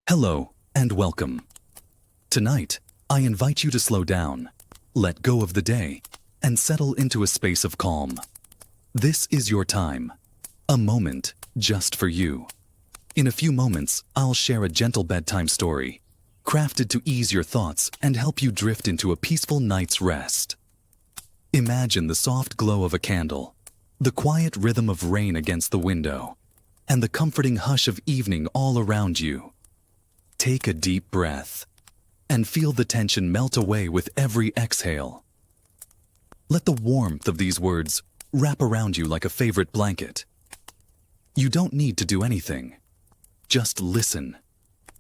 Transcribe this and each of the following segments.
Hello and welcome. Tonight, I invite you to slow down, let go of the day, and settle into a space of calm. This is your time, a moment just for you. In a few moments, I'll share a gentle bedtime story, crafted to ease your thoughts and help you drift into a peaceful night's rest. Imagine the soft glow of a candle, the quiet rhythm of rain against the window, and the comforting hush of evening all around you. Take a deep breath and feel the tension melt away with every exhale. Let the warmth of these words wrap around you like a favorite blanket. You don't need to do anything. Just listen,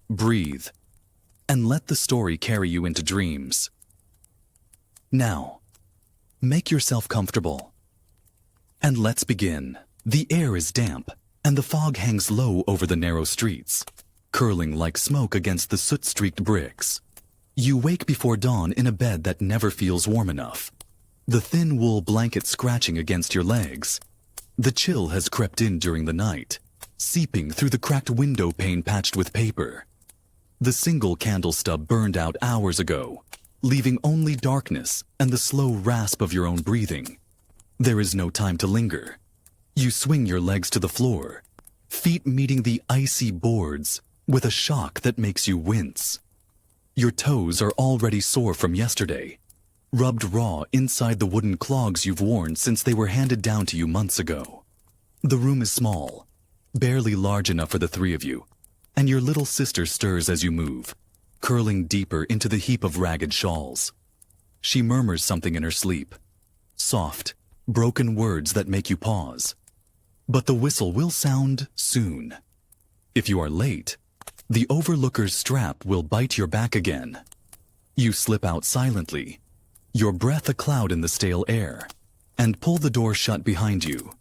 breathe, and let the story carry you into dreams. Now, make yourself comfortable. And let's begin. The air is damp, and the fog hangs low over the narrow streets, curling like smoke against the soot-streaked bricks. You wake before dawn in a bed that never feels warm enough, the thin wool blanket scratching against your legs. The chill has crept in during the night, seeping through the cracked window pane patched with paper. The single candle stub burned out hours ago, leaving only darkness and the slow rasp of your own breathing. There is no time to linger. You swing your legs to the floor, feet meeting the icy boards with a shock that makes you wince. Your toes are already sore from yesterday, rubbed raw inside the wooden clogs you've worn since they were handed down to you months ago. The room is small, barely large enough for the three of you, and your little sister stirs as you move, curling deeper into the heap of ragged shawls. She murmurs something in her sleep, soft, broken words that make you pause. But the whistle will sound soon. If you are late, the overlooker's strap will bite your back again. You slip out silently, your breath a cloud in the stale air, and pull the door shut behind you.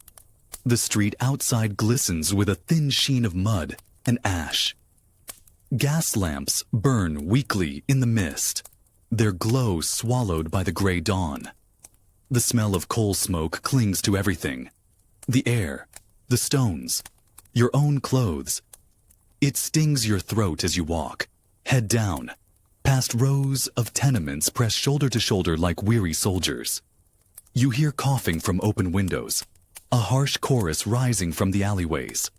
The street outside glistens with a thin sheen of mud and ash. Gas lamps burn weakly in the mist, their glow swallowed by the gray dawn. The smell of coal smoke clings to everything. The air, the stones, your own clothes. It stings your throat as you walk, head down, past rows of tenements pressed shoulder to shoulder like weary soldiers. You hear coughing from open windows, a harsh chorus rising from the alleyways.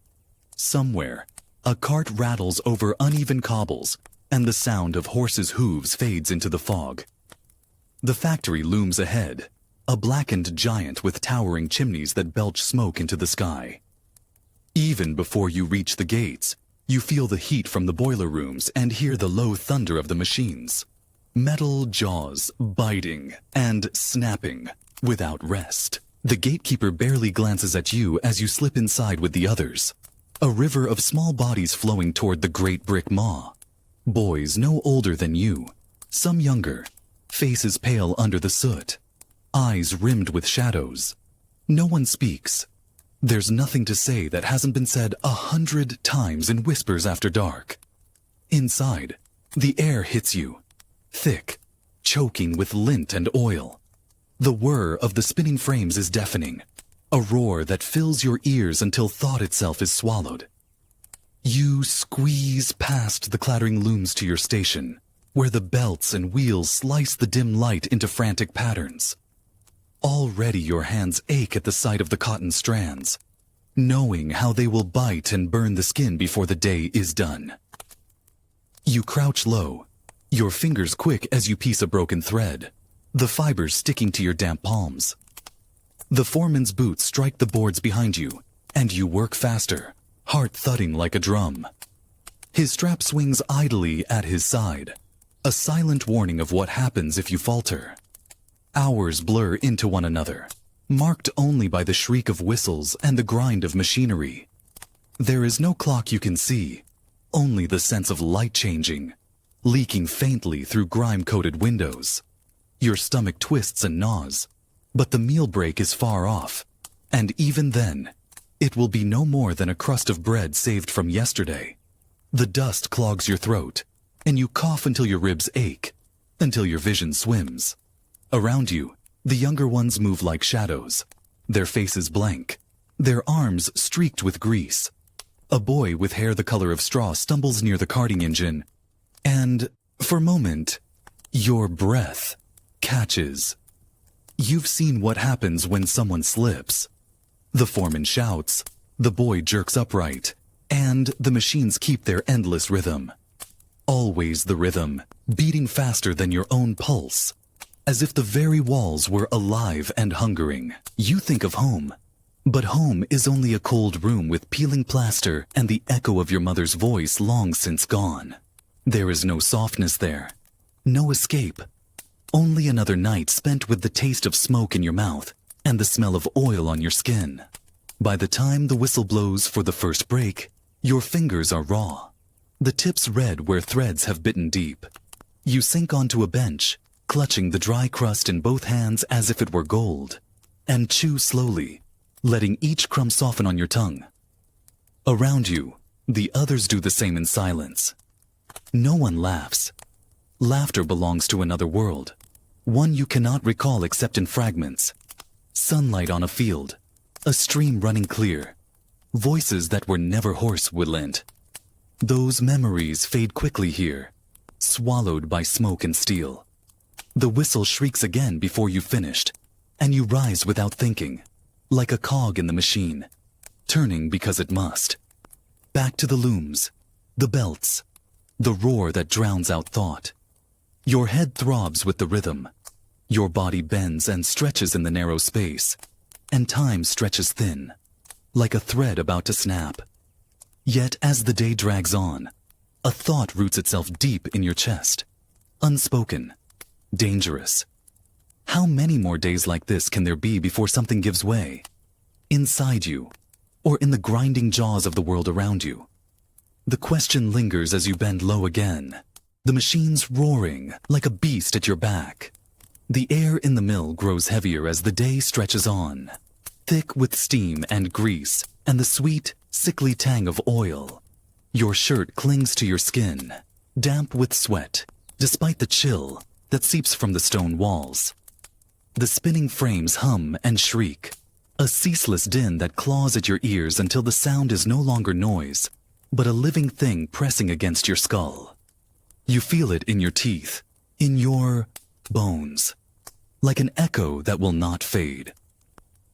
Somewhere, a cart rattles over uneven cobbles, and the sound of horses' hooves fades into the fog. The factory looms ahead, a blackened giant with towering chimneys that belch smoke into the sky. Even before you reach the gates, you feel the heat from the boiler rooms and hear the low thunder of the machines. Metal jaws biting and snapping without rest. The gatekeeper barely glances at you as you slip inside with the others. A river of small bodies flowing toward the great brick maw. Boys no older than you, some younger, faces pale under the soot, eyes rimmed with shadows. No one speaks. There's nothing to say that hasn't been said 100 times in whispers after dark. Inside, the air hits you, thick, choking with lint and oil. The whir of the spinning frames is deafening, a roar that fills your ears until thought itself is swallowed. You squeeze past the clattering looms to your station, where the belts and wheels slice the dim light into frantic patterns. Already your hands ache at the sight of the cotton strands, knowing how they will bite and burn the skin before the day is done. You crouch low, your fingers quick as you piece a broken thread, the fibers sticking to your damp palms. The foreman's boots strike the boards behind you, and you work faster, heart thudding like a drum. His strap swings idly at his side, a silent warning of what happens if you falter. Hours blur into one another, marked only by the shriek of whistles and the grind of machinery. There is no clock you can see, only the sense of light changing, leaking faintly through grime-coated windows. Your stomach twists and gnaws, but the meal break is far off, and even then, it will be no more than a crust of bread saved from yesterday. The dust clogs your throat, and you cough until your ribs ache, until your vision swims. Around you, the younger ones move like shadows, their faces blank, their arms streaked with grease. A boy with hair the color of straw stumbles near the karting engine, and, for a moment, your breath catches. You've seen what happens when someone slips. The foreman shouts, the boy jerks upright, and the machines keep their endless rhythm. Always the rhythm, beating faster than your own pulse, as if the very walls were alive and hungering. You think of home, but home is only a cold room with peeling plaster and the echo of your mother's voice long since gone. There is no softness there, no escape, only another night spent with the taste of smoke in your mouth and the smell of oil on your skin. By the time the whistle blows for the first break, your fingers are raw, the tips red where threads have bitten deep. You sink onto a bench, clutching the dry crust in both hands as if it were gold, and chew slowly, letting each crumb soften on your tongue. Around you, the others do the same in silence. No one laughs. Laughter belongs to another world, one you cannot recall except in fragments. Sunlight on a field, a stream running clear, voices that were never hoarse, Woodland. Those memories fade quickly here, swallowed by smoke and steel. The whistle shrieks again before you've finished, and you rise without thinking, like a cog in the machine, turning because it must. Back to the looms, the belts, the roar that drowns out thought. Your head throbs with the rhythm. Your body bends and stretches in the narrow space, and time stretches thin, like a thread about to snap. Yet as the day drags on, a thought roots itself deep in your chest, unspoken, dangerous. How many more days like this can there be before something gives way? Inside you, or in the grinding jaws of the world around you? The question lingers as you bend low again, the machines roaring like a beast at your back. The air in the mill grows heavier as the day stretches on, thick with steam and grease and the sweet, sickly tang of oil. Your shirt clings to your skin, damp with sweat, despite the chill that seeps from the stone walls. The spinning frames hum and shriek, a ceaseless din that claws at your ears until the sound is no longer noise, but a living thing pressing against your skull. You feel it in your teeth, in your bones, like an echo that will not fade.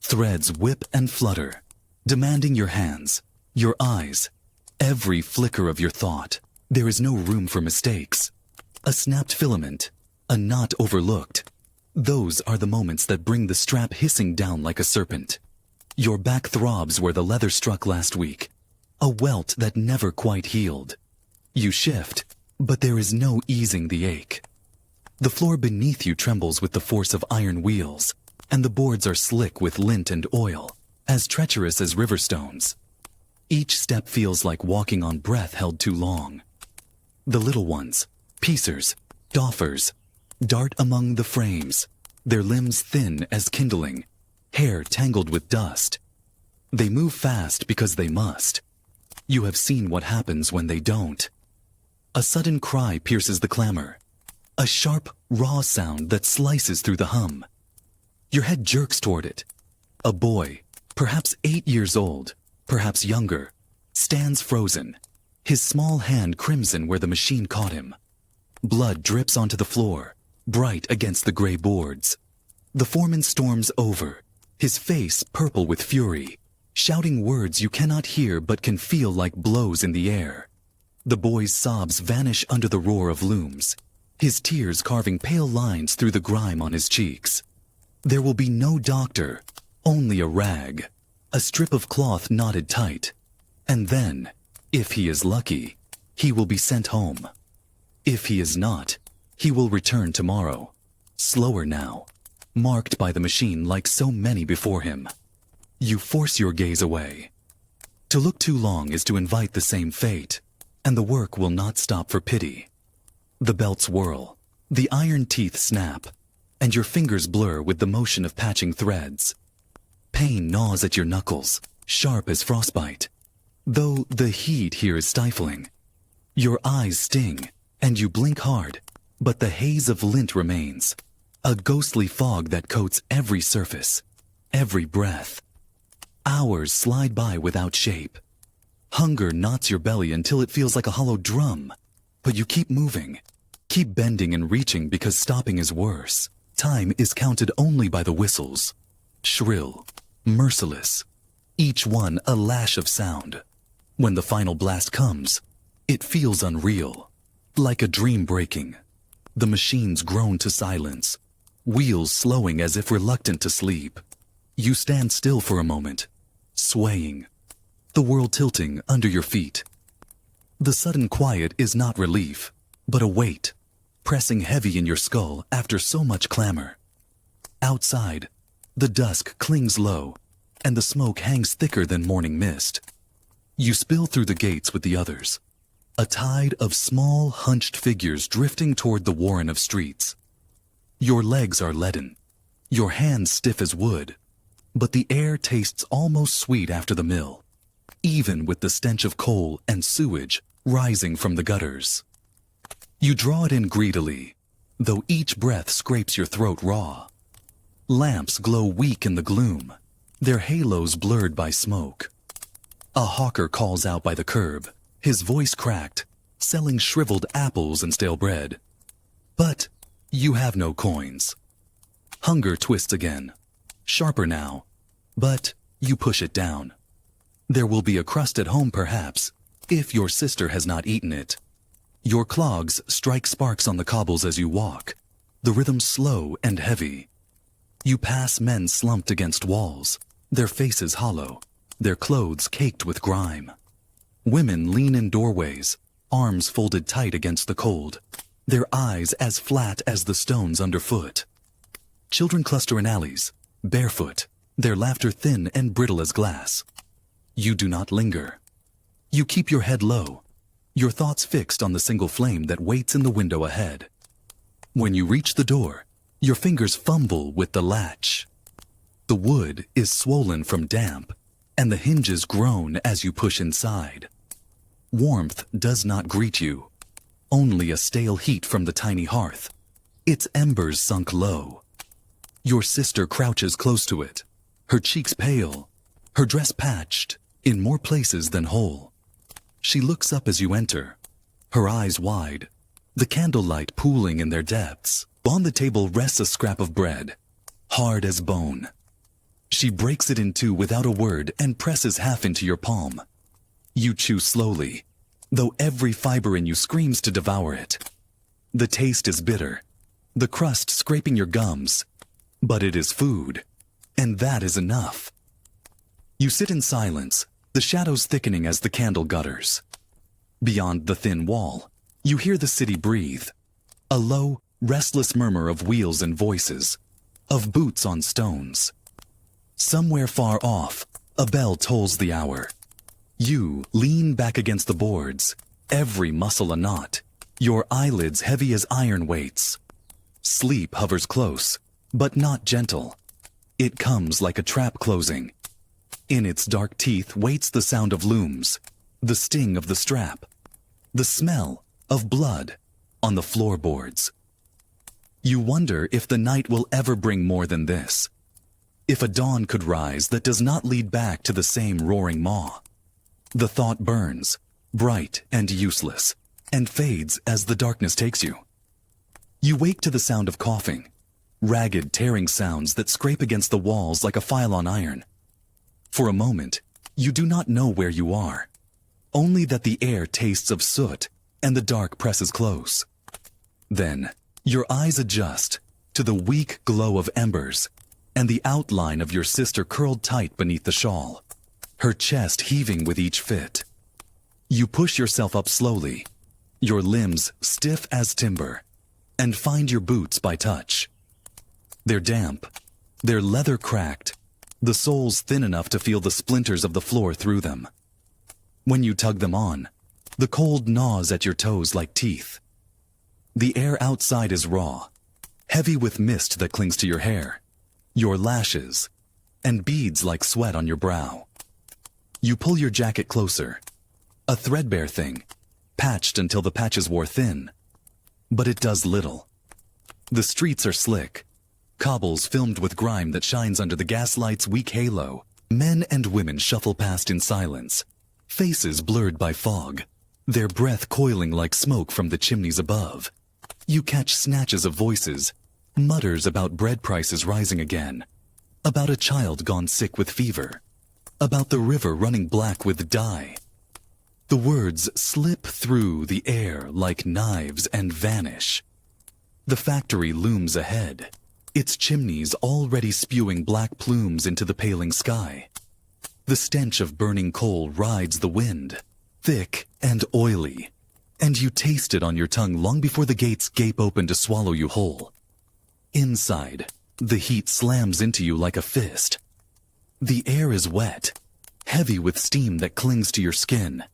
Threads whip and flutter, demanding your hands, your eyes, every flicker of your thought. There is no room for mistakes. A snapped filament, a knot overlooked. Those are the moments that bring the strap hissing down like a serpent. Your back throbs where the leather struck last week, a welt that never quite healed. You shift, but there is no easing the ache. The floor beneath you trembles with the force of iron wheels, and the boards are slick with lint and oil, as treacherous as river stones. Each step feels like walking on breath held too long. The little ones, piecers, doffers, dart among the frames, their limbs thin as kindling, hair tangled with dust. They move fast because they must. You have seen what happens when they don't. A sudden cry pierces the clamor, a sharp, raw sound that slices through the hum. Your head jerks toward it. A boy, perhaps 8 years old, perhaps younger, stands frozen, his small hand crimson where the machine caught him. Blood drips onto the floor, bright against the gray boards. The foreman storms over, his face purple with fury, shouting words you cannot hear but can feel like blows in the air. The boy's sobs vanish under the roar of looms, his tears carving pale lines through the grime on his cheeks. There will be no doctor, only a rag, a strip of cloth knotted tight. And then, if he is lucky, he will be sent home. If he is not, he will return tomorrow, slower now, marked by the machine like so many before him. You force your gaze away. To look too long is to invite the same fate, and the work will not stop for pity. The belts whirl, the iron teeth snap, and your fingers blur with the motion of patching threads. Pain gnaws at your knuckles, sharp as frostbite, though the heat here is stifling. Your eyes sting, and you blink hard, but the haze of lint remains, a ghostly fog that coats every surface, every breath. Hours slide by without shape. Hunger knots your belly until it feels like a hollow drum. But you keep moving. Keep bending and reaching because stopping is worse. Time is counted only by the whistles. Shrill, merciless. Each one a lash of sound. When the final blast comes, it feels unreal. Like a dream breaking. The machines groan to silence. Wheels slowing as if reluctant to sleep. You stand still for a moment, swaying. The world tilting under your feet. The sudden quiet is not relief, but a weight, pressing heavy in your skull after so much clamor. Outside, the dusk clings low, and the smoke hangs thicker than morning mist. You spill through the gates with the others, a tide of small, hunched figures drifting toward the warren of streets. Your legs are leaden, your hands stiff as wood, but the air tastes almost sweet after the mill, even with the stench of coal and sewage rising from the gutters. You draw it in greedily, though each breath scrapes your throat raw. Lamps glow weak in the gloom, their halos blurred by smoke. A hawker calls out by the curb, his voice cracked, selling shriveled apples and stale bread. But you have no coins. Hunger twists again, sharper now, but you push it down. There will be a crust at home perhaps, if your sister has not eaten it. Your clogs strike sparks on the cobbles as you walk, the rhythm slow and heavy. You pass men slumped against walls, their faces hollow, their clothes caked with grime. Women lean in doorways, arms folded tight against the cold, their eyes as flat as the stones underfoot. Children cluster in alleys, barefoot, their laughter thin and brittle as glass. You do not linger. You keep your head low, your thoughts fixed on the single flame that waits in the window ahead. When you reach the door, your fingers fumble with the latch. The wood is swollen from damp, and the hinges groan as you push inside. Warmth does not greet you, only a stale heat from the tiny hearth, its embers sunk low. Your sister crouches close to it, her cheeks pale, her dress patched in more places than whole. She looks up as you enter, her eyes wide, the candlelight pooling in their depths. On the table rests a scrap of bread, hard as bone. She breaks it in two without a word and presses half into your palm. You chew slowly, though every fiber in you screams to devour it. The taste is bitter, the crust scraping your gums, but it is food, and that is enough. You sit in silence, the shadows thickening as the candle gutters. Beyond the thin wall, you hear the city breathe, a low, restless murmur of wheels and voices, of boots on stones. Somewhere far off, a bell tolls the hour. You lean back against the boards, every muscle a knot, your eyelids heavy as iron weights. Sleep hovers close, but not gentle. It comes like a trap closing. In its dark teeth waits the sound of looms, the sting of the strap, the smell of blood on the floorboards. You wonder if the night will ever bring more than this. If a dawn could rise that does not lead back to the same roaring maw. The thought burns, bright and useless, and fades as the darkness takes you. You wake to the sound of coughing, ragged tearing sounds that scrape against the walls like a file on iron. For a moment, you do not know where you are, only that the air tastes of soot and the dark presses close. Then, your eyes adjust to the weak glow of embers and the outline of your sister curled tight beneath the shawl, her chest heaving with each fit. You push yourself up slowly, your limbs stiff as timber, and find your boots by touch. They're damp, their leather cracked, the soles thin enough to feel the splinters of the floor through them. When you tug them on, the cold gnaws at your toes like teeth. The air outside is raw, heavy with mist that clings to your hair, your lashes, and beads like sweat on your brow. You pull your jacket closer, a threadbare thing, patched until the patches wore thin. But it does little. The streets are slick, cobbles filmed with grime that shines under the gaslight's weak halo. Men and women shuffle past in silence, faces blurred by fog, their breath coiling like smoke from the chimneys above. You catch snatches of voices, mutters about bread prices rising again, about a child gone sick with fever, about the river running black with dye. The words slip through the air like knives and vanish. The factory looms ahead, its chimneys already spewing black plumes into the paling sky. The stench of burning coal rides the wind, thick and oily, and you taste it on your tongue long before the gates gape open to swallow you whole. Inside, the heat slams into you like a fist. The air is wet, heavy with steam that clings to your skin,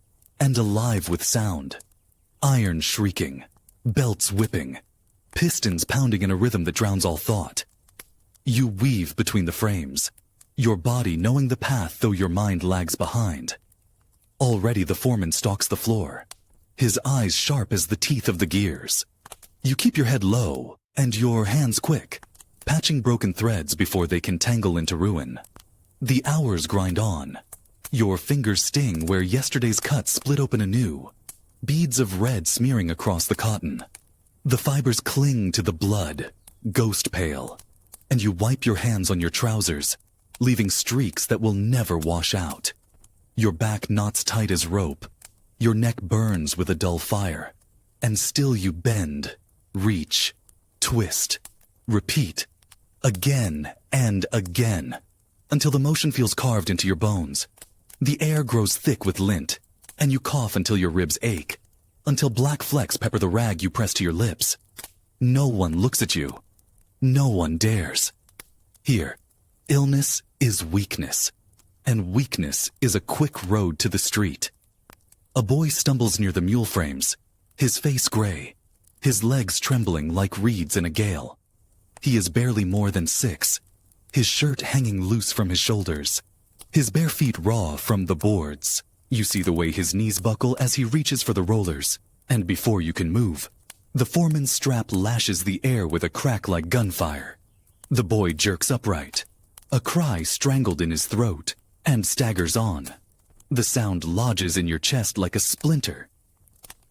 and alive with sound. Iron shrieking, belts whipping, pistons pounding in a rhythm that drowns all thought. You weave between the frames, your body knowing the path though your mind lags behind. Already the foreman stalks the floor, his eyes sharp as the teeth of the gears. You keep your head low and your hands quick, patching broken threads before they can tangle into ruin. The hours grind on. Your fingers sting where yesterday's cut split open anew, beads of red smearing across the cotton. The fibers cling to the blood, ghost pale, and you wipe your hands on your trousers, leaving streaks that will never wash out. Your back knots tight as rope, your neck burns with a dull fire, and still you bend, reach, twist, repeat, again and again, until the motion feels carved into your bones. The air grows thick with lint, and you cough until your ribs ache, until black flecks pepper the rag you press to your lips. No one looks at you. No one dares. Here, illness is weakness, and weakness is a quick road to the street. A boy stumbles near the mule frames, his face gray, his legs trembling like reeds in a gale. He is barely more than 6, his shirt hanging loose from his shoulders, his bare feet raw from the boards. You see the way his knees buckle as he reaches for the rollers, and before you can move, the foreman's strap lashes the air with a crack like gunfire. The boy jerks upright, a cry strangled in his throat, and staggers on. The sound lodges in your chest like a splinter.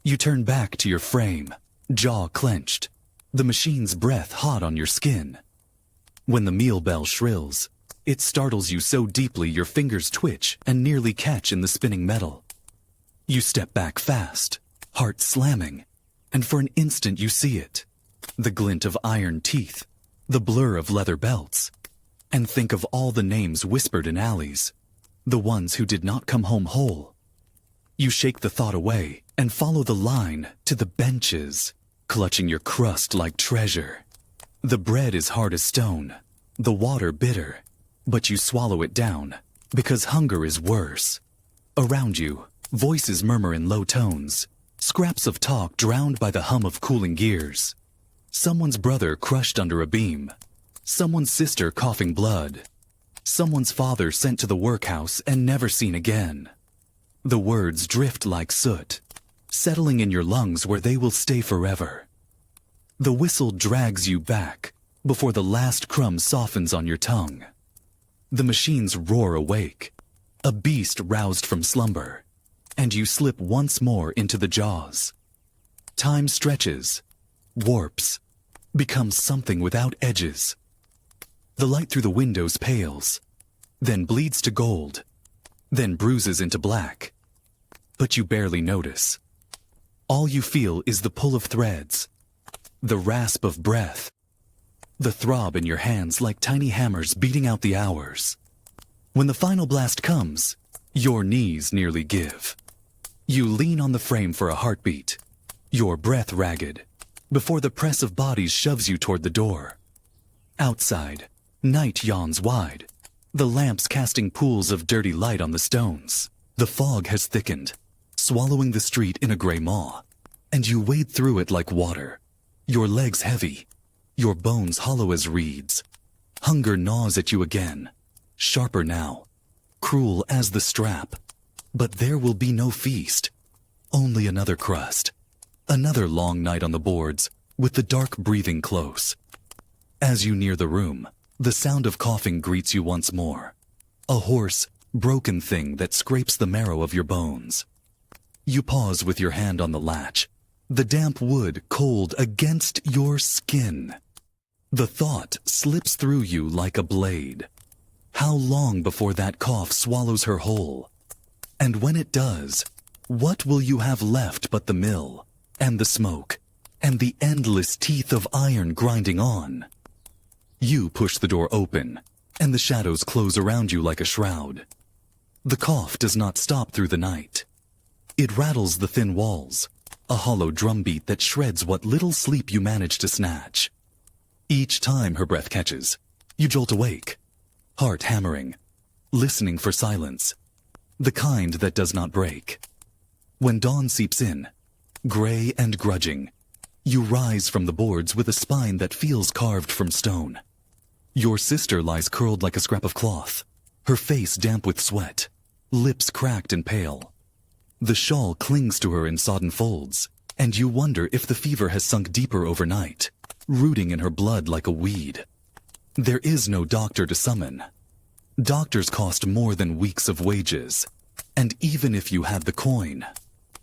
You turn back to your frame, jaw clenched, the machine's breath hot on your skin. When the meal bell shrills, it startles you so deeply your fingers twitch and nearly catch in the spinning metal. You step back fast, heart slamming, and for an instant you see it, the glint of iron teeth, the blur of leather belts, and think of all the names whispered in alleys, the ones who did not come home whole. You shake the thought away and follow the line to the benches, clutching your crust like treasure. The bread is hard as stone, the water bitter, but you swallow it down, because hunger is worse. Around you, voices murmur in low tones, scraps of talk drowned by the hum of cooling gears. Someone's brother crushed under a beam, someone's sister coughing blood, someone's father sent to the workhouse and never seen again. The words drift like soot, settling in your lungs where they will stay forever. The whistle drags you back before the last crumb softens on your tongue. The machines roar awake, a beast roused from slumber, and you slip once more into the jaws. Time stretches, warps, becomes something without edges. The light through the windows pales, then bleeds to gold, then bruises into black. But you barely notice. All you feel is the pull of threads, the rasp of breath, the throb in your hands like tiny hammers beating out the hours. When the final blast comes, your knees nearly give. You lean on the frame for a heartbeat, your breath ragged, before the press of bodies shoves you toward the door. Outside, night yawns wide, the lamps casting pools of dirty light on the stones. The fog has thickened, swallowing the street in a gray maw, and you wade through it like water, your legs heavy, your bones hollow as reeds. Hunger gnaws at you again, sharper now, cruel as the strap. But there will be no feast, only another crust, another long night on the boards, with the dark breathing close. As you near the room, the sound of coughing greets you once more, a hoarse, broken thing that scrapes the marrow of your bones. You pause with your hand on the latch, the damp wood cold against your skin. The thought slips through you like a blade. How long before that cough swallows her whole? And when it does, what will you have left but the mill, and the smoke, and the endless teeth of iron grinding on? You push the door open, and the shadows close around you like a shroud. The cough does not stop through the night. It rattles the thin walls, a hollow drumbeat that shreds what little sleep you manage to snatch. Each time her breath catches, you jolt awake, heart hammering, listening for silence, the kind that does not break. When dawn seeps in, gray and grudging, you rise from the boards with a spine that feels carved from stone. Your sister lies curled like a scrap of cloth, her face damp with sweat, lips cracked and pale. The shawl clings to her in sodden folds, and you wonder if the fever has sunk deeper overnight, rooting in her blood like a weed. There is no doctor to summon. Doctors cost more than weeks of wages, and even if you had the coin,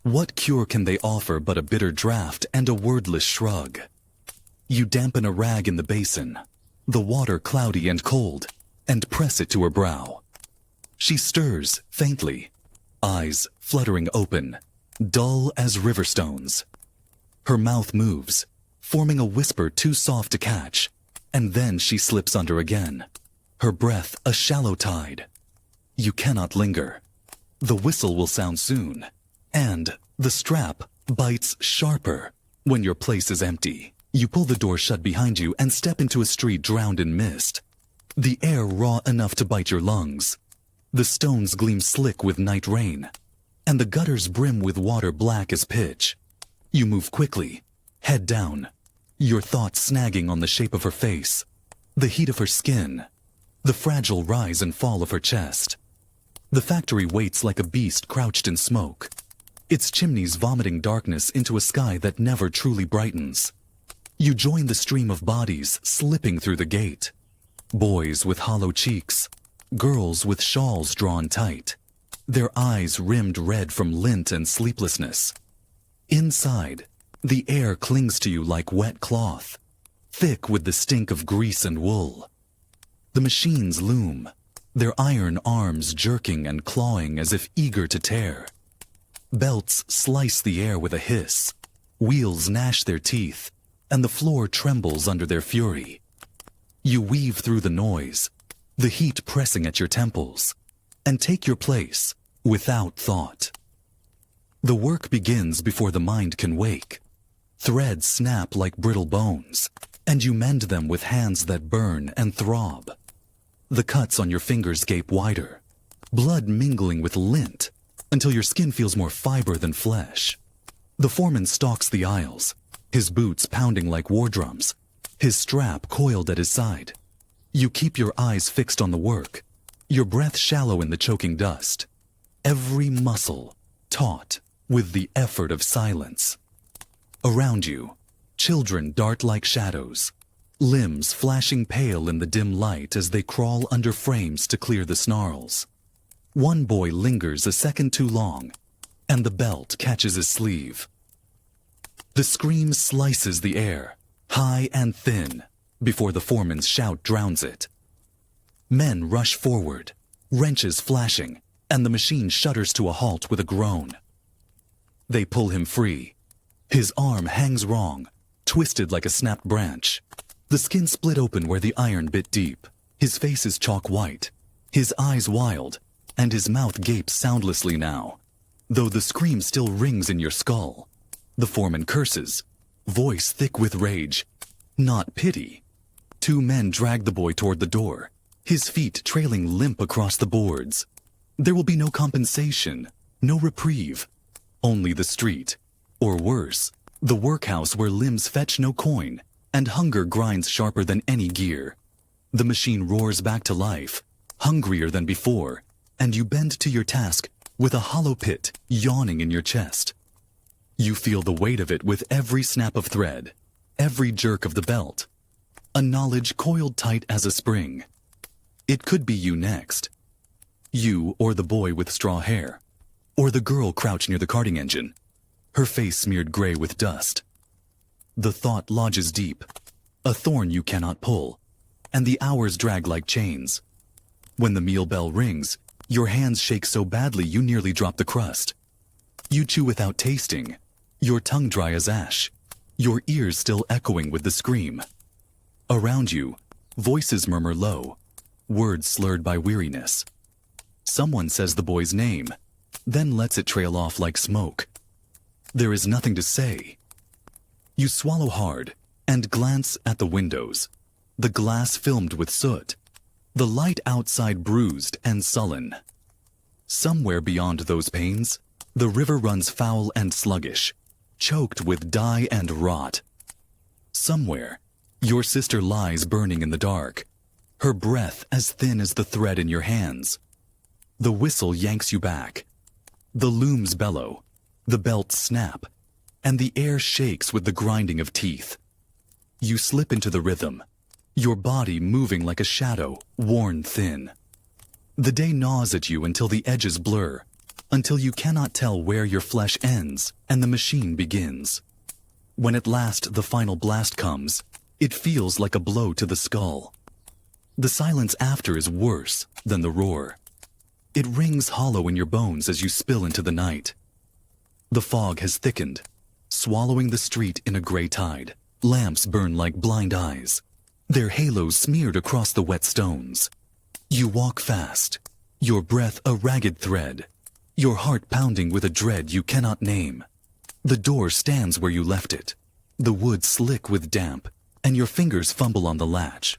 what cure can they offer but a bitter draught and a wordless shrug? You dampen a rag in the basin, the water cloudy and cold, and press it to her brow. She stirs faintly, eyes fluttering open, dull as river stones. Her mouth moves, forming a whisper too soft to catch, and then she slips under again, her breath a shallow tide. You cannot linger. The whistle will sound soon, and the strap bites sharper when your place is empty. You pull the door shut behind you and step into a street drowned in mist. The air raw enough to bite your lungs. The stones gleam slick with night rain, and the gutters brim with water black as pitch. You move quickly, head down, your thoughts snagging on the shape of her face, the heat of her skin, the fragile rise and fall of her chest. The factory waits like a beast crouched in smoke, its chimneys vomiting darkness into a sky that never truly brightens. You join the stream of bodies slipping through the gate. Boys with hollow cheeks, girls with shawls drawn tight, their eyes rimmed red from lint and sleeplessness. Inside, the air clings to you like wet cloth, thick with the stink of grease and wool. The machines loom, their iron arms jerking and clawing as if eager to tear. Belts slice the air with a hiss, wheels gnash their teeth, and the floor trembles under their fury. You weave through the noise, the heat pressing at your temples, and take your place without thought. The work begins before the mind can wake. Threads snap like brittle bones, and you mend them with hands that burn and throb. The cuts on your fingers gape wider, blood mingling with lint until your skin feels more fiber than flesh. The foreman stalks the aisles, his boots pounding like war drums, his strap coiled at his side. You keep your eyes fixed on the work, your breath shallow in the choking dust, every muscle taut with the effort of silence. Around you, children dart like shadows, limbs flashing pale in the dim light as they crawl under frames to clear the snarls. One boy lingers a second too long, and the belt catches his sleeve. The scream slices the air, high and thin, before the foreman's shout drowns it. Men rush forward, wrenches flashing, and the machine shudders to a halt with a groan. They pull him free. His arm hangs wrong, twisted like a snapped branch. The skin split open where the iron bit deep. His face is chalk white, his eyes wild, and his mouth gapes soundlessly now, though the scream still rings in your skull. The foreman curses, voice thick with rage, not pity. Two men drag the boy toward the door, his feet trailing limp across the boards. There will be no compensation, no reprieve, only the street, or worse, the workhouse where limbs fetch no coin and hunger grinds sharper than any gear. The machine roars back to life, hungrier than before, and you bend to your task with a hollow pit yawning in your chest. You feel the weight of it with every snap of thread, every jerk of the belt, a knowledge coiled tight as a spring. It could be you next. You or the boy with straw hair, or the girl crouched near the karting engine, her face smeared gray with dust. The thought lodges deep, a thorn you cannot pull, and the hours drag like chains. When the meal bell rings, your hands shake so badly you nearly drop the crust. You chew without tasting, your tongue dry as ash, your ears still echoing with the scream. Around you, voices murmur low, words slurred by weariness. Someone says the boy's name, then lets it trail off like smoke. There is nothing to say. You swallow hard and glance at the windows, the glass filmed with soot, the light outside bruised and sullen. Somewhere beyond those panes, the river runs foul and sluggish, choked with dye and rot. Somewhere, your sister lies burning in the dark, her breath as thin as the thread in your hands. The whistle yanks you back. The looms bellow, the belts snap, and the air shakes with the grinding of teeth. You slip into the rhythm, your body moving like a shadow, worn thin. The day gnaws at you until the edges blur, until you cannot tell where your flesh ends and the machine begins. When at last the final blast comes, it feels like a blow to the skull. The silence after is worse than the roar. It rings hollow in your bones as you spill into the night. The fog has thickened, swallowing the street in a gray tide. Lamps burn like blind eyes, their halos smeared across the wet stones. You walk fast, your breath a ragged thread, your heart pounding with a dread you cannot name. The door stands where you left it, the wood slick with damp, and your fingers fumble on the latch.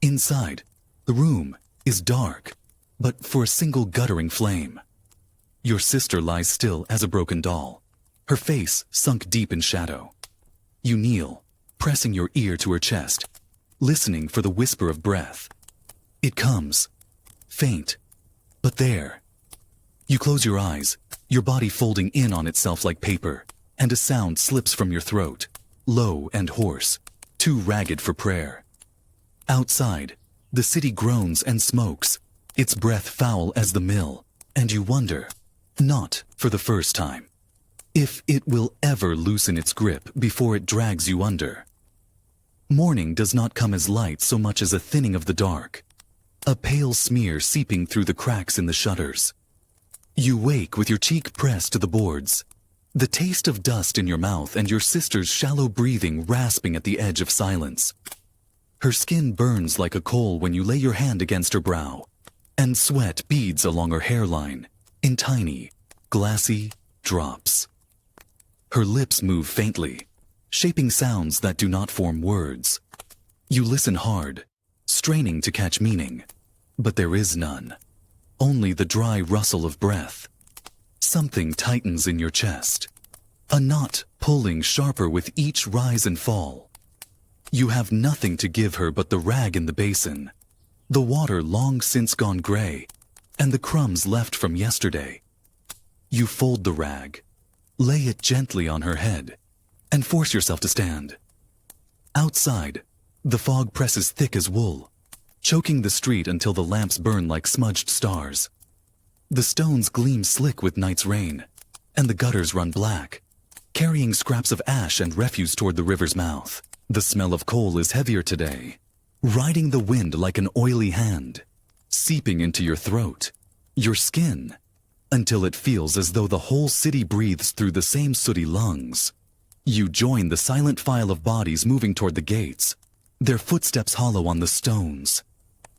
Inside, the room is dark, but for a single guttering flame. Your sister lies still as a broken doll, her face sunk deep in shadow. You kneel, pressing your ear to her chest, listening for the whisper of breath. It comes, faint, but there. You close your eyes, your body folding in on itself like paper, and a sound slips from your throat, low and hoarse, too ragged for prayer. Outside, the city groans and smokes, its breath foul as the mill, and you wonder, not for the first time, if it will ever loosen its grip before it drags you under. Morning does not come as light so much as a thinning of the dark, a pale smear seeping through the cracks in the shutters. You wake with your cheek pressed to the boards, the taste of dust in your mouth and your sister's shallow breathing rasping at the edge of silence. Her skin burns like a coal when you lay your hand against her brow, and sweat beads along her hairline in tiny, glassy drops. Her lips move faintly, shaping sounds that do not form words. You listen hard, straining to catch meaning, but there is none, only the dry rustle of breath. Something tightens in your chest, a knot pulling sharper with each rise and fall. You have nothing to give her but the rag in the basin, the water long since gone gray, and the crumbs left from yesterday. You fold the rag, lay it gently on her head, and force yourself to stand. Outside, the fog presses thick as wool, choking the street until the lamps burn like smudged stars. The stones gleam slick with night's rain, and the gutters run black, carrying scraps of ash and refuse toward the river's mouth. The smell of coal is heavier today, riding the wind like an oily hand, seeping into your throat, your skin, until it feels as though the whole city breathes through the same sooty lungs. You join the silent file of bodies moving toward the gates, their footsteps hollow on the stones.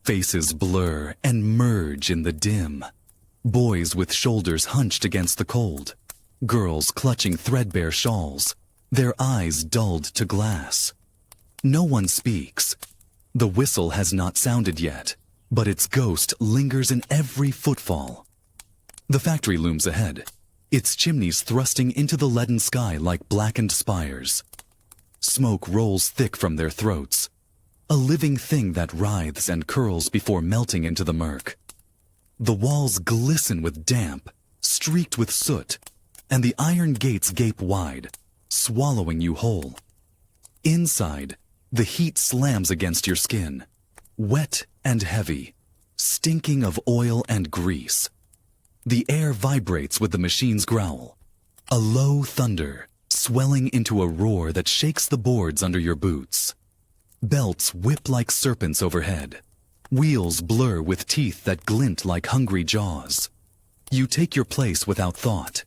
Faces blur and merge in the dim. Boys with shoulders hunched against the cold, girls clutching threadbare shawls, their eyes dulled to glass. No one speaks. The whistle has not sounded yet, but its ghost lingers in every footfall. The factory looms ahead, its chimneys thrusting into the leaden sky like blackened spires. Smoke rolls thick from their throats, a living thing that writhes and curls before melting into the murk. The walls glisten with damp, streaked with soot, and the iron gates gape wide, swallowing you whole. Inside, the heat slams against your skin, wet and heavy, stinking of oil and grease. The air vibrates with the machine's growl, a low thunder swelling into a roar that shakes the boards under your boots. Belts whip like serpents overhead. Wheels blur with teeth that glint like hungry jaws. You take your place without thought,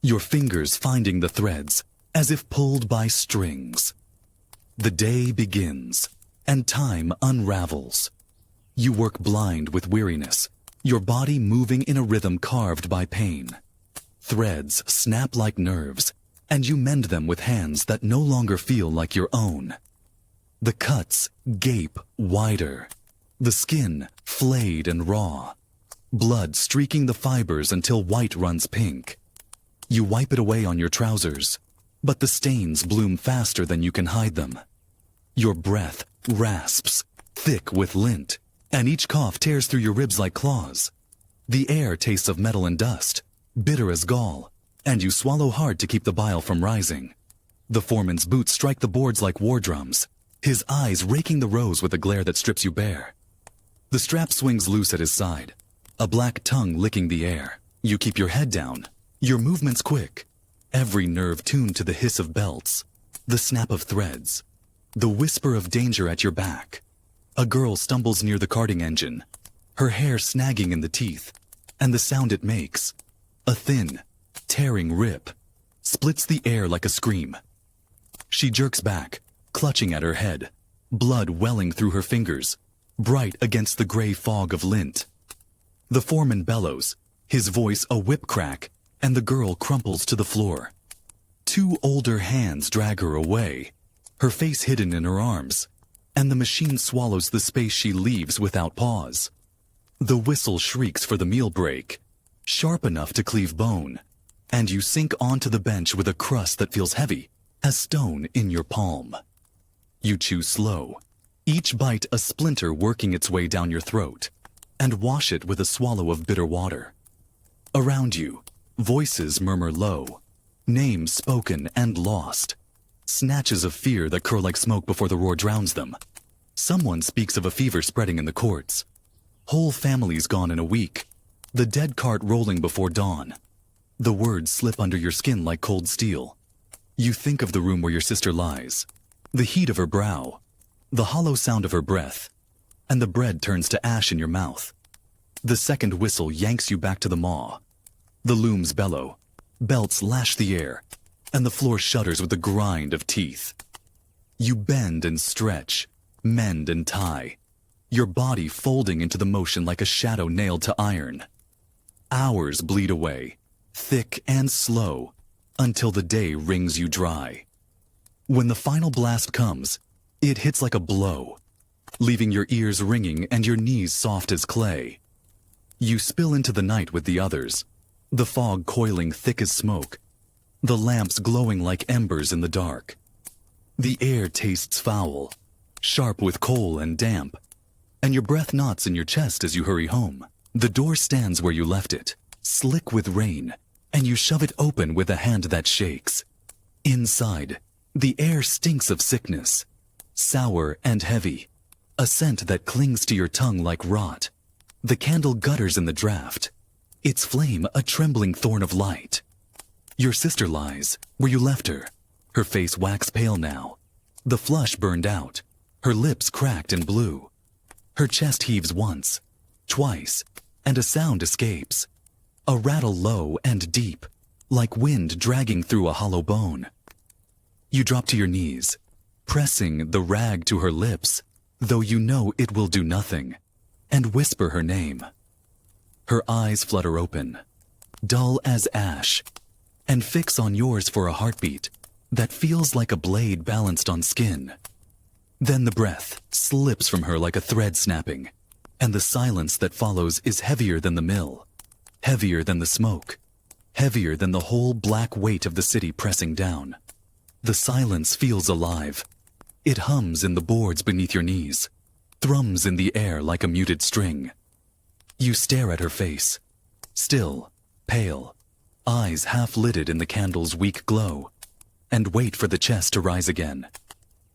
your fingers finding the threads as if pulled by strings. The day begins, and time unravels. You work blind with weariness, your body moving in a rhythm carved by pain. Threads snap like nerves, and you mend them with hands that no longer feel like your own. The cuts gape wider, the skin flayed and raw, blood streaking the fibers until white runs pink. You wipe it away on your trousers, but the stains bloom faster than you can hide them. Your breath rasps, thick with lint, and each cough tears through your ribs like claws. The air tastes of metal and dust, bitter as gall, and you swallow hard to keep the bile from rising. The foreman's boots strike the boards like war drums, his eyes raking the rows with a glare that strips you bare. The strap swings loose at his side, a black tongue licking the air. You keep your head down, your movements quick, every nerve tuned to the hiss of belts, the snap of threads, the whisper of danger at your back. A girl stumbles near the carding engine, her hair snagging in the teeth, and the sound it makes, a thin, tearing rip, splits the air like a scream. She jerks back, clutching at her head, blood welling through her fingers, bright against the gray fog of lint. The foreman bellows, his voice a whip crack, and the girl crumples to the floor. Two older hands drag her away, her face hidden in her arms, and the machine swallows the space she leaves without pause. The whistle shrieks for the meal break, sharp enough to cleave bone, and you sink onto the bench with a crust that feels heavy as stone in your palm. You chew slow, each bite a splinter working its way down your throat, and wash it with a swallow of bitter water. Around you, voices murmur low, names spoken and lost, snatches of fear that curl like smoke before the roar drowns them. Someone speaks of a fever spreading in the courts. Whole families gone in a week, the dead cart rolling before dawn. The words slip under your skin like cold steel. You think of the room where your sister lies, the heat of her brow, the hollow sound of her breath, and the bread turns to ash in your mouth. The second whistle yanks you back to the maw. The looms bellow, belts lash the air, and the floor shudders with the grind of teeth. You bend and stretch, mend and tie, your body folding into the motion like a shadow nailed to iron. Hours bleed away, thick and slow, until the day wrings you dry. When the final blast comes, it hits like a blow, leaving your ears ringing and your knees soft as clay. You spill into the night with the others, the fog coiling thick as smoke, the lamps glowing like embers in the dark. The air tastes foul, sharp with coal and damp, and your breath knots in your chest as you hurry home. The door stands where you left it, slick with rain, and you shove it open with a hand that shakes. Inside, the air stinks of sickness, sour and heavy, a scent that clings to your tongue like rot. The candle gutters in the draft, its flame a trembling thorn of light. Your sister lies where you left her, her face wax pale now, the flush burned out, her lips cracked and blue. Her chest heaves once, twice, and a sound escapes, a rattle low and deep, like wind dragging through a hollow bone. You drop to your knees, pressing the rag to her lips, though you know it will do nothing, and whisper her name. Her eyes flutter open, dull as ash, and fix on yours for a heartbeat that feels like a blade balanced on skin. Then the breath slips from her like a thread snapping, and the silence that follows is heavier than the mill, heavier than the smoke, heavier than the whole black weight of the city pressing down. The silence feels alive. It hums in the boards beneath your knees, thrums in the air like a muted string. You stare at her face, still, pale, eyes half-lidded in the candle's weak glow, and wait for the chest to rise again.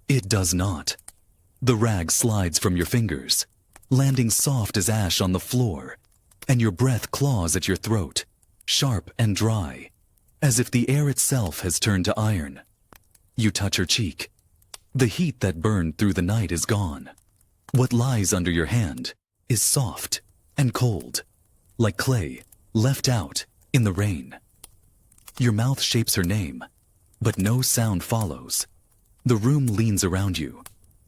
It does not. The rag slides from your fingers. landing soft as ash on the floor, and your breath claws at your throat, sharp and dry, as if the air itself has turned to iron. You touch her cheek. The heat that burned through the night is gone. What lies under your hand is soft and cold, like clay left out in the rain. Your mouth shapes her name, but no sound follows. The room leans around you,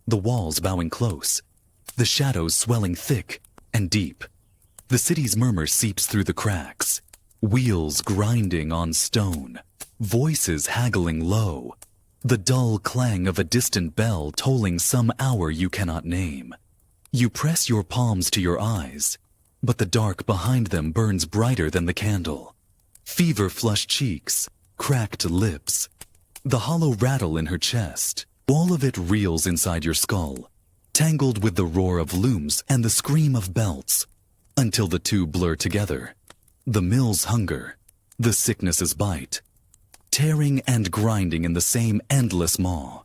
the walls bowing close, the shadows swelling thick and deep. The city's murmur seeps through the cracks, wheels grinding on stone, voices haggling low, the dull clang of a distant bell tolling some hour you cannot name. You press your palms to your eyes, but the dark behind them burns brighter than the candle. Fever-flushed cheeks, cracked lips, the hollow rattle in her chest, all of it reels inside your skull, tangled with the roar of looms and the scream of belts, until the two blur together. The mill's hunger, the sickness's bite, tearing and grinding in the same endless maw.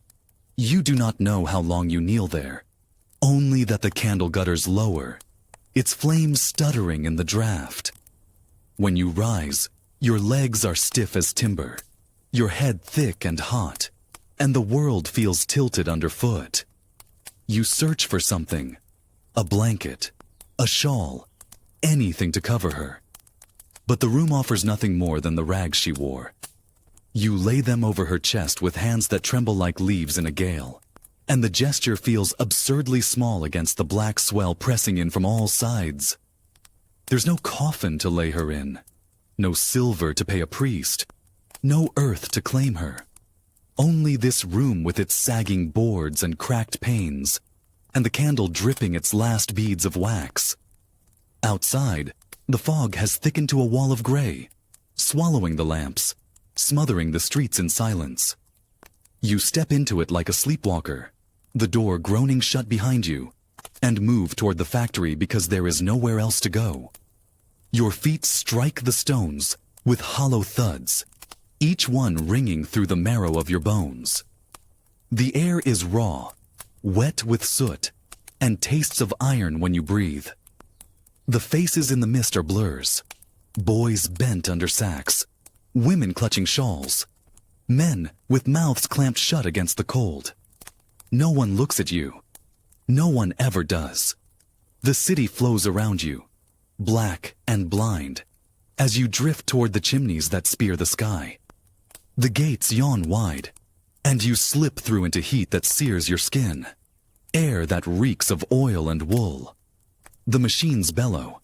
You do not know how long you kneel there, only that the candle gutters lower, its flames stuttering in the draft. When you rise, your legs are stiff as timber, your head thick and hot, and the world feels tilted underfoot. You search for something, a blanket, a shawl, anything to cover her. But the room offers nothing more than the rags she wore. You lay them over her chest with hands that tremble like leaves in a gale, and the gesture feels absurdly small against the black swell pressing in from all sides. There's no coffin to lay her in, no silver to pay a priest, no earth to claim her. Only this room with its sagging boards and cracked panes, and the candle dripping its last beads of wax. Outside, the fog has thickened to a wall of gray, swallowing the lamps, smothering the streets in silence. You step into it like a sleepwalker, the door groaning shut behind you, and move toward the factory because there is nowhere else to go. Your feet strike the stones with hollow thuds, each one ringing through the marrow of your bones. The air is raw, wet with soot, and tastes of iron when you breathe. The faces in the mist are blurs, boys bent under sacks, women clutching shawls, men with mouths clamped shut against the cold. No one looks at you. No one ever does. The city flows around you, black and blind, as you drift toward the chimneys that spear the sky. The gates yawn wide, and you slip through into heat that sears your skin, air that reeks of oil and wool. The machines bellow,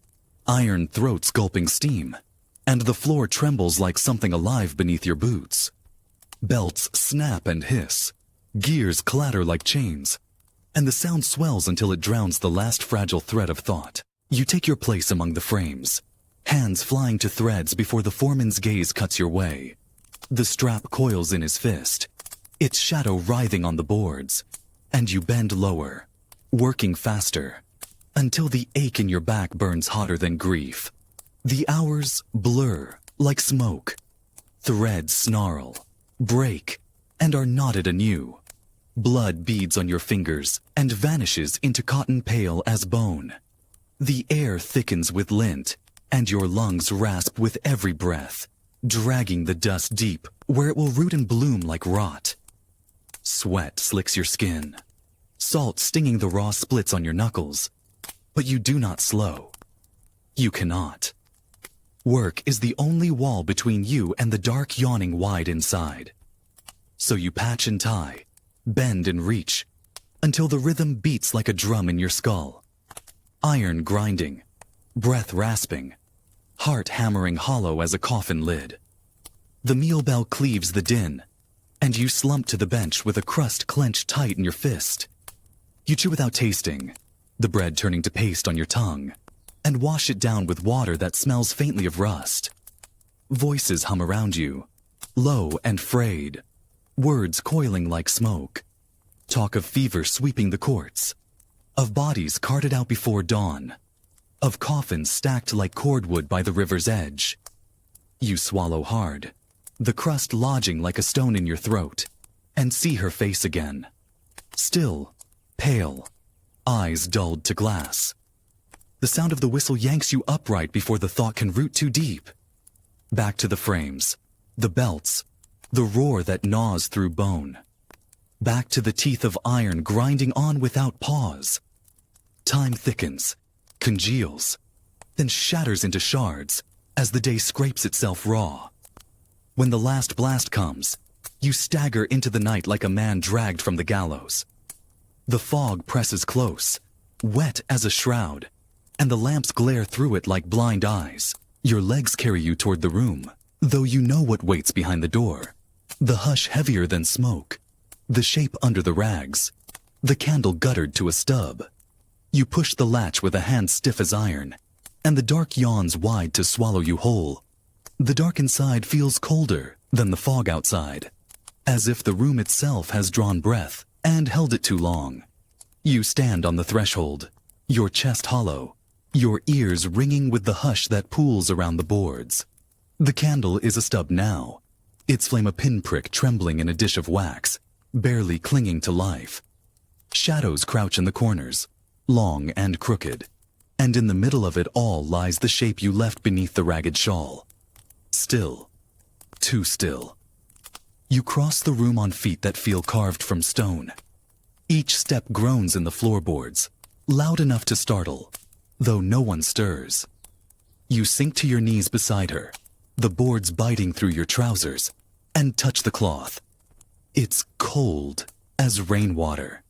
iron throats gulping steam, and the floor trembles like something alive beneath your boots. Belts snap and hiss, gears clatter like chains, and the sound swells until it drowns the last fragile thread of thought. You take your place among the frames, hands flying to threads before the foreman's gaze cuts your way. The strap coils in his fist, its shadow writhing on the boards, and you bend lower, working faster, until the ache in your back burns hotter than grief. The hours blur like smoke. Threads snarl, break, and are knotted anew. Blood beads on your fingers and vanishes into cotton pale as bone. The air thickens with lint, and your lungs rasp with every breath, dragging the dust deep where it will root and bloom like rot. Sweat slicks your skin, salt stinging the raw splits on your knuckles. But you do not slow. You cannot. Work is the only wall between you and the dark yawning wide inside. So you patch and tie, bend and reach, until the rhythm beats like a drum in your skull. Iron grinding, breath rasping, heart hammering hollow as a coffin lid. The meal bell cleaves the din, and you slump to the bench with a crust clenched tight in your fist. You chew without tasting, the bread turning to paste on your tongue, and wash it down with water that smells faintly of rust. Voices hum around you, low and frayed, words coiling like smoke. Talk of fever sweeping the courts, of bodies carted out before dawn, of coffins stacked like cordwood by the river's edge. You swallow hard, the crust lodging like a stone in your throat, and see her face again. Still, pale, eyes dulled to glass, The sound of the whistle yanks you upright before the thought can root too deep. Back to the frames, the belts, the roar that gnaws through bone. Back to the teeth of iron grinding on without pause. Time thickens, congeals, then shatters into shards as the day scrapes itself raw. When the last blast comes, you stagger into the night like a man dragged from the gallows. The fog presses close, wet as a shroud, and the lamps glare through it like blind eyes. Your legs carry you toward the room, though you know what waits behind the door. The hush heavier than smoke, the shape under the rags, the candle guttered to a stub. You push the latch with a hand stiff as iron, and the dark yawns wide to swallow you whole. The dark inside feels colder than the fog outside, as if the room itself has drawn breath and held it too long. You stand on the threshold, your chest hollow, your ears ringing with the hush that pools around the boards. The candle is a stub now, its flame a pinprick trembling in a dish of wax, barely clinging to life. Shadows crouch in the corners, long and crooked, and in the middle of it all lies the shape you left beneath the ragged shawl. Still, too still. You cross the room on feet that feel carved from stone. Each step groans in the floorboards, loud enough to startle, though no one stirs. You sink to your knees beside her, the boards biting through your trousers, and touch the cloth. It's cold as rainwater.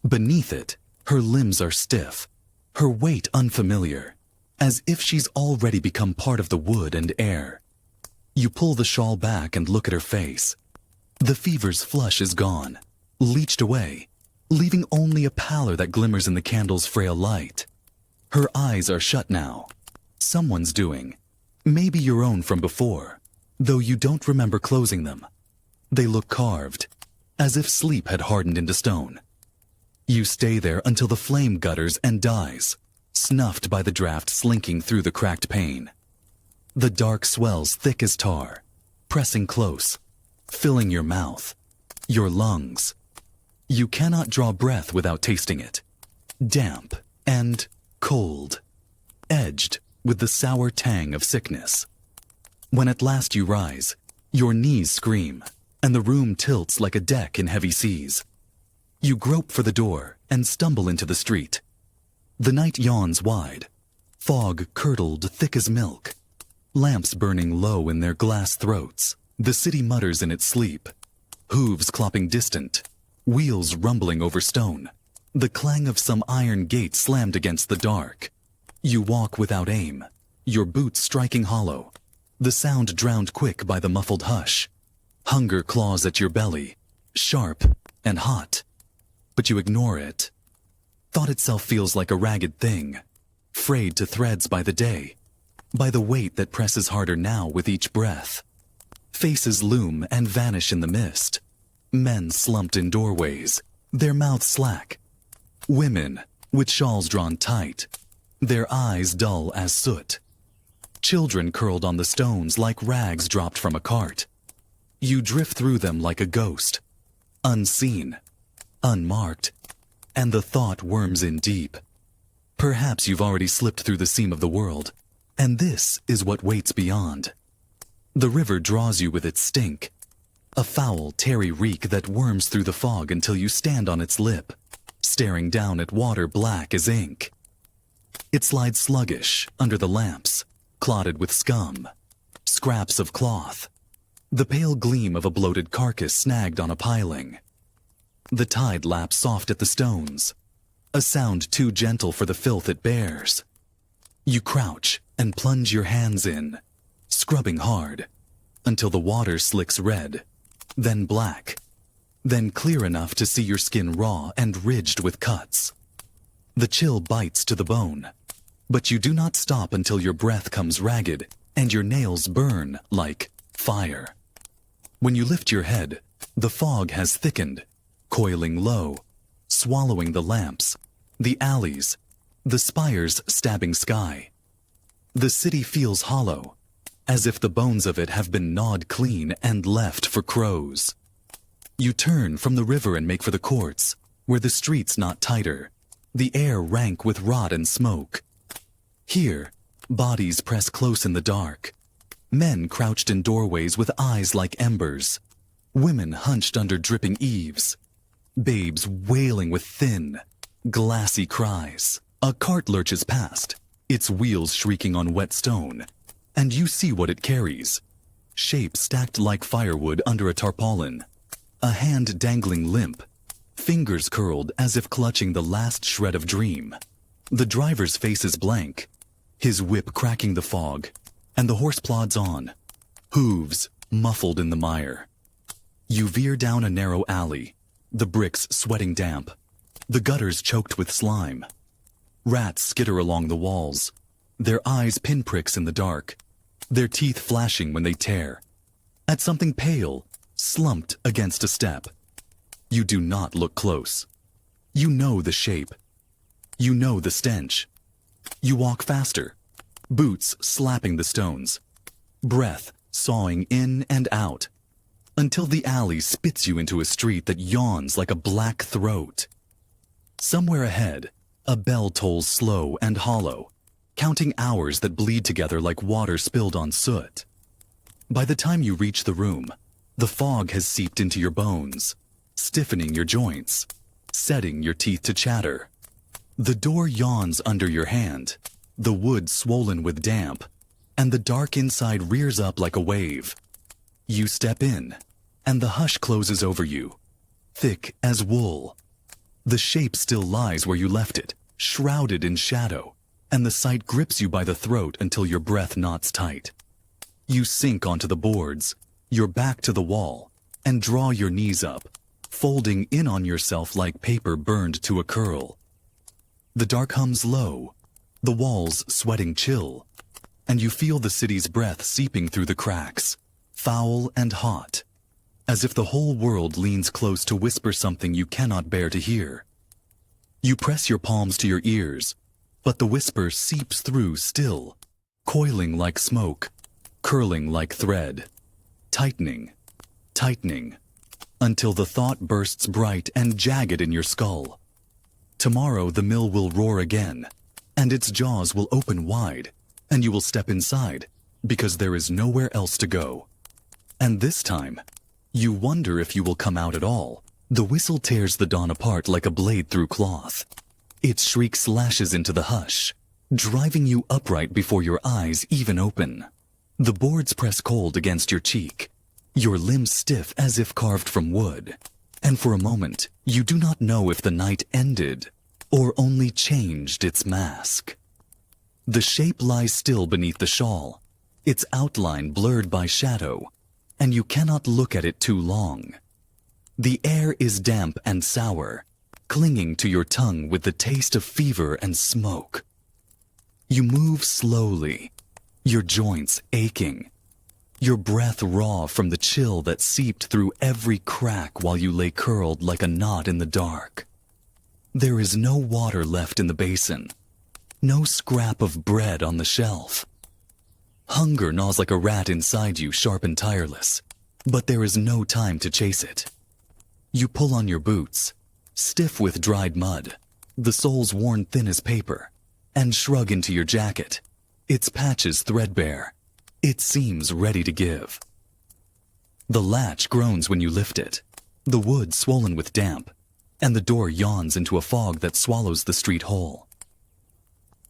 Beneath it, her limbs are stiff, her weight unfamiliar, as if she's already become part of the wood and air. You pull the shawl back and look at her face. The fever's flush is gone, leached away, leaving only a pallor that glimmers in the candle's frail light. Her eyes are shut now. Someone's doing. Maybe your own from before, though you don't remember closing them. They look carved, as if sleep had hardened into stone. You stay there until the flame gutters and dies, snuffed by the draft slinking through the cracked pane. The dark swells thick as tar, pressing close, filling your mouth, your lungs. You cannot draw breath without tasting it. Damp and cold, edged with the sour tang of sickness. When at last you rise, your knees scream, and the room tilts like a deck in heavy seas. You grope for the door and stumble into the street. The night yawns wide, fog curdled thick as milk, lamps burning low in their glass throats. The city mutters in its sleep, hooves clopping distant, wheels rumbling over stone, the clang of some iron gate slammed against the dark. You walk without aim, your boots striking hollow, the sound drowned quick by the muffled hush. Hunger claws at your belly, sharp and hot, but you ignore it. Thought itself feels like a ragged thing, frayed to threads by the day, by the weight that presses harder now with each breath. Faces loom and vanish in the mist. Men slumped in doorways, their mouths slack. Women with shawls drawn tight, their eyes dull as soot. Children curled on the stones like rags dropped from a cart. You drift through them like a ghost, unseen, unmarked, and the thought worms in deep. Perhaps you've already slipped through the seam of the world, and this is what waits beyond. The river draws you with its stink, a foul, tarry reek that worms through the fog until you stand on its lip, staring down at water black as ink. It slides sluggish under the lamps, clotted with scum, scraps of cloth, the pale gleam of a bloated carcass snagged on a piling. The tide laps soft at the stones, a sound too gentle for the filth it bears. You crouch and plunge your hands in, scrubbing hard, until the water slicks red, then black, then clear enough to see your skin raw and ridged with cuts. The chill bites to the bone, but you do not stop until your breath comes ragged and your nails burn like fire. When you lift your head, the fog has thickened, coiling low, swallowing the lamps, the alleys, the spires stabbing sky. The city feels hollow, as if the bones of it have been gnawed clean and left for crows. You turn from the river and make for the courts, where the streets knot tighter, the air rank with rot and smoke. Here, bodies press close in the dark. Men crouched in doorways with eyes like embers. Women hunched under dripping eaves. Babes wailing with thin, glassy cries. A cart lurches past, its wheels shrieking on wet stone, and you see what it carries. Shapes stacked like firewood under a tarpaulin. A hand dangling limp. Fingers curled as if clutching the last shred of dream. The driver's face is blank, his whip cracking the fog, and the horse plods on, hooves muffled in the mire. You veer down a narrow alley, the bricks sweating damp, the gutters choked with slime. Rats skitter along the walls, their eyes pinpricks in the dark, their teeth flashing when they tear. At something pale, slumped against a step. You do not look close. You know the shape. You know the stench. You walk faster, boots slapping the stones, breath sawing in and out, until the alley spits you into a street that yawns like a black throat. Somewhere ahead, a bell tolls slow and hollow, counting hours that bleed together like water spilled on soot. By the time you reach the room, the fog has seeped into your bones, stiffening your joints, setting your teeth to chatter. The door yawns under your hand, the wood swollen with damp, and the dark inside rears up like a wave. You step in, and the hush closes over you, thick as wool. The shape still lies where you left it, shrouded in shadow, and the sight grips you by the throat until your breath knots tight. You sink onto the boards, your back to the wall, and draw your knees up, folding in on yourself like paper burned to a curl. The dark hums low, the walls sweating chill, and you feel the city's breath seeping through the cracks, foul and hot, as if the whole world leans close to whisper something you cannot bear to hear. You press your palms to your ears, but the whisper seeps through still, coiling like smoke, curling like thread, tightening, tightening, until the thought bursts bright and jagged in your skull. Tomorrow the mill will roar again, and its jaws will open wide, and you will step inside, because there is nowhere else to go. And this time, you wonder if you will come out at all. The whistle tears the dawn apart like a blade through cloth. Its shriek slashes into the hush, driving you upright before your eyes even open. The boards press cold against your cheek, your limbs stiff as if carved from wood, and for a moment, you do not know if the night ended or only changed its mask. The shape lies still beneath the shawl, its outline blurred by shadow, and you cannot look at it too long. The air is damp and sour, clinging to your tongue with the taste of fever and smoke. You move slowly, your joints aching, your breath raw from the chill that seeped through every crack while you lay curled like a knot in the dark. There is no water left in the basin, no scrap of bread on the shelf. Hunger gnaws like a rat inside you, sharp and tireless, but there is no time to chase it. You pull on your boots, stiff with dried mud, the soles worn thin as paper, and shrug into your jacket, its patches threadbare, its seams ready to give. The latch groans when you lift it, the wood swollen with damp, and the door yawns into a fog that swallows the street whole.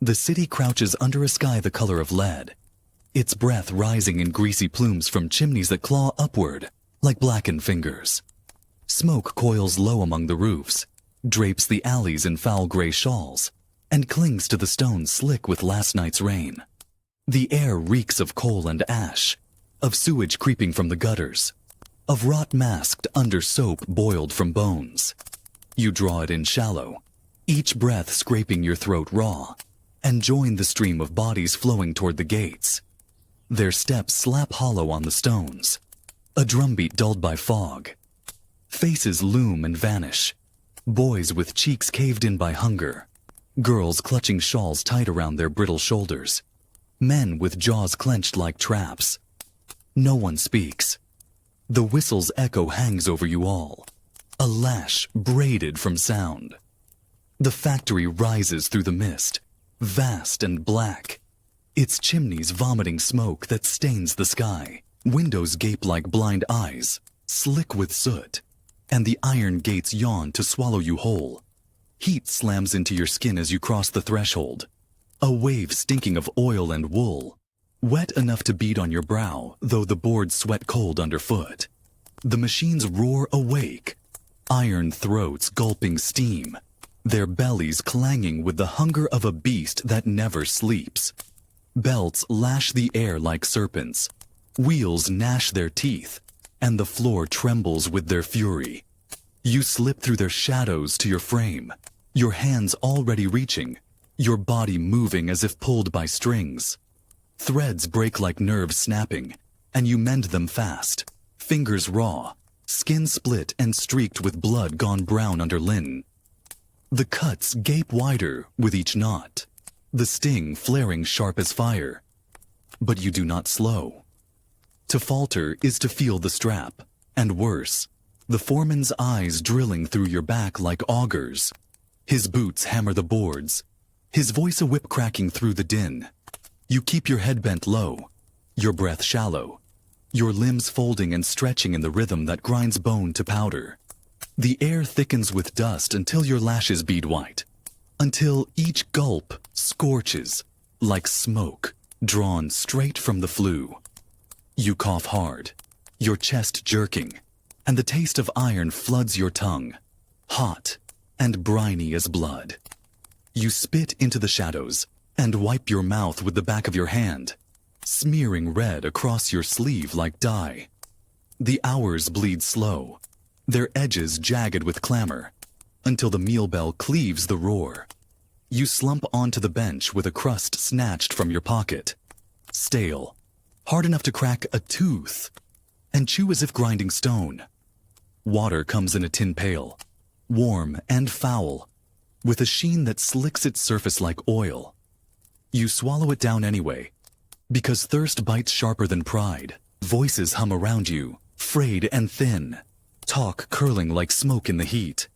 The city crouches under a sky the color of lead, its breath rising in greasy plumes from chimneys that claw upward like blackened fingers. Smoke coils low among the roofs, drapes the alleys in foul gray shawls, and clings to the stones slick with last night's rain. The air reeks of coal and ash, of sewage creeping from the gutters, of rot masked under soap boiled from bones. You draw it in shallow, each breath scraping your throat raw, and join the stream of bodies flowing toward the gates. Their steps slap hollow on the stones, a drumbeat dulled by fog. Faces loom and vanish, boys with cheeks caved in by hunger, girls clutching shawls tight around their brittle shoulders, men with jaws clenched like traps. No one speaks. The whistle's echo hangs over you all, a lash braided from sound. The factory rises through the mist, vast and black. Its chimneys vomiting smoke that stains the sky. Windows gape like blind eyes, slick with soot. And the iron gates yawn to swallow you whole. Heat slams into your skin as you cross the threshold. A wave stinking of oil and wool. Wet enough to bead on your brow, though the boards sweat cold underfoot. The machines roar awake. Iron throats gulping steam. Their bellies clanging with the hunger of a beast that never sleeps. Belts lash the air like serpents. Wheels gnash their teeth, and the floor trembles with their fury. You slip through their shadows to your frame, your hands already reaching, your body moving as if pulled by strings. Threads break like nerves snapping, and you mend them fast, fingers raw, skin split and streaked with blood gone brown under linen. The cuts gape wider with each knot, the sting flaring sharp as fire. But you do not slow. To falter is to feel the strap, and worse, the foreman's eyes drilling through your back like augers. His boots hammer the boards, his voice a whip cracking through the din. You keep your head bent low, your breath shallow, your limbs folding and stretching in the rhythm that grinds bone to powder. The air thickens with dust until your lashes bead white, until each gulp scorches like smoke drawn straight from the flue. You cough hard, your chest jerking, and the taste of iron floods your tongue, hot and briny as blood. You spit into the shadows and wipe your mouth with the back of your hand, smearing red across your sleeve like dye. The hours bleed slow, their edges jagged with clamor, until the meal bell cleaves the roar. You slump onto the bench with a crust snatched from your pocket, stale, hard enough to crack a tooth, and chew as if grinding stone. Water comes in a tin pail, warm and foul, with a sheen that slicks its surface like oil. You swallow it down anyway, because thirst bites sharper than pride. Voices hum around you, frayed and thin, talk curling like smoke in the heat,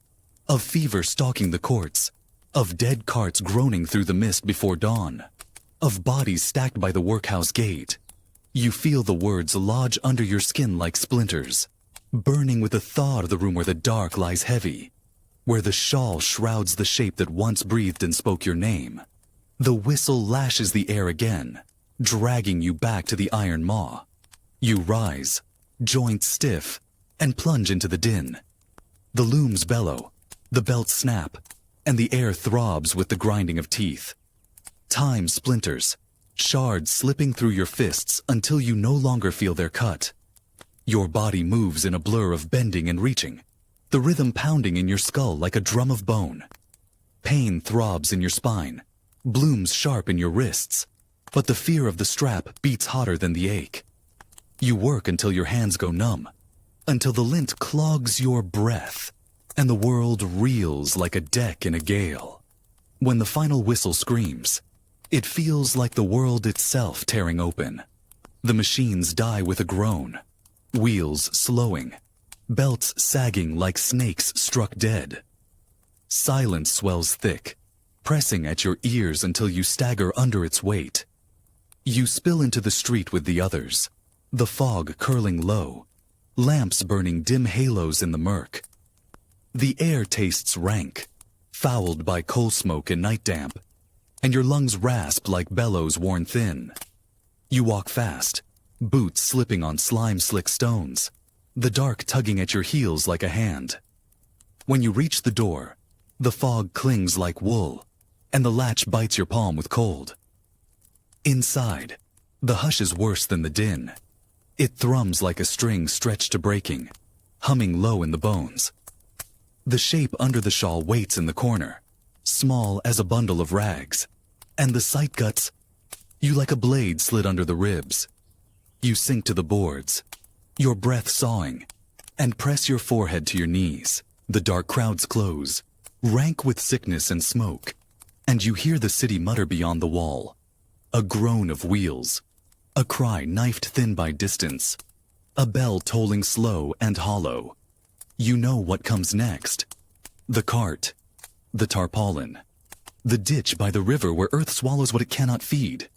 of fever stalking the courts, of dead carts groaning through the mist before dawn, of bodies stacked by the workhouse gate. You feel the words lodge under your skin like splinters, burning with the thought of the room where the dark lies heavy, where the shawl shrouds the shape that once breathed and spoke your name. The whistle lashes the air again, dragging you back to the iron maw. You rise, joints stiff, and plunge into the din. The looms bellow, the belts snap, and the air throbs with the grinding of teeth. Time splinters, shards slipping through your fists until you no longer feel their cut. Your body moves in a blur of bending and reaching, the rhythm pounding in your skull like a drum of bone. Pain throbs in your spine, blooms sharp in your wrists, but the fear of the strap beats hotter than the ache. You work until your hands go numb, until the lint clogs your breath, and the world reels like a deck in a gale. When the final whistle screams, it feels like the world itself tearing open. The machines die with a groan, wheels slowing, belts sagging like snakes struck dead. Silence swells thick, pressing at your ears until you stagger under its weight. You spill into the street with the others, the fog curling low, lamps burning dim halos in the murk. The air tastes rank, fouled by coal smoke and night damp, and your lungs rasp like bellows worn thin. You walk fast, boots slipping on slime-slick stones, the dark tugging at your heels like a hand. When you reach the door, the fog clings like wool, and the latch bites your palm with cold. Inside, the hush is worse than the din. It thrums like a string stretched to breaking, humming low in the bones. The shape under the shawl waits in the corner, small as a bundle of rags, and the sight guts you like a blade slid under the ribs. You sink to the boards, your breath sawing, and press your forehead to your knees. The dark crowds close, rank with sickness and smoke, and you hear the city mutter beyond the wall. A groan of wheels, a cry knifed thin by distance, a bell tolling slow and hollow. You know what comes next. The cart, the tarpaulin, the ditch by the river where earth swallows what it cannot feed.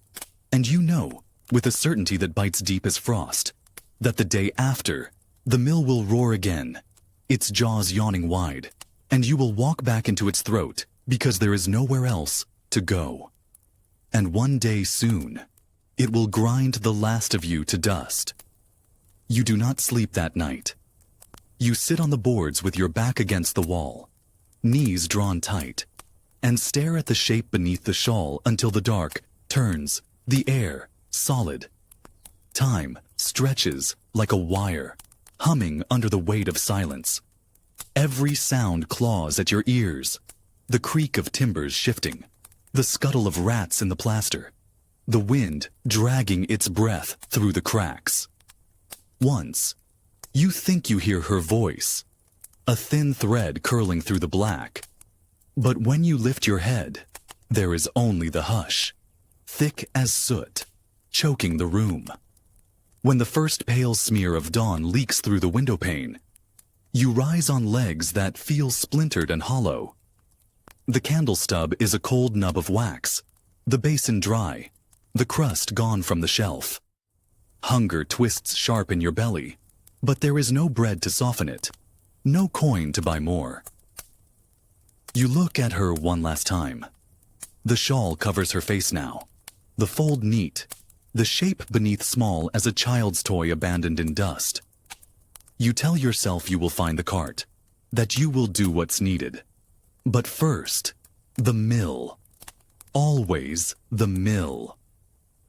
And you know, with a certainty that bites deep as frost, that the day after, the mill will roar again, its jaws yawning wide, and you will walk back into its throat because there is nowhere else to go. And one day soon, it will grind the last of you to dust. You do not sleep that night. You sit on the boards with your back against the wall, knees drawn tight, and stare at the shape beneath the shawl until the dark turns, the air solid. Time stretches like a wire, humming under the weight of silence. Every sound claws at your ears, the creak of timbers shifting, the scuttle of rats in the plaster, the wind dragging its breath through the cracks. Once, you think you hear her voice, a thin thread curling through the black. But when you lift your head, there is only the hush, thick as soot, choking the room. When the first pale smear of dawn leaks through the window pane, you rise on legs that feel splintered and hollow. The candle stub is a cold nub of wax, the basin dry, the crust gone from the shelf. Hunger twists sharp in your belly, but there is no bread to soften it, no coin to buy more. You look at her one last time. The shawl covers her face now, the fold neat, the shape beneath small as a child's toy abandoned in dust. You tell yourself you will find the cart, that you will do what's needed. But first, the mill. Always the mill.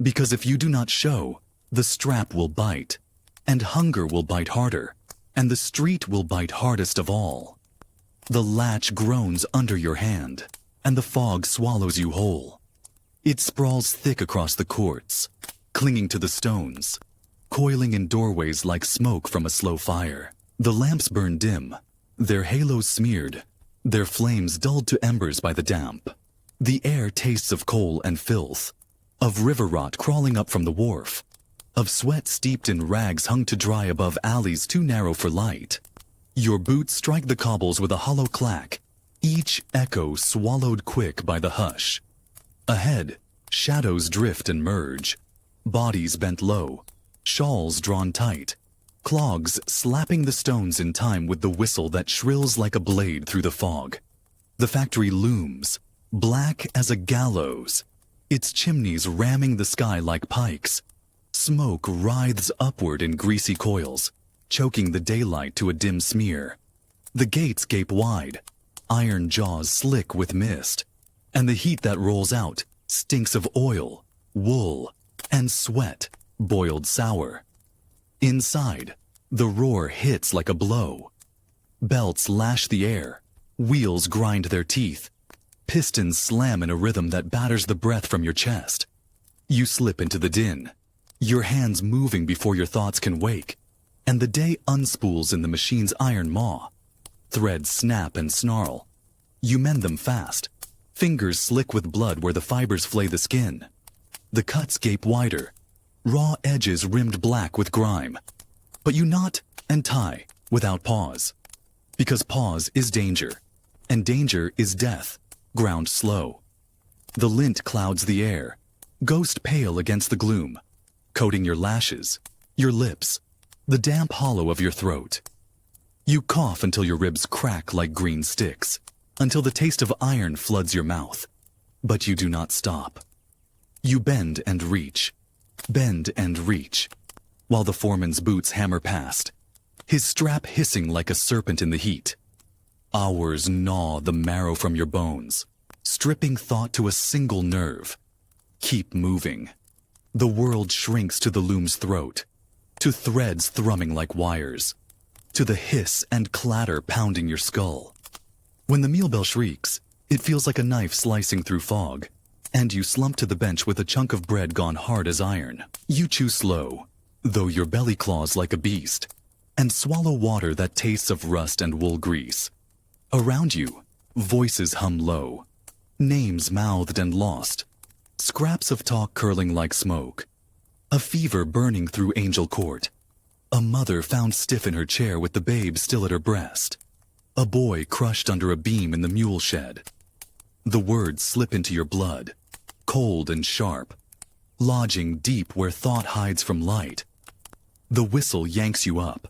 Because if you do not show, the strap will bite, and hunger will bite harder, and the street will bite hardest of all. The latch groans under your hand, and the fog swallows you whole. It sprawls thick across the courts, clinging to the stones, coiling in doorways like smoke from a slow fire. The lamps burn dim, their halos smeared, their flames dulled to embers by the damp. The air tastes of coal and filth, of river rot crawling up from the wharf, of sweat steeped in rags hung to dry above alleys too narrow for light. Your boots strike the cobbles with a hollow clack, each echo swallowed quick by the hush. Ahead, shadows drift and merge, bodies bent low, shawls drawn tight, clogs slapping the stones in time with the whistle that shrills like a blade through the fog. The factory looms, black as a gallows, its chimneys ramming the sky like pikes. Smoke writhes upward in greasy coils, choking the daylight to a dim smear. The gates gape wide, iron jaws slick with mist, and the heat that rolls out stinks of oil, wool, and sweat, boiled sour. Inside, the roar hits like a blow. Belts lash the air, wheels grind their teeth, pistons slam in a rhythm that batters the breath from your chest. You slip into the din, your hands moving before your thoughts can wake, and the day unspools in the machine's iron maw. Threads snap and snarl. You mend them fast, fingers slick with blood where the fibers flay the skin. The cuts gape wider, raw edges rimmed black with grime. But you knot and tie without pause, because pause is danger, and danger is death, ground slow. The lint clouds the air, ghost pale against the gloom, coating your lashes, your lips, the damp hollow of your throat. You cough until your ribs crack like green sticks, until the taste of iron floods your mouth. But you do not stop. You bend and reach, while the foreman's boots hammer past, his strap hissing like a serpent in the heat. Hours gnaw the marrow from your bones, stripping thought to a single nerve. Keep moving. The world shrinks to the loom's throat, to threads thrumming like wires, to the hiss and clatter pounding your skull. When the meal bell shrieks, it feels like a knife slicing through fog, and you slump to the bench with a chunk of bread gone hard as iron. You chew slow, though your belly claws like a beast, and swallow water that tastes of rust and wool grease. Around you, voices hum low, names mouthed and lost, scraps of talk curling like smoke, a fever burning through Angel Court, a mother found stiff in her chair with the babe still at her breast, a boy crushed under a beam in the mule shed. The words slip into your blood, cold and sharp, lodging deep where thought hides from light. The whistle yanks you up,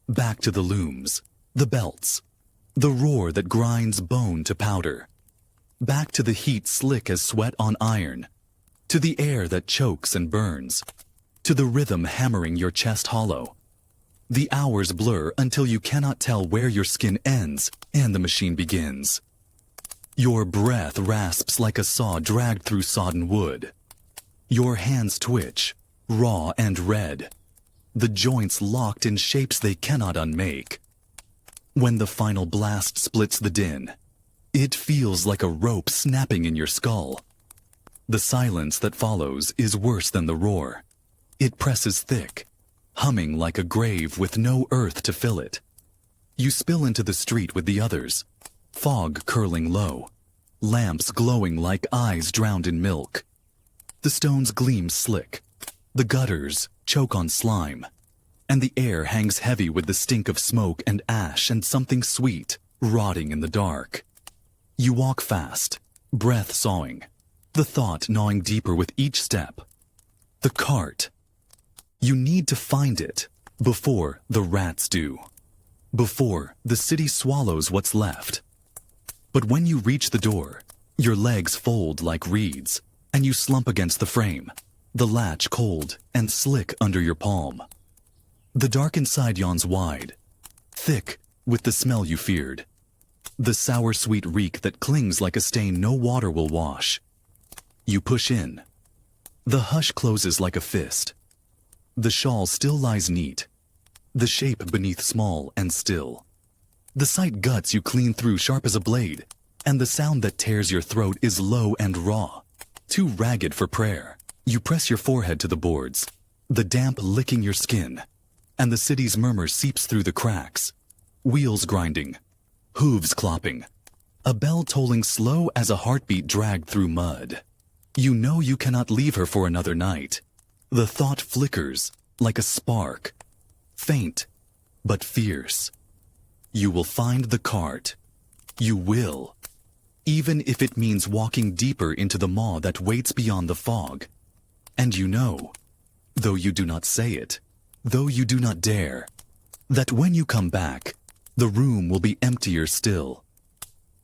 back to the looms, the belts, the roar that grinds bone to powder, back to the heat slick as sweat on iron, to the air that chokes and burns, to the rhythm hammering your chest hollow. The hours blur until you cannot tell where your skin ends and the machine begins. Your breath rasps like a saw dragged through sodden wood. Your hands twitch, raw and red, the joints locked in shapes they cannot unmake. When the final blast splits the din, it feels like a rope snapping in your skull. The silence that follows is worse than the roar. It presses thick, humming like a grave with no earth to fill it. You spill into the street with the others, fog curling low, lamps glowing like eyes drowned in milk. The stones gleam slick, the gutters choke on slime, and the air hangs heavy with the stink of smoke and ash and something sweet rotting in the dark. You walk fast, breath sawing, the thought gnawing deeper with each step. The cart. You need to find it before the rats do, before the city swallows what's left. But when you reach the door, your legs fold like reeds, and you slump against the frame, the latch cold and slick under your palm. The dark inside yawns wide, thick with the smell you feared, the sour-sweet reek that clings like a stain no water will wash. You push in. The hush closes like a fist. The shawl still lies neat, the shape beneath small and still. The sight guts you clean through sharp as a blade, and the sound that tears your throat is low and raw, too ragged for prayer. You press your forehead to the boards, the damp licking your skin, and the city's murmur seeps through the cracks. Wheels grinding, hooves clopping, a bell tolling slow as a heartbeat dragged through mud. You know you cannot leave her for another night. The thought flickers like a spark, faint but fierce. You will find the cart. You will, even if it means walking deeper into the maw that waits beyond the fog. And you know, though you do not say it, though you do not dare, that when you come back, the room will be emptier still.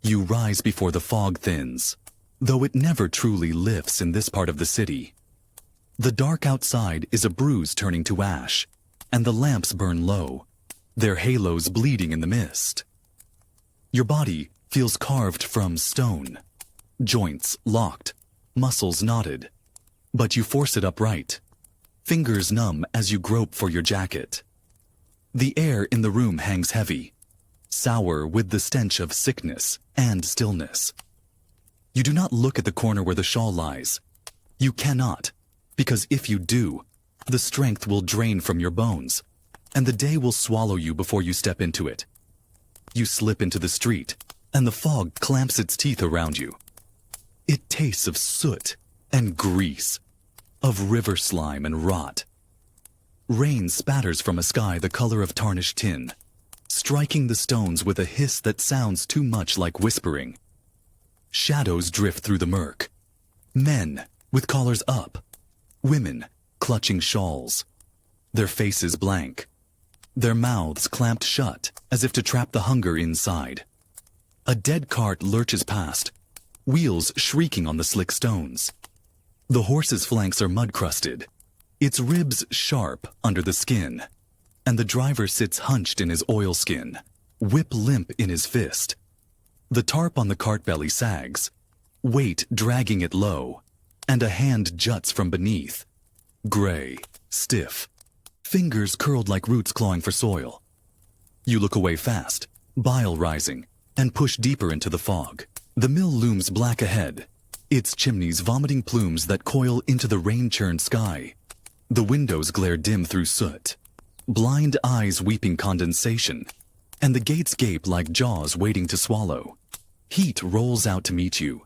You rise before the fog thins, though it never truly lifts in this part of the city. The dark outside is a bruise turning to ash, and the lamps burn low, their halos bleeding in the mist. Your body feels carved from stone, joints locked, muscles knotted, but you force it upright, fingers numb as you grope for your jacket. The air in the room hangs heavy, sour with the stench of sickness and stillness. You do not look at the corner where the shawl lies. You cannot, because if you do, the strength will drain from your bones, and the day will swallow you before you step into it. You slip into the street, and the fog clamps its teeth around you. It tastes of soot and grease, of river slime and rot. Rain spatters from a sky the color of tarnished tin, striking the stones with a hiss that sounds too much like whispering. Shadows drift through the murk. Men with collars up, women clutching shawls, their faces blank, their mouths clamped shut as if to trap the hunger inside. A dead cart lurches past, wheels shrieking on the slick stones. The horse's flanks are mud-crusted, its ribs sharp under the skin, and the driver sits hunched in his oilskin, whip limp in his fist. The tarp on the cart belly sags, weight dragging it low, and a hand juts from beneath, gray, stiff, fingers curled like roots clawing for soil. You look away fast, bile rising, and push deeper into the fog. The mill looms black ahead, its chimneys vomiting plumes that coil into the rain-churned sky. The windows glare dim through soot, blind eyes weeping condensation, and the gates gape like jaws waiting to swallow. Heat rolls out to meet you,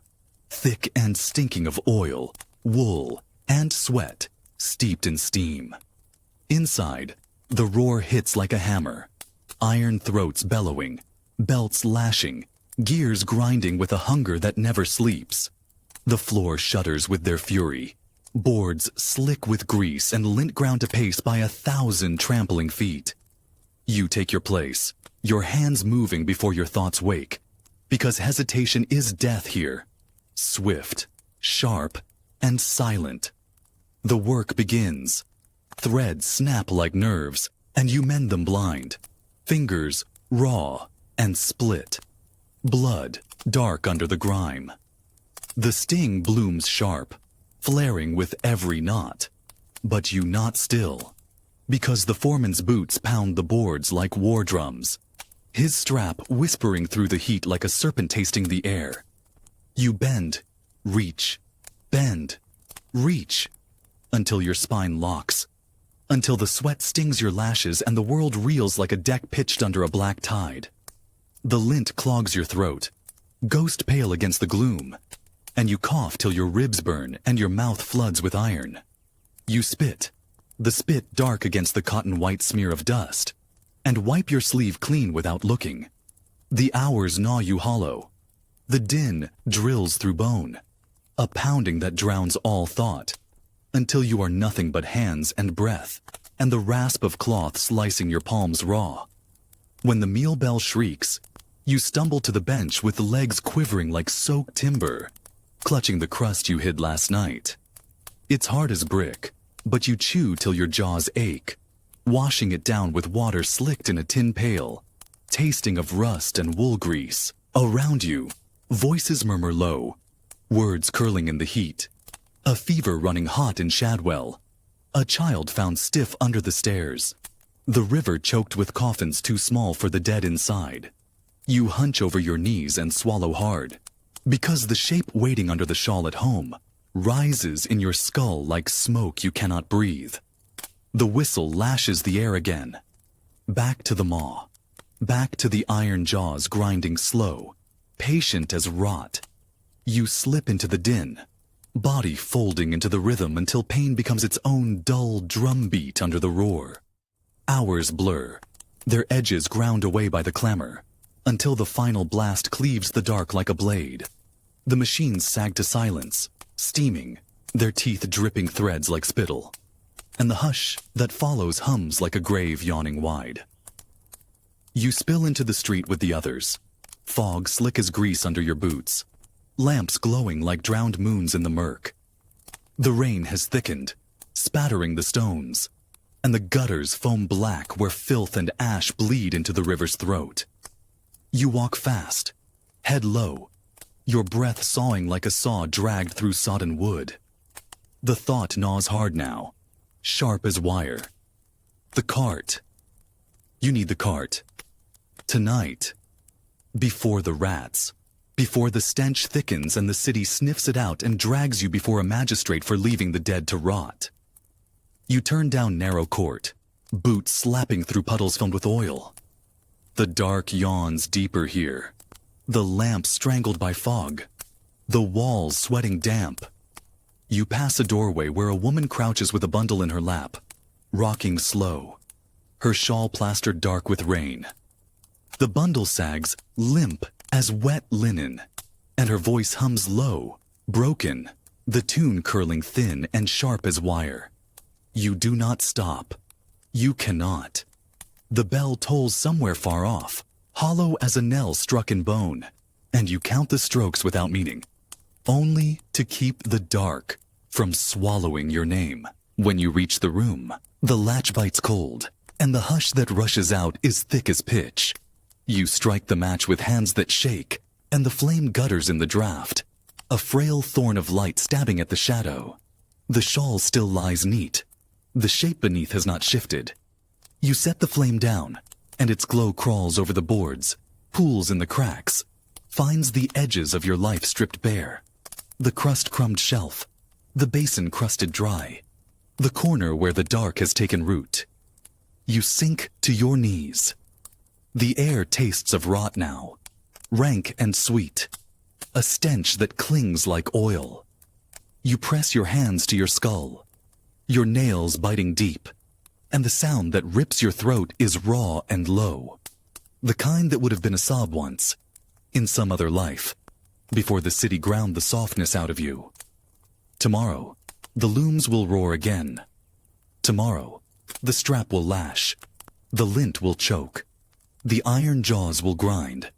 thick and stinking of oil, wool, and sweat, steeped in steam. Inside, the roar hits like a hammer, iron throats bellowing, belts lashing, gears grinding with a hunger that never sleeps. The floor shudders with their fury, boards slick with grease and lint ground to paste by 1,000 trampling feet. You take your place, your hands moving before your thoughts wake, because hesitation is death here, swift, sharp, and silent. The work begins. Threads snap like nerves, and you mend them blind. Fingers raw and split. Blood dark under the grime. The sting blooms sharp, flaring with every knot. But you knot still, because the foreman's boots pound the boards like war drums. His strap whispering through the heat like a serpent tasting the air. You bend, reach, bend, reach, until your spine locks, until the sweat stings your lashes and the world reels like a deck pitched under a black tide. The lint clogs your throat, ghost pale against the gloom, and you cough till your ribs burn and your mouth floods with iron. You spit, the spit dark against the cotton white smear of dust, and wipe your sleeve clean without looking. The hours gnaw you hollow. The din drills through bone, a pounding that drowns all thought, until you are nothing but hands and breath, and the rasp of cloth slicing your palms raw. When the meal bell shrieks, you stumble to the bench with legs quivering like soaked timber, clutching the crust you hid last night. It's hard as brick, but you chew till your jaws ache, washing it down with water slicked in a tin pail, tasting of rust and wool grease. Around you, voices murmur low, words curling in the heat, a fever running hot in Shadwell, a child found stiff under the stairs, the river choked with coffins too small for the dead inside. You hunch over your knees and swallow hard, because the shape waiting under the shawl at home rises in your skull like smoke you cannot breathe. The whistle lashes the air again. Back to the maw, back to the iron jaws grinding slow, patient as rot. You slip into the din, body folding into the rhythm until pain becomes its own dull drumbeat under the roar. Hours blur, their edges ground away by the clamor, until the final blast cleaves the dark like a blade. The machines sag to silence, steaming, their teeth dripping threads like spittle, and the hush that follows hums like a grave yawning wide. You spill into the street with the others, fog slick as grease under your boots, lamps glowing like drowned moons in the murk. The rain has thickened, spattering the stones, and the gutters foam black where filth and ash bleed into the river's throat. You walk fast, head low, your breath sawing like a saw dragged through sodden wood. The thought gnaws hard now, sharp as wire. The cart. You need the cart. Tonight. Before the rats. Before the stench thickens and the city sniffs it out and drags you before a magistrate for leaving the dead to rot. You turn down narrow court, boots slapping through puddles filled with oil. The dark yawns deeper here. The lamp strangled by fog. The walls sweating damp. You pass a doorway where a woman crouches with a bundle in her lap, rocking slow, her shawl plastered dark with rain. The bundle sags limp as wet linen, and her voice hums low, broken, the tune curling thin and sharp as wire. You do not stop. You cannot. The bell tolls somewhere far off, hollow as a knell struck in bone, and you count the strokes without meaning, only to keep the dark from swallowing your name. When you reach the room, the latch bites cold, and the hush that rushes out is thick as pitch. You strike the match with hands that shake, and the flame gutters in the draft, a frail thorn of light stabbing at the shadow. The shawl still lies neat. The shape beneath has not shifted. You set the flame down, and its glow crawls over the boards, pools in the cracks, finds the edges of your life stripped bare. The crust-crumbed shelf, the basin crusted dry, the corner where the dark has taken root. You sink to your knees. The air tastes of rot now, rank and sweet, a stench that clings like oil. You press your hands to your skull, your nails biting deep, and the sound that rips your throat is raw and low, the kind that would have been a sob once, in some other life, before the city ground the softness out of you. Tomorrow, the looms will roar again. Tomorrow, the strap will lash, the lint will choke, the iron jaws will grind.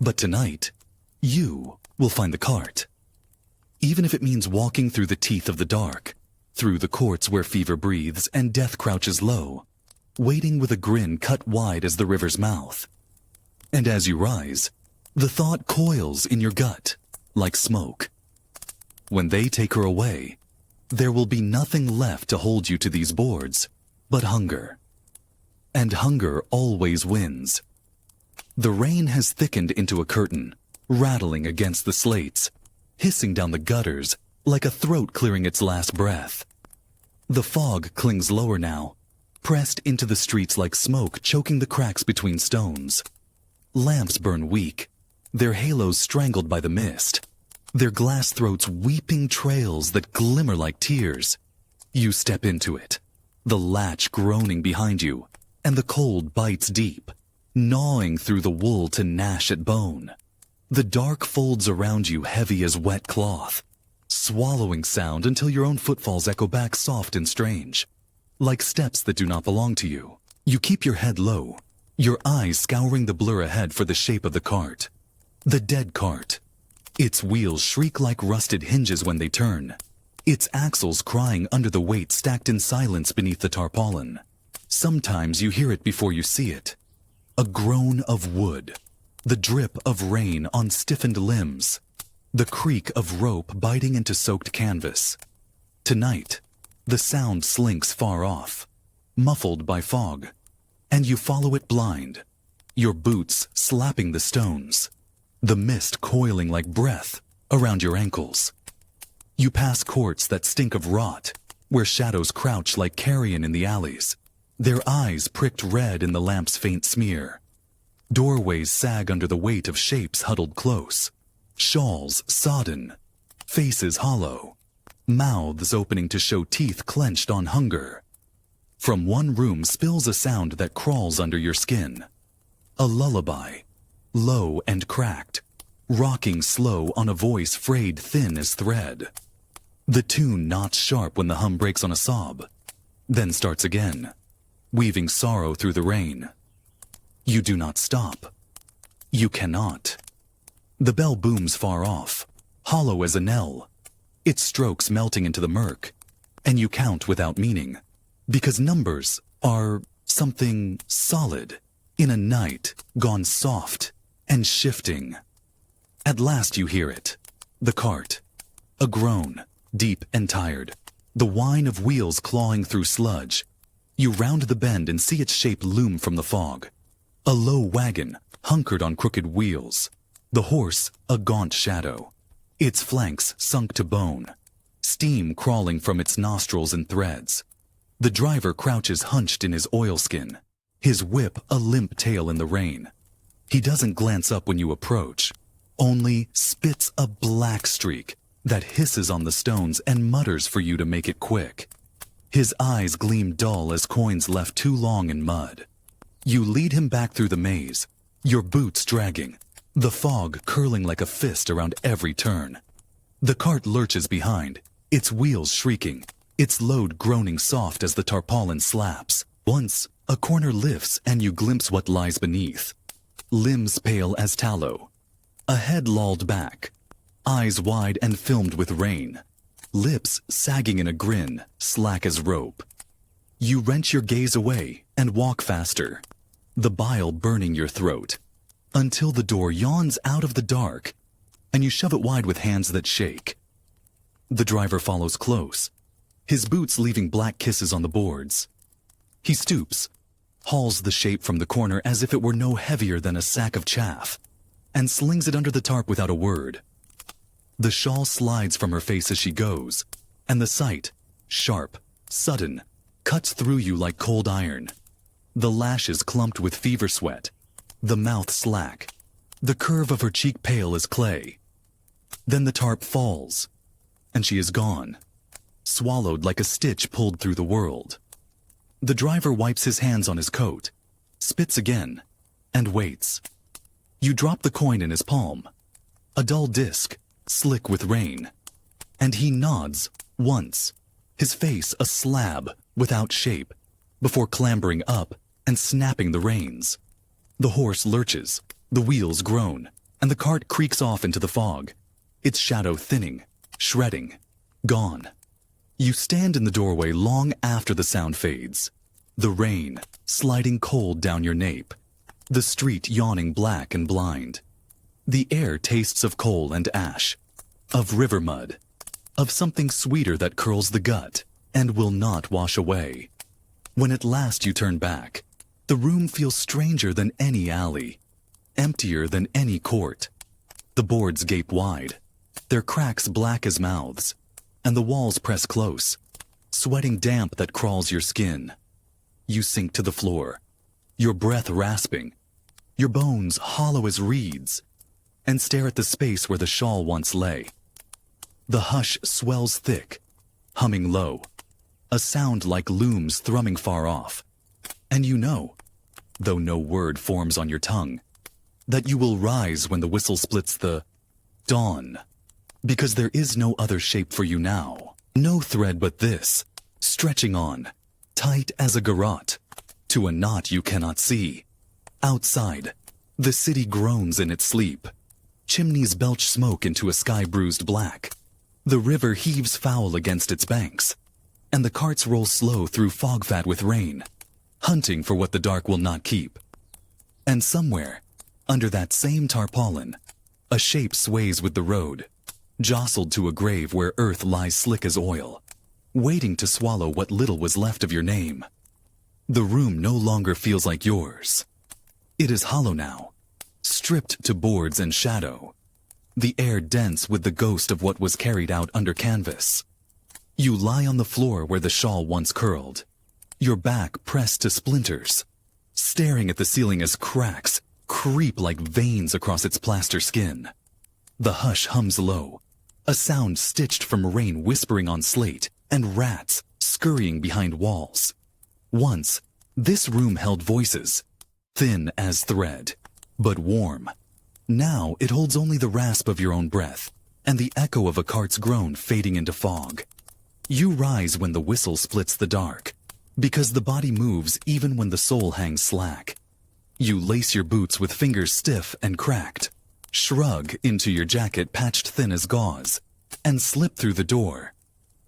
But tonight, you will find the cart. Even if it means walking through the teeth of the dark, through the courts where fever breathes and death crouches low, waiting with a grin cut wide as the river's mouth. And as you rise, the thought coils in your gut like smoke. When they take her away, there will be nothing left to hold you to these boards but hunger. And hunger always wins. The rain has thickened into a curtain, rattling against the slates, hissing down the gutters like a throat clearing its last breath. The fog clings lower now, pressed into the streets like smoke choking the cracks between stones. Lamps burn weak, their halos strangled by the mist, their glass throats weeping trails that glimmer like tears. You step into it, the latch groaning behind you, and the cold bites deep, gnawing through the wool to gnash at bone. The dark folds around you heavy as wet cloth, swallowing sound until your own footfalls echo back soft and strange, like steps that do not belong to you. You keep your head low, your eyes scouring the blur ahead for the shape of the cart. The dead cart. Its wheels shriek like rusted hinges when they turn, its axles crying under the weight stacked in silence beneath the tarpaulin. Sometimes you hear it before you see it. A groan of wood, the drip of rain on stiffened limbs, the creak of rope biting into soaked canvas. Tonight, the sound slinks far off, muffled by fog, and you follow it blind, your boots slapping the stones, the mist coiling like breath around your ankles. You pass courts that stink of rot, where shadows crouch like carrion in the alleys, their eyes pricked red in the lamp's faint smear. Doorways sag under the weight of shapes huddled close, shawls sodden, faces hollow, mouths opening to show teeth clenched on hunger. From one room spills a sound that crawls under your skin. A lullaby, low and cracked, rocking slow on a voice frayed thin as thread. The tune knots sharp when the hum breaks on a sob, then starts again, weaving sorrow through the rain. You do not stop. You cannot. The bell booms far off, hollow as a knell, its strokes melting into the murk, and you count without meaning, because numbers are something solid in a night gone soft and shifting. At last you hear it, the cart, a groan, deep and tired, the whine of wheels clawing through sludge. You round the bend and see its shape loom from the fog. A low wagon, hunkered on crooked wheels. The horse, a gaunt shadow. Its flanks sunk to bone. Steam crawling from its nostrils in threads. The driver crouches hunched in his oilskin, his whip a limp tail in the rain. He doesn't glance up when you approach, only spits a black streak that hisses on the stones and mutters for you to make it quick. His eyes gleam dull as coins left too long in mud. You lead him back through the maze, your boots dragging, the fog curling like a fist around every turn. The cart lurches behind, its wheels shrieking, its load groaning soft as the tarpaulin slaps. Once, a corner lifts and you glimpse what lies beneath. Limbs pale as tallow, a head lolled back, eyes wide and filmed with rain, lips sagging in a grin, slack as rope. You wrench your gaze away and walk faster, the bile burning your throat, until the door yawns out of the dark and you shove it wide with hands that shake. The driver follows close, his boots leaving black kisses on the boards. He stoops, hauls the shape from the corner as if it were no heavier than a sack of chaff, and slings it under the tarp without a word. The shawl slides from her face as she goes, and the sight, sharp, sudden, cuts through you like cold iron. The lashes clumped with fever sweat, the mouth slack, the curve of her cheek pale as clay. Then the tarp falls, and she is gone, swallowed like a stitch pulled through the world. The driver wipes his hands on his coat, spits again, and waits. You drop the coin in his palm, a dull disc, slick with rain, and he nods once, his face a slab without shape, before clambering up and snapping the reins. The horse lurches, the wheels groan, and the cart creaks off into the fog, its shadow thinning, shredding, gone. You stand in the doorway long after the sound fades, the rain sliding cold down your nape, the street yawning black and blind. The air tastes of coal and ash, of river mud, of something sweeter that curls the gut and will not wash away. When at last you turn back, the room feels stranger than any alley, emptier than any court. The boards gape wide, their cracks black as mouths, and the walls press close, sweating damp that crawls your skin. You sink to the floor, your breath rasping, your bones hollow as reeds, and stare at the space where the shawl once lay. The hush swells thick, humming low, a sound like looms thrumming far off. And you know, though no word forms on your tongue, that you will rise when the whistle splits the dawn, because there is no other shape for you now. No thread but this, stretching on, tight as a garrote, to a knot you cannot see. Outside, the city groans in its sleep. Chimneys belch smoke into a sky bruised black. The river heaves foul against its banks, and the carts roll slow through fog fat with rain, hunting for what the dark will not keep. And somewhere, under that same tarpaulin, a shape sways with the road, jostled to a grave where earth lies slick as oil, waiting to swallow what little was left of your name. The room no longer feels like yours. It is hollow now, stripped to boards and shadow, the air dense with the ghost of what was carried out under canvas. You lie on the floor where the shawl once curled, your back pressed to splinters, staring at the ceiling as cracks creep like veins across its plaster skin. The hush hums low, a sound stitched from rain whispering on slate and rats scurrying behind walls. Once, this room held voices, thin as thread, but warm. Now it holds only the rasp of your own breath and the echo of a cart's groan fading into fog. You rise when the whistle splits the dark, because the body moves even when the soul hangs slack. You lace your boots with fingers stiff and cracked, shrug into your jacket patched thin as gauze, and slip through the door.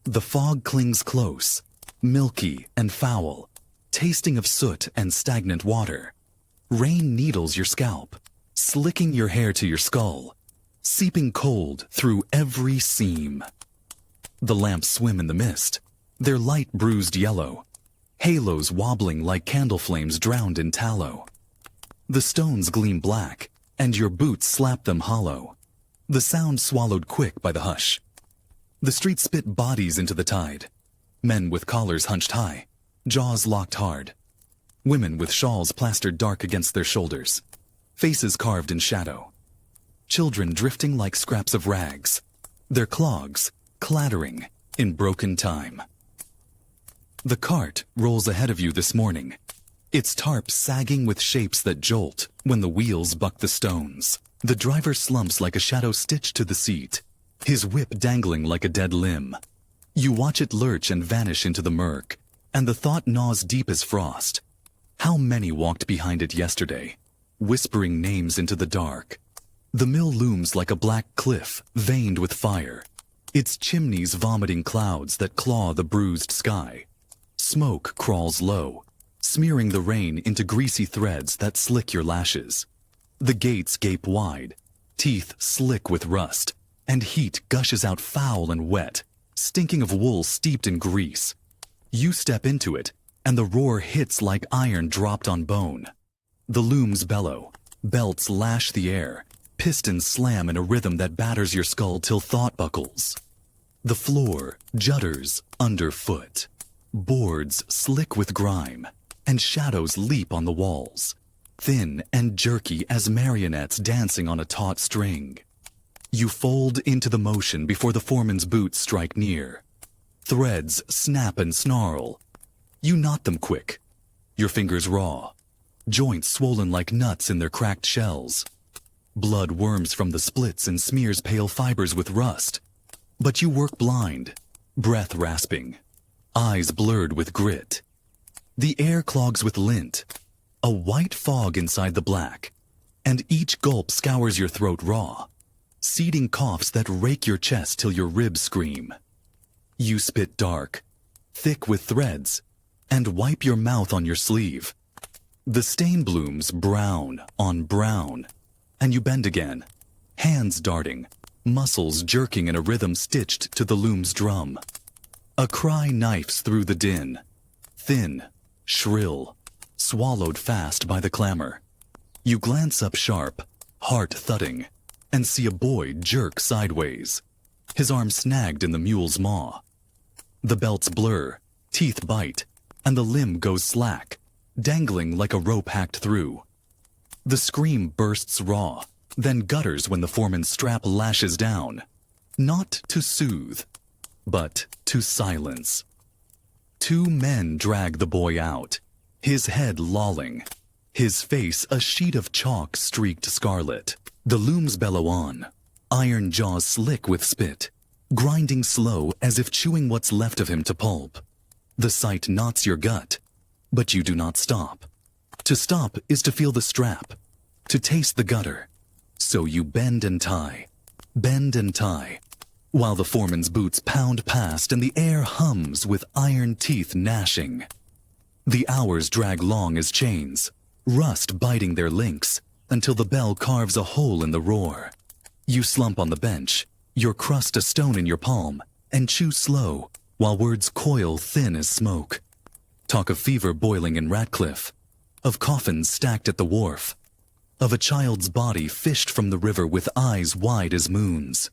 The fog clings close, milky and foul, tasting of soot and stagnant water. Rain needles your scalp, slicking your hair to your skull, seeping cold through every seam. The lamps swim in the mist, their light bruised yellow, halos wobbling like candle flames drowned in tallow. The stones gleam black, and your boots slap them hollow, the sound swallowed quick by the hush. The street spit bodies into the tide, men with collars hunched high, jaws locked hard, women with shawls plastered dark against their shoulders, faces carved in shadow, children drifting like scraps of rags, their clogs clattering in broken time. The cart rolls ahead of you this morning, its tarp sagging with shapes that jolt when the wheels buck the stones. The driver slumps like a shadow stitched to the seat, his whip dangling like a dead limb. You watch it lurch and vanish into the murk, and the thought gnaws deep as frost. How many walked behind it yesterday, whispering names into the dark? The mill looms like a black cliff veined with fire, its chimneys vomiting clouds that claw the bruised sky. Smoke crawls low, smearing the rain into greasy threads that slick your lashes. The gates gape wide, teeth slick with rust, and heat gushes out foul and wet, stinking of wool steeped in grease. You step into it, and the roar hits like iron dropped on bone. The looms bellow, belts lash the air, pistons slam in a rhythm that batters your skull till thought buckles. The floor judders underfoot, boards slick with grime, and shadows leap on the walls, thin and jerky as marionettes dancing on a taut string. You fold into the motion before the foreman's boots strike near. Threads snap and snarl. You knot them quick, your fingers raw, joints swollen like nuts in their cracked shells. Blood worms from the splits and smears pale fibers with rust. But you work blind, breath rasping, eyes blurred with grit. The air clogs with lint, a white fog inside the black, and each gulp scours your throat raw, seeding coughs that rake your chest till your ribs scream. You spit dark, thick with threads, and wipe your mouth on your sleeve. The stain blooms brown on brown, and you bend again, hands darting, muscles jerking in a rhythm stitched to the loom's drum. A cry knifes through the din, thin, shrill, swallowed fast by the clamor. You glance up sharp, heart thudding, and see a boy jerk sideways, his arm snagged in the mule's maw. The belts blur, teeth bite, and the limb goes slack, dangling like a rope hacked through. The scream bursts raw, then gutters when the foreman's strap lashes down, not to soothe, but to silence. 2 men drag the boy out, his head lolling, his face a sheet of chalk streaked scarlet. The looms bellow on, iron jaws slick with spit, grinding slow as if chewing what's left of him to pulp. The sight knots your gut, but you do not stop. To stop is to feel the strap, to taste the gutter. So you bend and tie, while the foreman's boots pound past and the air hums with iron teeth gnashing. The hours drag long as chains, rust biting their links, until the bell carves a hole in the roar. You slump on the bench, your crust a stone in your palm, and chew slow, while words coil thin as smoke. Talk of fever boiling in Ratcliffe, of coffins stacked at the wharf, of a child's body fished from the river with eyes wide as moons.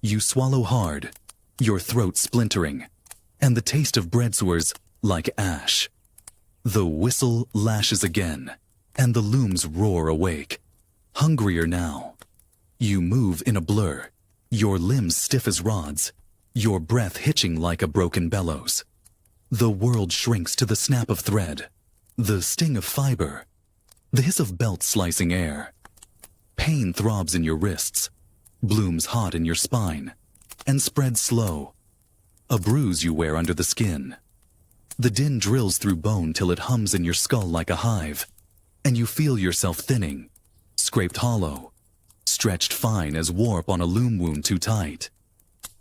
You swallow hard, your throat splintering, and the taste of bread sores like ash. The whistle lashes again, and the looms roar awake, hungrier now. You move in a blur, your limbs stiff as rods, your breath hitching like a broken bellows. The world shrinks to the snap of thread, the sting of fiber, the hiss of belt slicing air. Pain throbs in your wrists, blooms hot in your spine, and spreads slow, a bruise you wear under the skin. The din drills through bone till it hums in your skull like a hive, and you feel yourself thinning, scraped hollow, stretched fine as warp on a loom wound too tight.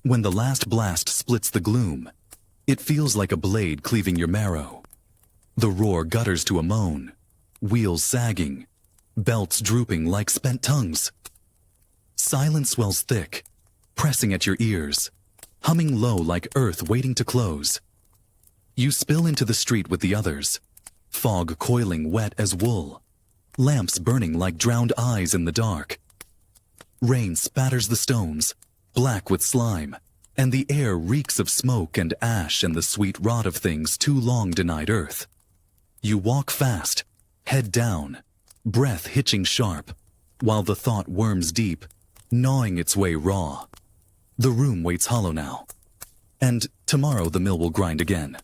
When the last blast splits the gloom, it feels like a blade cleaving your marrow. The roar gutters to a moan, wheels sagging, belts drooping like spent tongues. Silence swells thick, pressing at your ears, humming low like earth waiting to close. You spill into the street with the others, fog coiling wet as wool, lamps burning like drowned eyes in the dark. Rain spatters the stones, black with slime, and the air reeks of smoke and ash and the sweet rot of things too long denied earth. You walk fast, head down, breath hitching sharp, while the thought worms deep, gnawing its way raw. The room waits hollow now, and tomorrow the mill will grind again.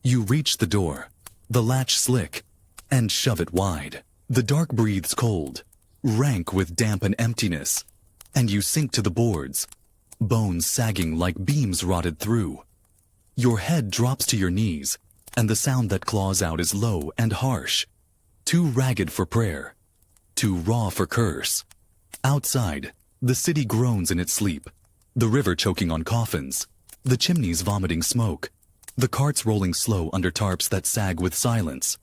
You reach the door, the latch slick, and shove it wide. The dark breathes cold, rank with damp and emptiness, and you sink to the boards, bones sagging like beams rotted through. Your head drops to your knees, and the sound that claws out is low and harsh, too ragged for prayer, too raw for curse. Outside, the city groans in its sleep, the river choking on coffins, the chimneys vomiting smoke, the carts rolling slow under tarps that sag with silence.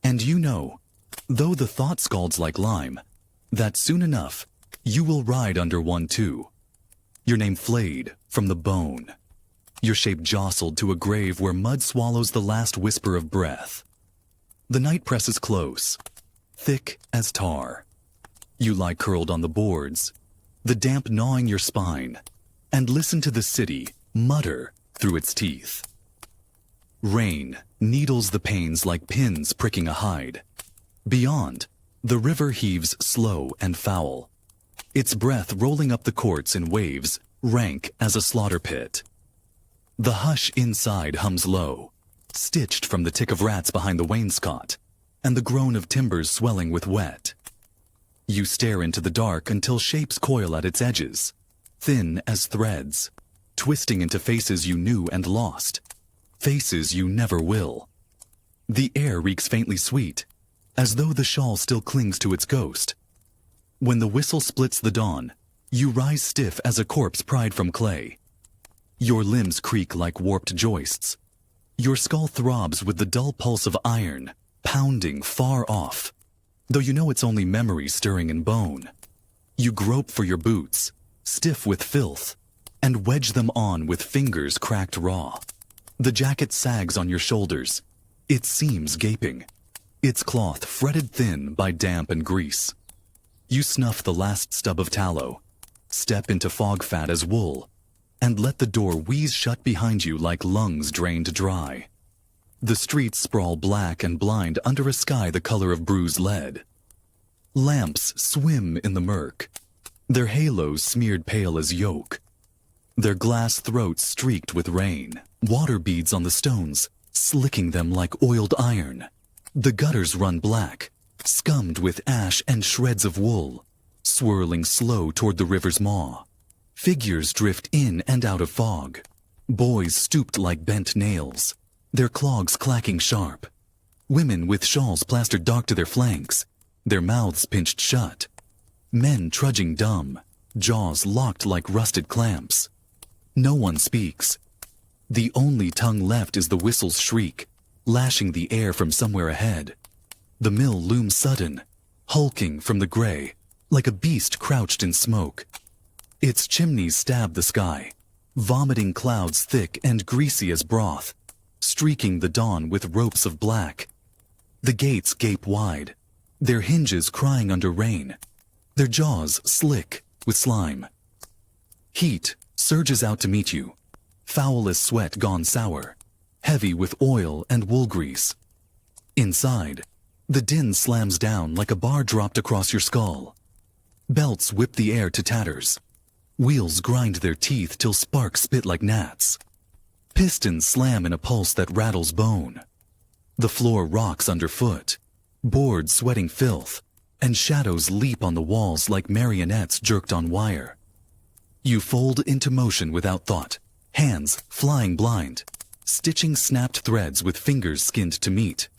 And you know, though the thought scalds like lime, that soon enough you will ride under one too. Your name flayed from the bone, your shape jostled to a grave where mud swallows the last whisper of breath. The night presses close, thick as tar. You lie curled on the boards, the damp gnawing your spine, and listen to the city mutter through its teeth. Rain needles the panes like pins pricking a hide. Beyond, the river heaves slow and foul, its breath rolling up the courts in waves rank as a slaughter pit. The hush inside hums low, stitched from the tick of rats behind the wainscot, and the groan of timbers swelling with wet. You stare into the dark until shapes coil at its edges, thin as threads, twisting into faces you knew and lost, faces you never will. The air reeks faintly sweet, as though the shawl still clings to its ghost. When the whistle splits the dawn, you rise stiff as a corpse pried from clay. Your limbs creak like warped joists. Your skull throbs with the dull pulse of iron, pounding far off, though you know it's only memory stirring in bone. You grope for your boots, stiff with filth, and wedge them on with fingers cracked raw. The jacket sags on your shoulders, its seams gaping, its cloth fretted thin by damp and grease. You snuff the last stub of tallow, step into fog fat as wool, and let the door wheeze shut behind you like lungs drained dry. The streets sprawl black and blind under a sky the color of bruised lead. Lamps swim in the murk, their halos smeared pale as yolk, their glass throats streaked with rain, water beads on the stones, slicking them like oiled iron. The gutters run black, scummed with ash and shreds of wool, swirling slow toward the river's maw. Figures drift in and out of fog, boys stooped like bent nails, their clogs clacking sharp. Women with shawls plastered dark to their flanks, their mouths pinched shut. Men trudging dumb, jaws locked like rusted clamps. No one speaks. The only tongue left is the whistle's shriek, lashing the air from somewhere ahead. The mill looms sudden, hulking from the gray, like a beast crouched in smoke. Its chimneys stab the sky, vomiting clouds thick and greasy as broth, streaking the dawn with ropes of black. The gates gape wide, their hinges crying under rain, their jaws slick with slime. Heat surges out to meet you, foul as sweat gone sour, heavy with oil and wool grease. Inside, the din slams down like a bar dropped across your skull. Belts whip the air to tatters. Wheels grind their teeth till sparks spit like gnats. Pistons slam in a pulse that rattles bone. The floor rocks underfoot, boards sweating filth, and shadows leap on the walls like marionettes jerked on wire. You fold into motion without thought, hands flying blind, stitching snapped threads with fingers skinned to meet.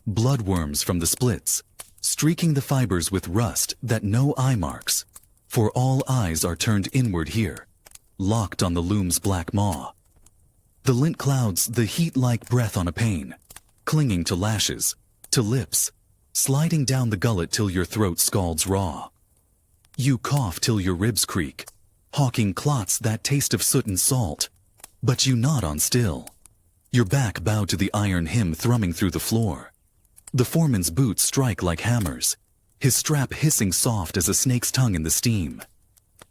Bloodworms from the splits, streaking the fibers with rust that no eye marks, for all eyes are turned inward here, locked on the loom's black maw. The lint clouds the heat-like breath on a pane, clinging to lashes, to lips, sliding down the gullet till your throat scalds raw. You cough till your ribs creak, hawking clots that taste of soot and salt, but you nod on still, your back bowed to the iron hymn thrumming through the floor. The foreman's boots strike like hammers, his strap hissing soft as a snake's tongue in the steam.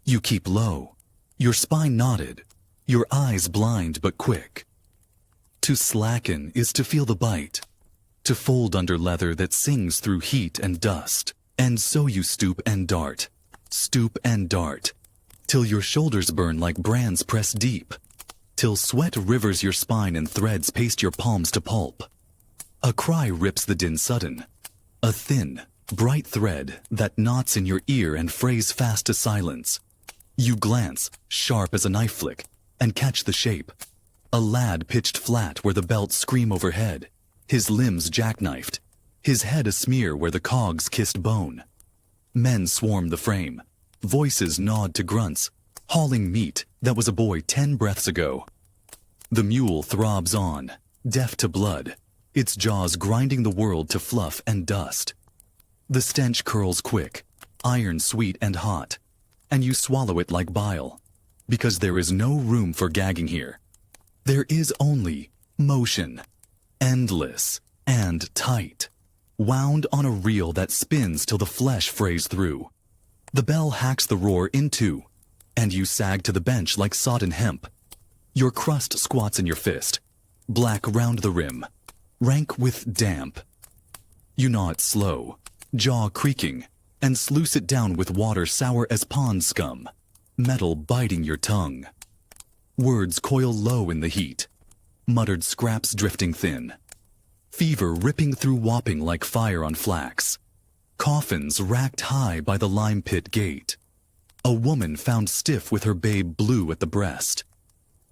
You keep low, your spine knotted, your eyes blind but quick. To slacken is to feel the bite, to fold under leather that sings through heat and dust. And so you stoop and dart, till your shoulders burn like brands pressed deep, till sweat rivers your spine and threads paste your palms to pulp. A cry rips the din sudden, a thin, bright thread that knots in your ear and frays fast to silence. You glance, sharp as a knife flick, and catch the shape. A lad pitched flat where the belts scream overhead, his limbs jackknifed, his head a smear where the cogs kissed bone. Men swarm the frame, voices nod to grunts, hauling meat that was a boy 10 breaths ago. The mule throbs on, deaf to blood, its jaws grinding the world to fluff and dust. The stench curls quick, iron sweet and hot, and you swallow it like bile, because there is no room for gagging here. There is only motion, endless and tight, wound on a reel that spins till the flesh frays through. The bell hacks the roar in two, and you sag to the bench like sodden hemp. Your crust squats in your fist, black round the rim, rank with damp. You gnaw it slow, jaw creaking, and sluice it down with water sour as pond scum, metal biting your tongue. Words coil low in the heat, muttered scraps drifting thin, fever ripping through whopping like fire on flax. Coffins racked high by the lime pit gate. A woman found stiff with her babe blue at the breast.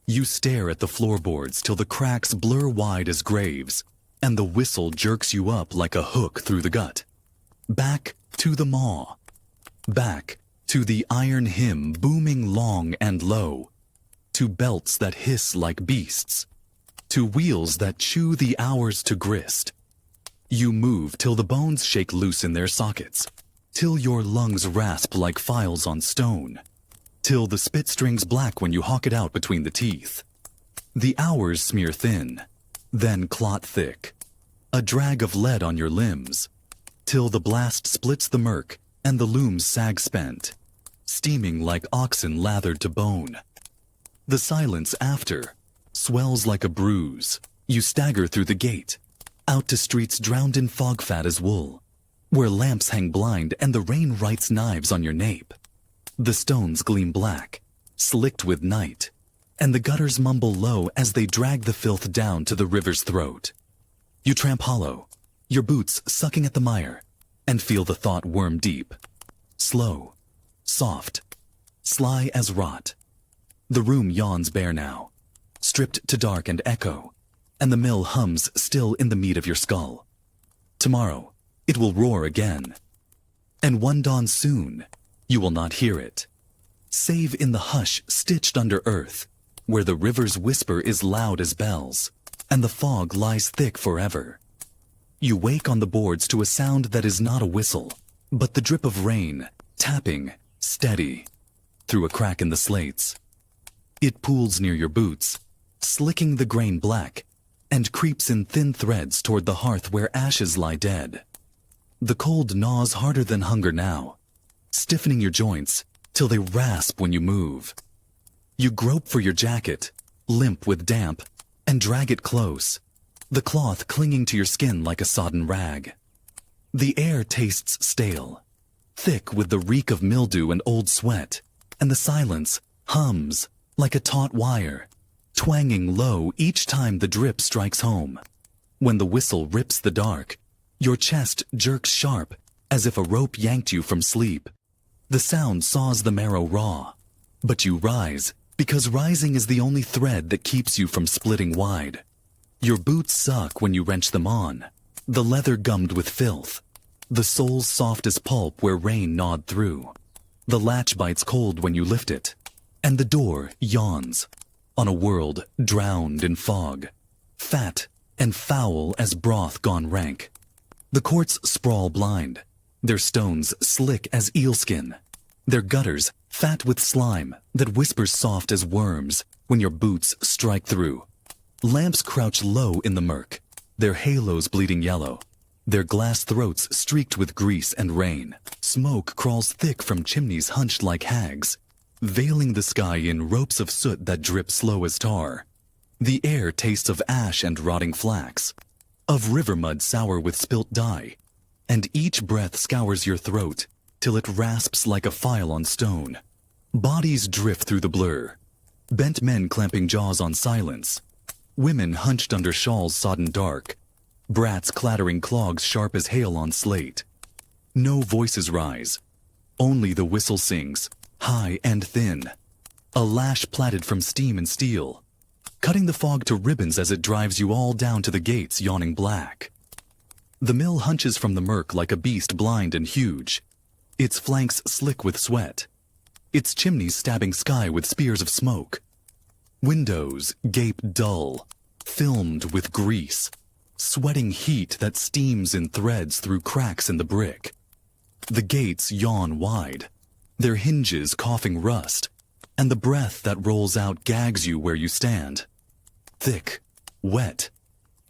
You stare at the floorboards till the cracks blur wide as graves, and the whistle jerks you up like a hook through the gut. Back to the maw. Back to the iron hymn booming long and low. To belts that hiss like beasts. To wheels that chew the hours to grist. You move till the bones shake loose in their sockets, till your lungs rasp like files on stone, till the spit strings black when you hawk it out between the teeth. The hours smear thin, then clot thick, a drag of lead on your limbs, till the blast splits the murk and the looms sag spent, steaming like oxen lathered to bone. The silence after swells like a bruise. You stagger through the gate, out to streets drowned in fog fat as wool, where lamps hang blind and the rain writes knives on your nape. The stones gleam black, slicked with night, and the gutters mumble low as they drag the filth down to the river's throat. You tramp hollow, your boots sucking at the mire, and feel the thought worm deep. Slow, soft, sly as rot. The room yawns bare now, stripped to dark and echo, and the mill hums still in the meat of your skull. Tomorrow, it will roar again. And one dawn soon, you will not hear it, save in the hush stitched under earth, where the river's whisper is loud as bells, and the fog lies thick forever. You wake on the boards to a sound that is not a whistle, but the drip of rain, tapping, steady, through a crack in the slates. It pools near your boots, slicking the grain black, and creeps in thin threads toward the hearth where ashes lie dead. The cold gnaws harder than hunger now, stiffening your joints till they rasp when you move. You grope for your jacket, limp with damp, and drag it close, the cloth clinging to your skin like a sodden rag. The air tastes stale, thick with the reek of mildew and old sweat, and the silence hums like a taut wire, twanging low each time the drip strikes home. When the whistle rips the dark, your chest jerks sharp as if a rope yanked you from sleep. The sound saws the marrow raw, but you rise because rising is the only thread that keeps you from splitting wide. Your boots suck when you wrench them on, the leather gummed with filth, the soles soft as pulp where rain gnawed through. The latch bites cold when you lift it, and the door yawns on a world drowned in fog, fat and foul as broth gone rank. The courts sprawl blind, their stones slick as eelskin, their gutters fat with slime that whispers soft as worms when your boots strike through. Lamps crouch low in the murk, their halos bleeding yellow, their glass throats streaked with grease and rain. Smoke crawls thick from chimneys hunched like hags, veiling the sky in ropes of soot that drip slow as tar. The air tastes of ash and rotting flax, of river mud sour with spilt dye, and each breath scours your throat till it rasps like a file on stone. Bodies drift through the blur, bent men clamping jaws on silence, women hunched under shawls sodden dark, brats clattering clogs sharp as hail on slate. No voices rise, only the whistle sings, high and thin, a lash plaited from steam and steel, cutting the fog to ribbons as it drives you all down to the gates yawning black. The mill hunches from the murk like a beast blind and huge, its flanks slick with sweat, its chimneys stabbing sky with spears of smoke. Windows gape dull, filmed with grease, sweating heat that steams in threads through cracks in the brick. The gates yawn wide, their hinges coughing rust, and the breath that rolls out gags you where you stand. Thick, wet,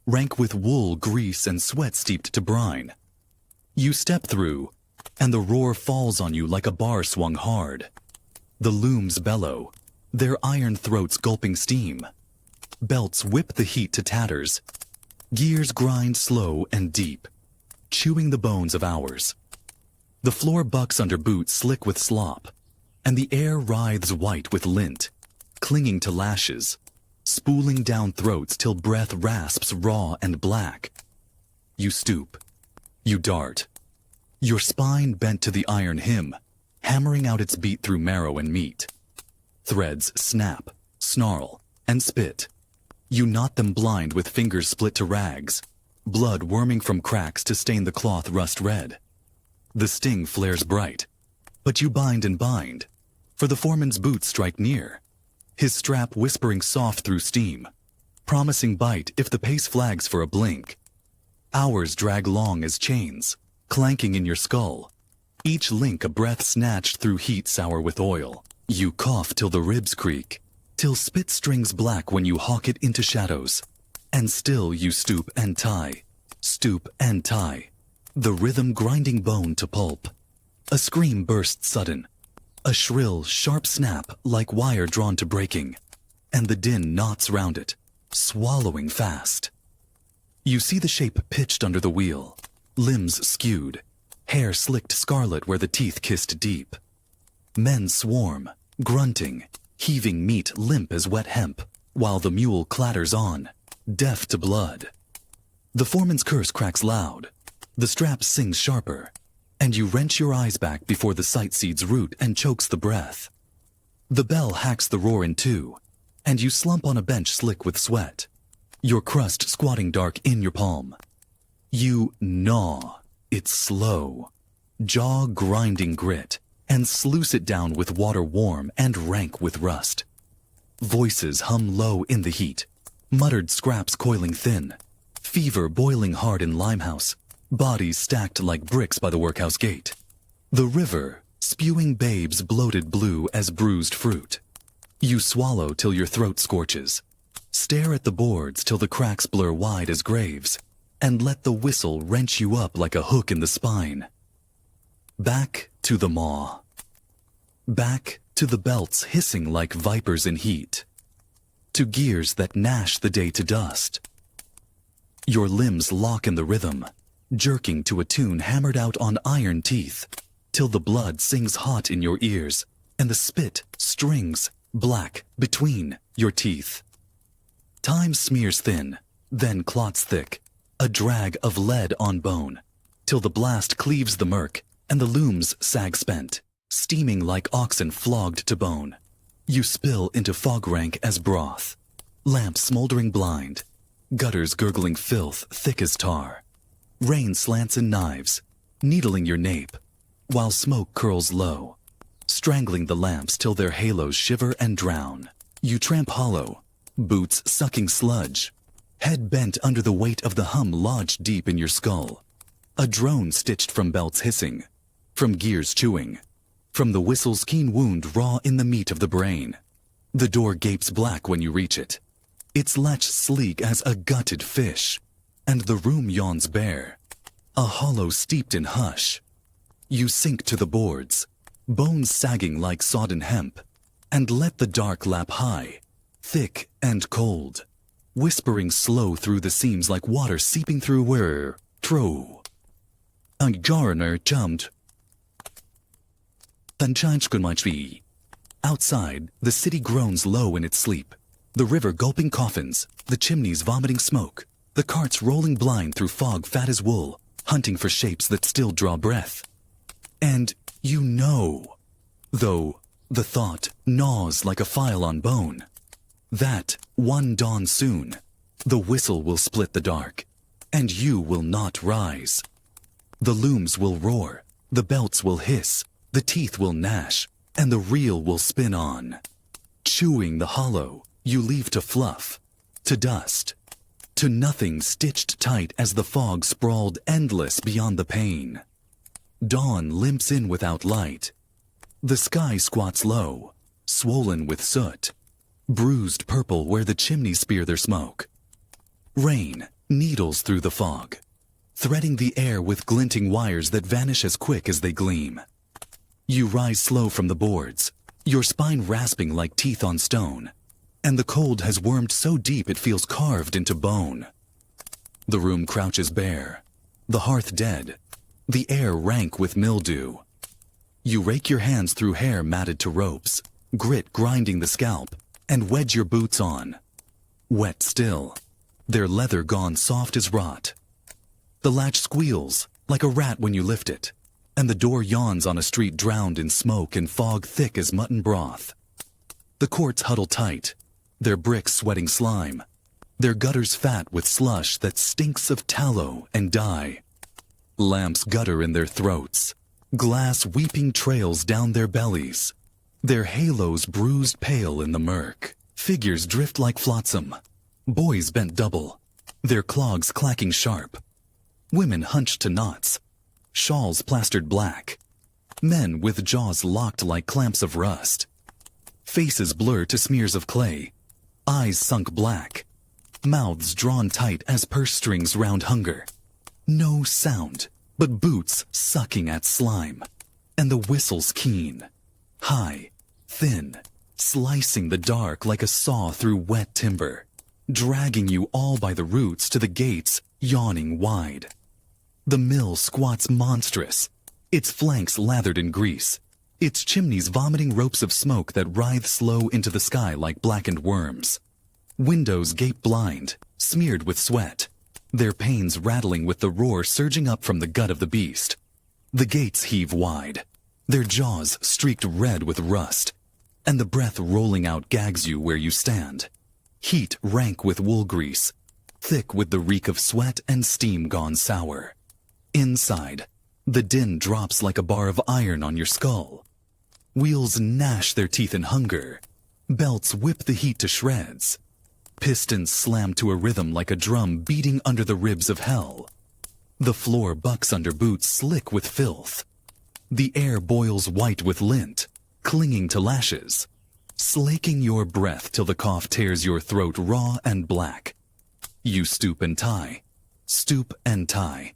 rank with wool, grease, and sweat steeped to brine. You step through, and the roar falls on you like a bar swung hard. The looms bellow, their iron throats gulping steam. Belts whip the heat to tatters. Gears grind slow and deep, chewing the bones of hours. The floor bucks under boots slick with slop, and the air writhes white with lint, clinging to lashes, spooling down throats till breath rasps raw and black. You stoop, you dart, your spine bent to the iron hymn, hammering out its beat through marrow and meat. Threads snap, snarl, and spit. You knot them blind with fingers split to rags, blood worming from cracks to stain the cloth rust red. The sting flares bright, but you bind and bind, for the foreman's boots strike near, his strap whispering soft through steam, promising bite if the pace flags for a blink. Hours drag long as chains, clanking in your skull, each link a breath snatched through heat sour with oil. You cough till the ribs creak, till spit strings black when you hawk it into shadows, and still you stoop and tie, the rhythm grinding bone to pulp. A scream bursts sudden, a shrill, sharp snap like wire drawn to breaking, and the din knots round it, swallowing fast. You see the shape pitched under the wheel, limbs skewed, hair slicked scarlet where the teeth kissed deep. Men swarm, grunting, heaving meat limp as wet hemp, while the mule clatters on, deaf to blood. The foreman's curse cracks loud, the strap sings sharper, and you wrench your eyes back before the sight seeds root and chokes the breath. The bell hacks the roar in two, and you slump on a bench slick with sweat, your crust squatting dark in your palm. You gnaw, it's slow, jaw-grinding grit, and sluice it down with water warm and rank with rust. Voices hum low in the heat, muttered scraps coiling thin, fever boiling hard in Limehouse, bodies stacked like bricks by the workhouse gate. The river, spewing babes bloated blue as bruised fruit. You swallow till your throat scorches, stare at the boards till the cracks blur wide as graves, and let the whistle wrench you up like a hook in the spine. Back to the maw. Back to the belts hissing like vipers in heat. To gears that gnash the day to dust. Your limbs lock in the rhythm, jerking to a tune hammered out on iron teeth, till the blood sings hot in your ears, and the spit strings black between your teeth. Time smears thin, then clots thick, a drag of lead on bone, till the blast cleaves the murk, and the looms sag spent, steaming like oxen flogged to bone. You spill into fog rank as broth, lamps smoldering blind, gutters gurgling filth thick as tar. Rain slants in knives, needling your nape, while smoke curls low, strangling the lamps till their halos shiver and drown. You tramp hollow, boots sucking sludge, head bent under the weight of the hum lodged deep in your skull. A drone stitched from belts hissing, from gears chewing, from the whistle's keen wound raw in the meat of the brain. The door gapes black when you reach it, its latch sleek as a gutted fish, and the room yawns bare, a hollow steeped in hush. You sink to the boards, bones sagging like sodden hemp, and let the dark lap high, thick and cold, whispering slow through the seams like water seeping through where, tro. A gardener jumped. Outside, the city groans low in its sleep, the river gulping coffins, the chimneys vomiting smoke, the carts rolling blind through fog fat as wool, hunting for shapes that still draw breath. And you know, though the thought gnaws like a file on bone, that one dawn soon, the whistle will split the dark, and you will not rise. The looms will roar, the belts will hiss, the teeth will gnash, and the reel will spin on. Chewing the hollow, you leave to fluff, to dust, to nothing stitched tight as the fog sprawled endless beyond the pain. Dawn limps in without light. The sky squats low, swollen with soot, bruised purple where the chimneys spear their smoke. Rain needles through the fog, threading the air with glinting wires that vanish as quick as they gleam. You rise slow from the boards, your spine rasping like teeth on stone, and the cold has wormed so deep it feels carved into bone. The room crouches bare, the hearth dead, the air rank with mildew. You rake your hands through hair matted to ropes, grit grinding the scalp, and wedge your boots on. Wet still, their leather gone soft as rot. The latch squeals like a rat when you lift it, and the door yawns on a street drowned in smoke and fog thick as mutton broth. The courts huddle tight, their bricks sweating slime, their gutters fat with slush that stinks of tallow and dye. Lamps gutter in their throats, glass weeping trails down their bellies, their halos bruised pale in the murk. Figures drift like flotsam, boys bent double, their clogs clacking sharp. Women hunched to knots, shawls plastered black. Men with jaws locked like clamps of rust. Faces blurred to smears of clay, eyes sunk black, mouths drawn tight as purse strings round hunger. No sound, but boots sucking at slime, and the whistles keen, high, thin, slicing the dark like a saw through wet timber, dragging you all by the roots to the gates yawning wide. The mill squats monstrous, its flanks lathered in grease, its chimneys vomiting ropes of smoke that writhe slow into the sky like blackened worms. Windows gape blind, smeared with sweat, their panes rattling with the roar surging up from the gut of the beast. The gates heave wide, their jaws streaked red with rust, and the breath rolling out gags you where you stand. Heat rank with wool grease, thick with the reek of sweat and steam gone sour. Inside, the din drops like a bar of iron on your skull. Wheels gnash their teeth in hunger. Belts whip the heat to shreds. Pistons slam to a rhythm like a drum beating under the ribs of hell. The floor bucks under boots slick with filth. The air boils white with lint, clinging to lashes, slaking your breath till the cough tears your throat raw and black. You stoop and tie, stoop and tie.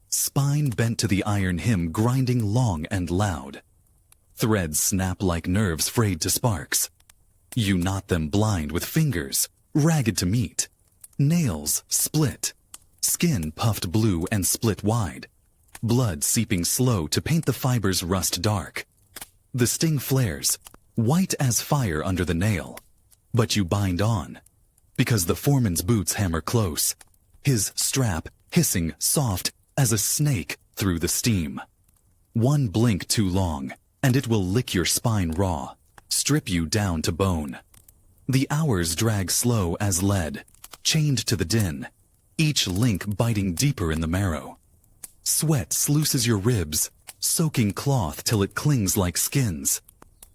Spine bent to the iron hymn grinding long and loud. Threads snap like nerves frayed to sparks. You knot them blind with fingers, ragged to meet. Nails split, skin puffed blue and split wide. Blood seeping slow to paint the fibers rust dark. The sting flares, white as fire under the nail. But you bind on, because the foreman's boots hammer close, his strap hissing soft as a snake through the steam. One blink too long, and it will lick your spine raw, strip you down to bone. The hours drag slow as lead, chained to the din, each link biting deeper in the marrow. Sweat sluices your ribs, soaking cloth till it clings like skins.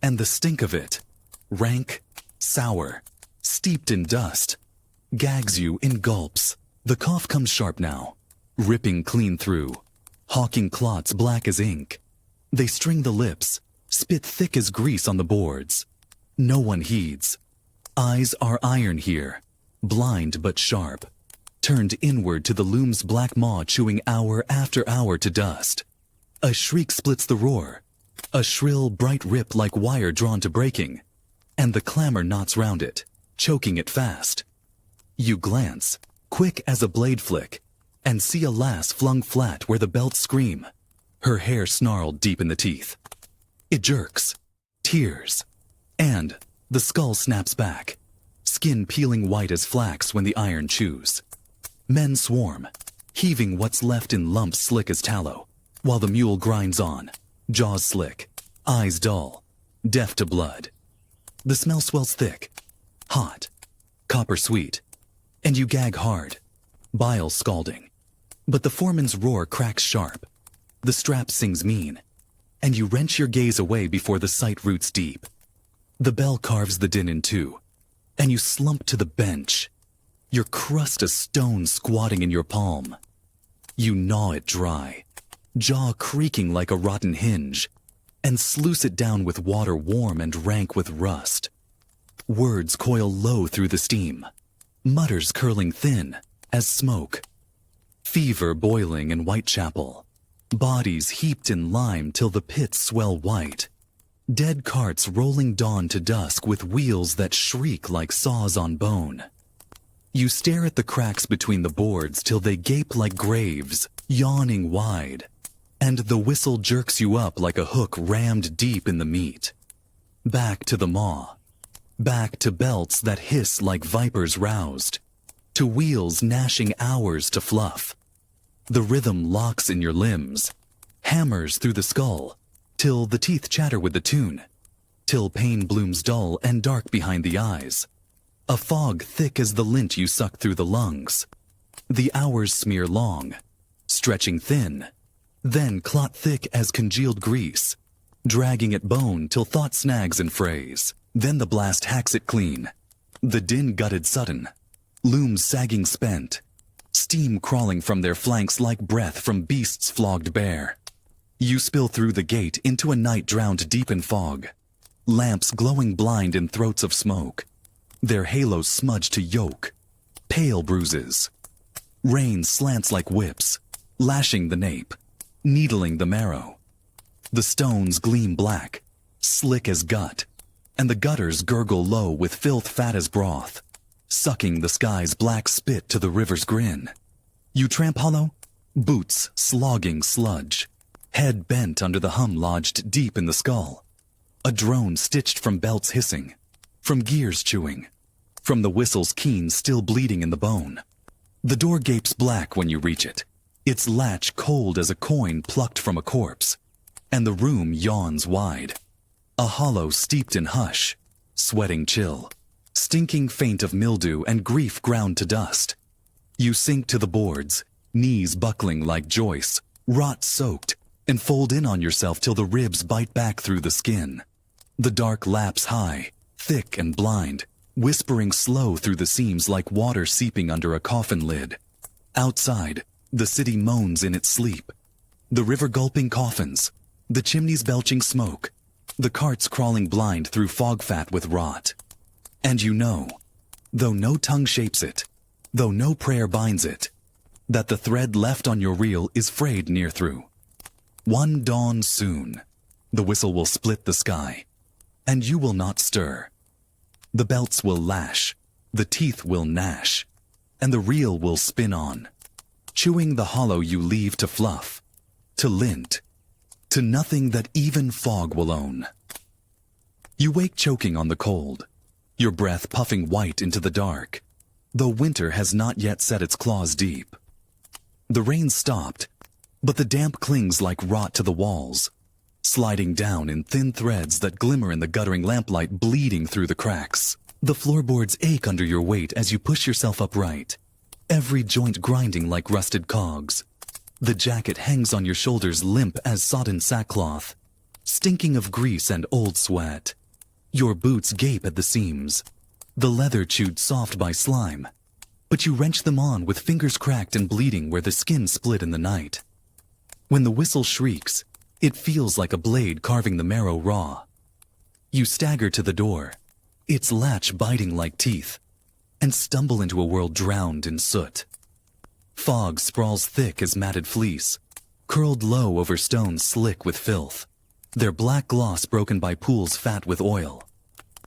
And the stink of it, rank, sour, steeped in dust, gags you in gulps. The cough comes sharp now, ripping clean through, hawking clots black as ink. They string the lips, spit thick as grease on the boards. No one heeds. Eyes are iron here, blind but sharp, turned inward to the loom's black maw chewing hour after hour to dust. A shriek splits the roar, a shrill, bright rip like wire drawn to breaking, and the clamor knots round it, choking it fast. You glance, quick as a blade flick, and see a lass flung flat where the belts scream, her hair snarled deep in the teeth. It jerks, tears, and the skull snaps back, skin peeling white as flax when the iron chews. Men swarm, heaving what's left in lumps slick as tallow, while the mule grinds on, jaws slick, eyes dull, deaf to blood. The smell swells thick, hot, copper sweet, and you gag hard, bile scalding. But the foreman's roar cracks sharp, the strap sings mean, and you wrench your gaze away before the sight roots deep. The bell carves the din in two, and you slump to the bench, your crust a stone squatting in your palm. You gnaw it dry, jaw creaking like a rotten hinge, and sluice it down with water warm and rank with rust. Words coil low through the steam, mutters curling thin as smoke. Fever boiling in Whitechapel, bodies heaped in lime till the pits swell white. Dead carts rolling dawn to dusk with wheels that shriek like saws on bone. You stare at the cracks between the boards till they gape like graves, yawning wide, and the whistle jerks you up like a hook rammed deep in the meat. Back to the maw, back to belts that hiss like vipers roused, to wheels gnashing hours to fluff. The rhythm locks in your limbs, hammers through the skull, till the teeth chatter with the tune, till pain blooms dull and dark behind the eyes. A fog thick as the lint you suck through the lungs. The hours smear long, stretching thin, then clot thick as congealed grease, dragging at bone till thought snags and frays. Then the blast hacks it clean, the din gutted sudden, looms sagging spent, steam crawling from their flanks like breath from beasts flogged bare. You spill through the gate into a night drowned deep in fog, lamps glowing blind in throats of smoke, their halos smudged to yolk, pale bruises. Rain slants like whips, lashing the nape, needling the marrow. The stones gleam black, slick as gut, and the gutters gurgle low with filth fat as broth, sucking the sky's black spit to the river's grin. You tramp hollow, boots slogging sludge, head bent under the hum lodged deep in the skull. A drone stitched from belts hissing, from gears chewing, from the whistles keen still bleeding in the bone. The door gapes black when you reach it, its latch cold as a coin plucked from a corpse, and the room yawns wide. A hollow steeped in hush, sweating chill, stinking faint of mildew and grief ground to dust. You sink to the boards, knees buckling like joists, rot soaked, and fold in on yourself till the ribs bite back through the skin. The dark laps high, thick and blind, whispering slow through the seams like water seeping under a coffin lid. Outside, the city moans in its sleep. The river gulping coffins, the chimneys belching smoke, the carts crawling blind through fog fat with rot. And you know, though no tongue shapes it, though no prayer binds it, that the thread left on your reel is frayed near through. One dawn soon, the whistle will split the sky, and you will not stir. The belts will lash, the teeth will gnash, and the reel will spin on, chewing the hollow you leave to fluff, to lint, to nothing that even fog will own. You wake choking on the cold, your breath puffing white into the dark, though winter has not yet set its claws deep. The rain stopped, but the damp clings like rot to the walls, sliding down in thin threads that glimmer in the guttering lamplight bleeding through the cracks. The floorboards ache under your weight as you push yourself upright, every joint grinding like rusted cogs. The jacket hangs on your shoulders limp as sodden sackcloth, stinking of grease and old sweat. Your boots gape at the seams, the leather chewed soft by slime, but you wrench them on with fingers cracked and bleeding where the skin split in the night. When the whistle shrieks, it feels like a blade carving the marrow raw. You stagger to the door, its latch biting like teeth, and stumble into a world drowned in soot. Fog sprawls thick as matted fleece, curled low over stones slick with filth, their black gloss broken by pools fat with oil.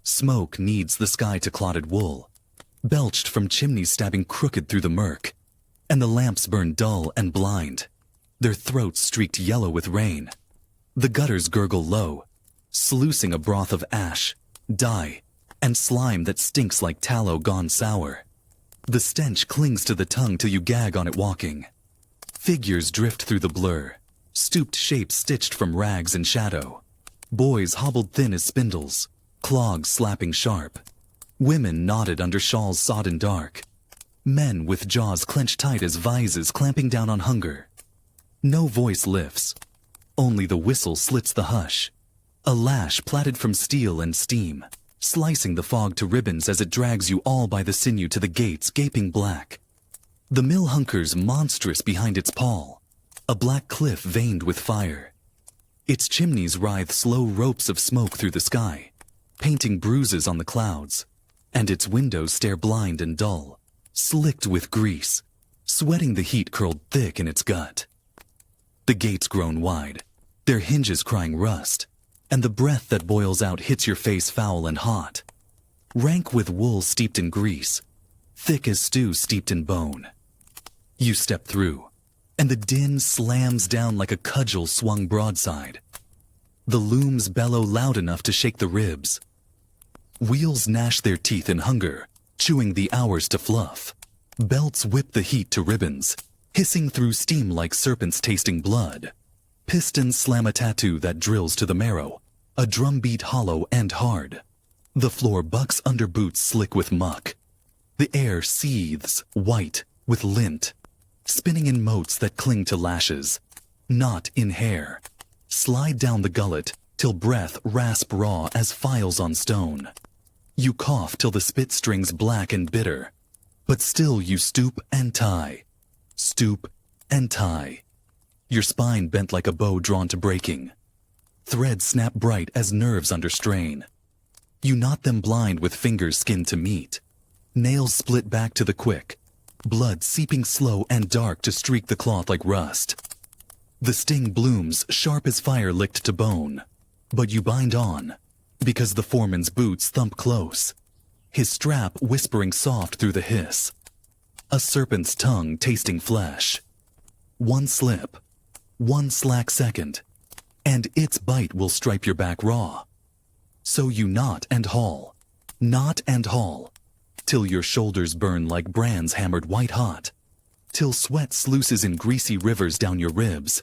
Smoke kneads the sky to clotted wool, belched from chimneys stabbing crooked through the murk, and the lamps burn dull and blind, their throats streaked yellow with rain. The gutters gurgle low, sluicing a broth of ash, dye, and slime that stinks like tallow gone sour. The stench clings to the tongue till you gag on it walking. Figures drift through the blur, stooped shapes stitched from rags and shadow. Boys hobbled thin as spindles, clogs slapping sharp. Women knotted under shawls sodden dark. Men with jaws clenched tight as vises clamping down on hunger. No voice lifts. Only the whistle slits the hush, a lash plaited from steel and steam, slicing the fog to ribbons as it drags you all by the sinew to the gates gaping black. The mill hunkers monstrous behind its pall, a black cliff veined with fire. Its chimneys writhe slow ropes of smoke through the sky, painting bruises on the clouds, and its windows stare blind and dull, slicked with grease, sweating the heat curled thick in its gut. The gates grown wide, their hinges crying rust, and the breath that boils out hits your face foul and hot. Rank with wool steeped in grease, thick as stew steeped in bone. You step through, and the din slams down like a cudgel swung broadside. The looms bellow loud enough to shake the ribs. Wheels gnash their teeth in hunger, chewing the hours to fluff. Belts whip the heat to ribbons, hissing through steam like serpents tasting blood. Pistons slam a tattoo that drills to the marrow, a drumbeat hollow and hard. The floor bucks under boots slick with muck. The air seethes, white, with lint, spinning in motes that cling to lashes, not in hair. Slide down the gullet till breath rasp raw as files on stone. You cough till the spit strings black and bitter, but still you stoop and tie. Stoop and tie. Your spine bent like a bow drawn to breaking. Threads snap bright as nerves under strain. You knot them blind with fingers skinned to meat. Nails split back to the quick. Blood seeping slow and dark to streak the cloth like rust. The sting blooms sharp as fire licked to bone. But you bind on, because the foreman's boots thump close. His strap whispering soft through the hiss. A serpent's tongue tasting flesh. One slip, one slack second, and its bite will stripe your back raw. So you knot and haul, till your shoulders burn like brands hammered white hot, till sweat sluices in greasy rivers down your ribs,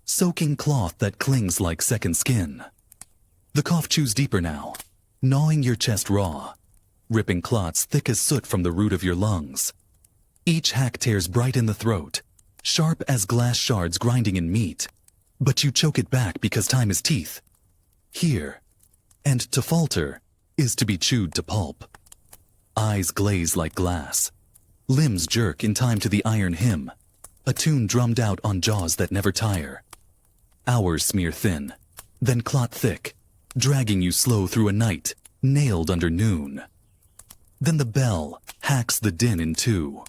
soaking cloth that clings like second skin. The cough chews deeper now, gnawing your chest raw, ripping clots thick as soot from the root of your lungs. Each hack tears bright in the throat, sharp as glass shards grinding in meat, but you choke it back because time is teeth. Here, and to falter is to be chewed to pulp. Eyes glaze like glass. Limbs jerk in time to the iron hymn, a tune drummed out on jaws that never tire. Hours smear thin, then clot thick, dragging you slow through a night, nailed under noon. Then the bell hacks the din in two.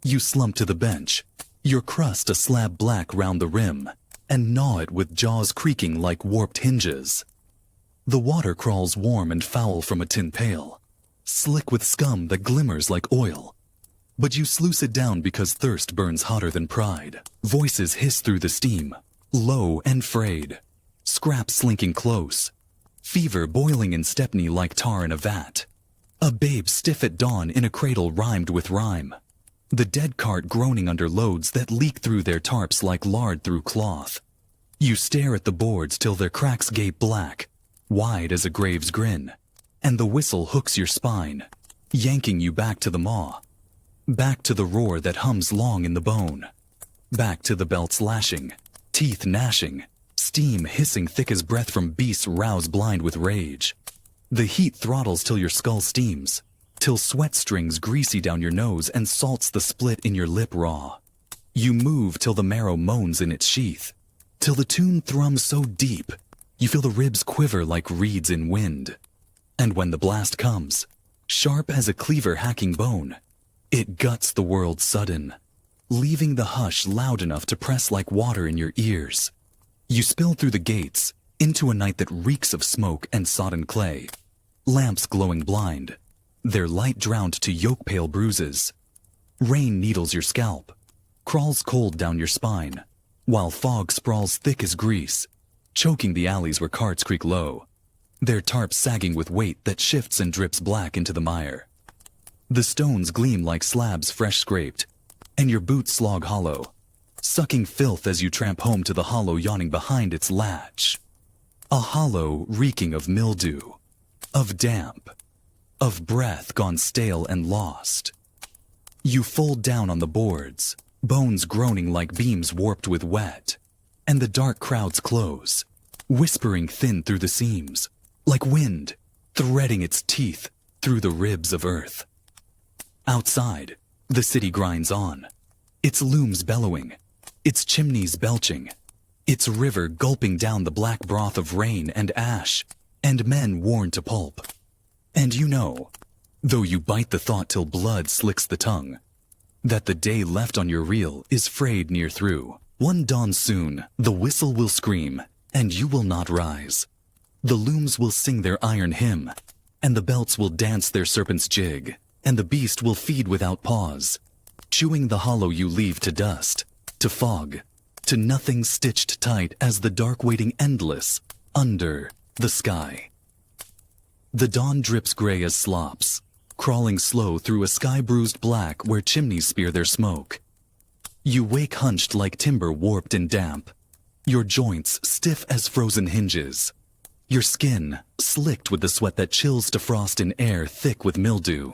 You slump to the bench, your crust a slab black round the rim, and gnaw it with jaws creaking like warped hinges. The water crawls warm and foul from a tin pail, slick with scum that glimmers like oil. But you sluice it down because thirst burns hotter than pride. Voices hiss through the steam, low and frayed. Scraps slinking close. Fever boiling in Stepney like tar in a vat. A babe stiff at dawn in a cradle rhymed with rhyme. The dead cart groaning under loads that leak through their tarps like lard through cloth. You stare at the boards till their cracks gape black, wide as a grave's grin, and the whistle hooks your spine, yanking you back to the maw. Back to the roar that hums long in the bone. Back to the belts lashing, teeth gnashing, steam hissing thick as breath from beasts roused blind with rage. The heat throttles till your skull steams, till sweat strings greasy down your nose and salts the split in your lip raw. You move till the marrow moans in its sheath, till the tune thrums so deep, you feel the ribs quiver like reeds in wind. And when the blast comes, sharp as a cleaver hacking bone, it guts the world sudden, leaving the hush loud enough to press like water in your ears. You spill through the gates, into a night that reeks of smoke and sodden clay. Lamps glowing blind, their light drowned to yoke-pale bruises. Rain needles your scalp, crawls cold down your spine, while fog sprawls thick as grease, choking the alleys where carts creak low, their tarps sagging with weight that shifts and drips black into the mire. The stones gleam like slabs fresh scraped, and your boots slog hollow, sucking filth as you tramp home to the hollow yawning behind its latch. A hollow reeking of mildew, of damp, of breath gone stale and lost. You fold down on the boards, bones groaning like beams warped with wet, and the dark crowds close, whispering thin through the seams, like wind threading its teeth through the ribs of earth. Outside, the city grinds on, its looms bellowing, its chimneys belching, its river gulping down the black broth of rain and ash, and men worn to pulp. And you know, though you bite the thought till blood slicks the tongue, that the day left on your reel is frayed near through. One dawn soon, the whistle will scream, and you will not rise. The looms will sing their iron hymn, and the belts will dance their serpent's jig, and the beast will feed without pause, chewing the hollow you leave to dust, to fog, to nothing stitched tight as the dark waiting endless under the sky. The dawn drips gray as slops, crawling slow through a sky-bruised black where chimneys spear their smoke. You wake hunched like timber warped and damp, your joints stiff as frozen hinges, your skin slicked with the sweat that chills to frost in air thick with mildew.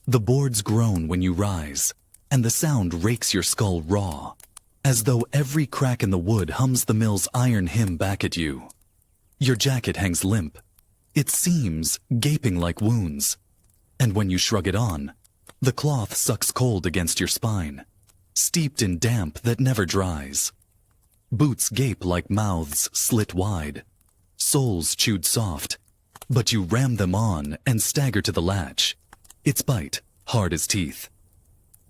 The boards groan when you rise, and the sound rakes your skull raw, as though every crack in the wood hums the mill's iron hymn back at you. Your jacket hangs limp, its seams gaping like wounds, and when you shrug it on, the cloth sucks cold against your spine, steeped in damp that never dries. Boots gape like mouths slit wide, soles chewed soft, but you ram them on and stagger to the latch, its bite hard as teeth.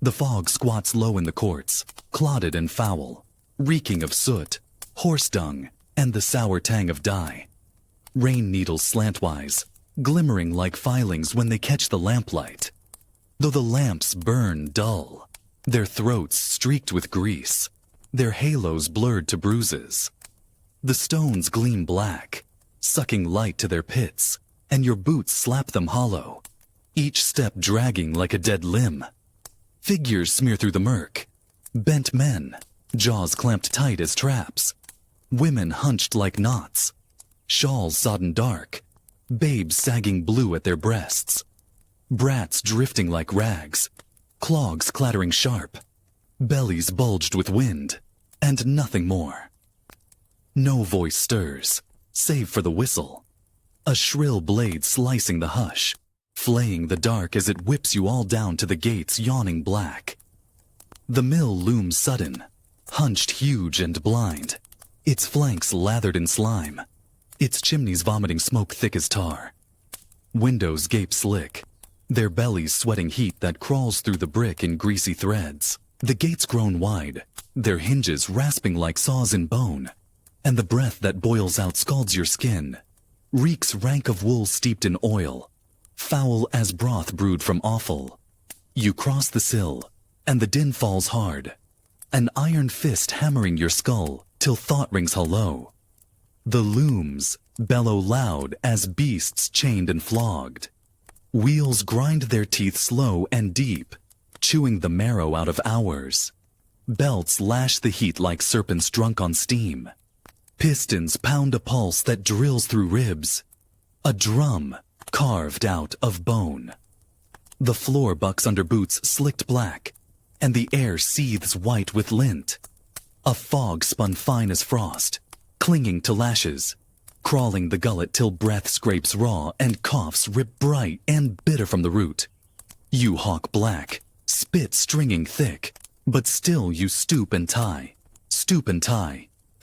The fog squats low in the courts, clotted and foul, reeking of soot, horse dung, and the sour tang of dye. Rain needles slantwise, glimmering like filings when they catch the lamplight. Though the lamps burn dull, their throats streaked with grease, their halos blurred to bruises. The stones gleam black, sucking light to their pits, and your boots slap them hollow, each step dragging like a dead limb. Figures smear through the murk, bent men, jaws clamped tight as traps, women hunched like knots, shawls sodden dark, babes sagging blue at their breasts, brats drifting like rags, clogs clattering sharp, bellies bulged with wind, and nothing more. No voice stirs, save for the whistle, a shrill blade slicing the hush, flaying the dark as it whips you all down to the gates yawning black. The mill looms sudden, hunched huge and blind, its flanks lathered in slime, its chimneys vomiting smoke thick as tar. Windows gape slick, their bellies sweating heat that crawls through the brick in greasy threads. The gates grown wide, their hinges rasping like saws in bone, and the breath that boils out scalds your skin, reeks rank of wool steeped in oil, foul as broth brewed from offal. You cross the sill, and the din falls hard, an iron fist hammering your skull till thought rings hollow. The looms bellow loud as beasts chained and flogged. Wheels grind their teeth slow and deep, chewing the marrow out of hours. Belts lash the heat like serpents drunk on steam. Pistons pound a pulse that drills through ribs. A drum carved out of bone. The floor bucks under boots slicked black, and the air seethes white with lint. A fog spun fine as frost, clinging to lashes, crawling the gullet till breath scrapes raw and coughs rip bright and bitter from the root. You hawk black, spit stringing thick, but still you stoop and tie,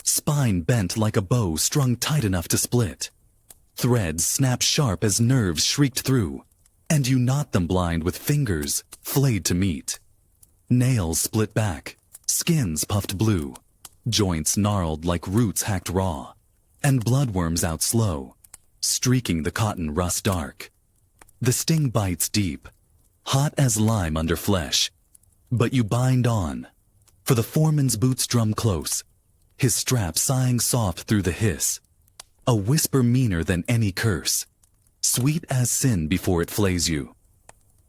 spine bent like a bow strung tight enough to split. Threads snap sharp as nerves shrieked through, and you knot them blind with fingers flayed to meat. Nails split back, skins puffed blue, joints gnarled like roots hacked raw, and bloodworms out slow, streaking the cotton rust dark. The sting bites deep, hot as lime under flesh, but you bind on, for the foreman's boots drum close, his strap sighing soft through the hiss, a whisper meaner than any curse, sweet as sin before it flays you.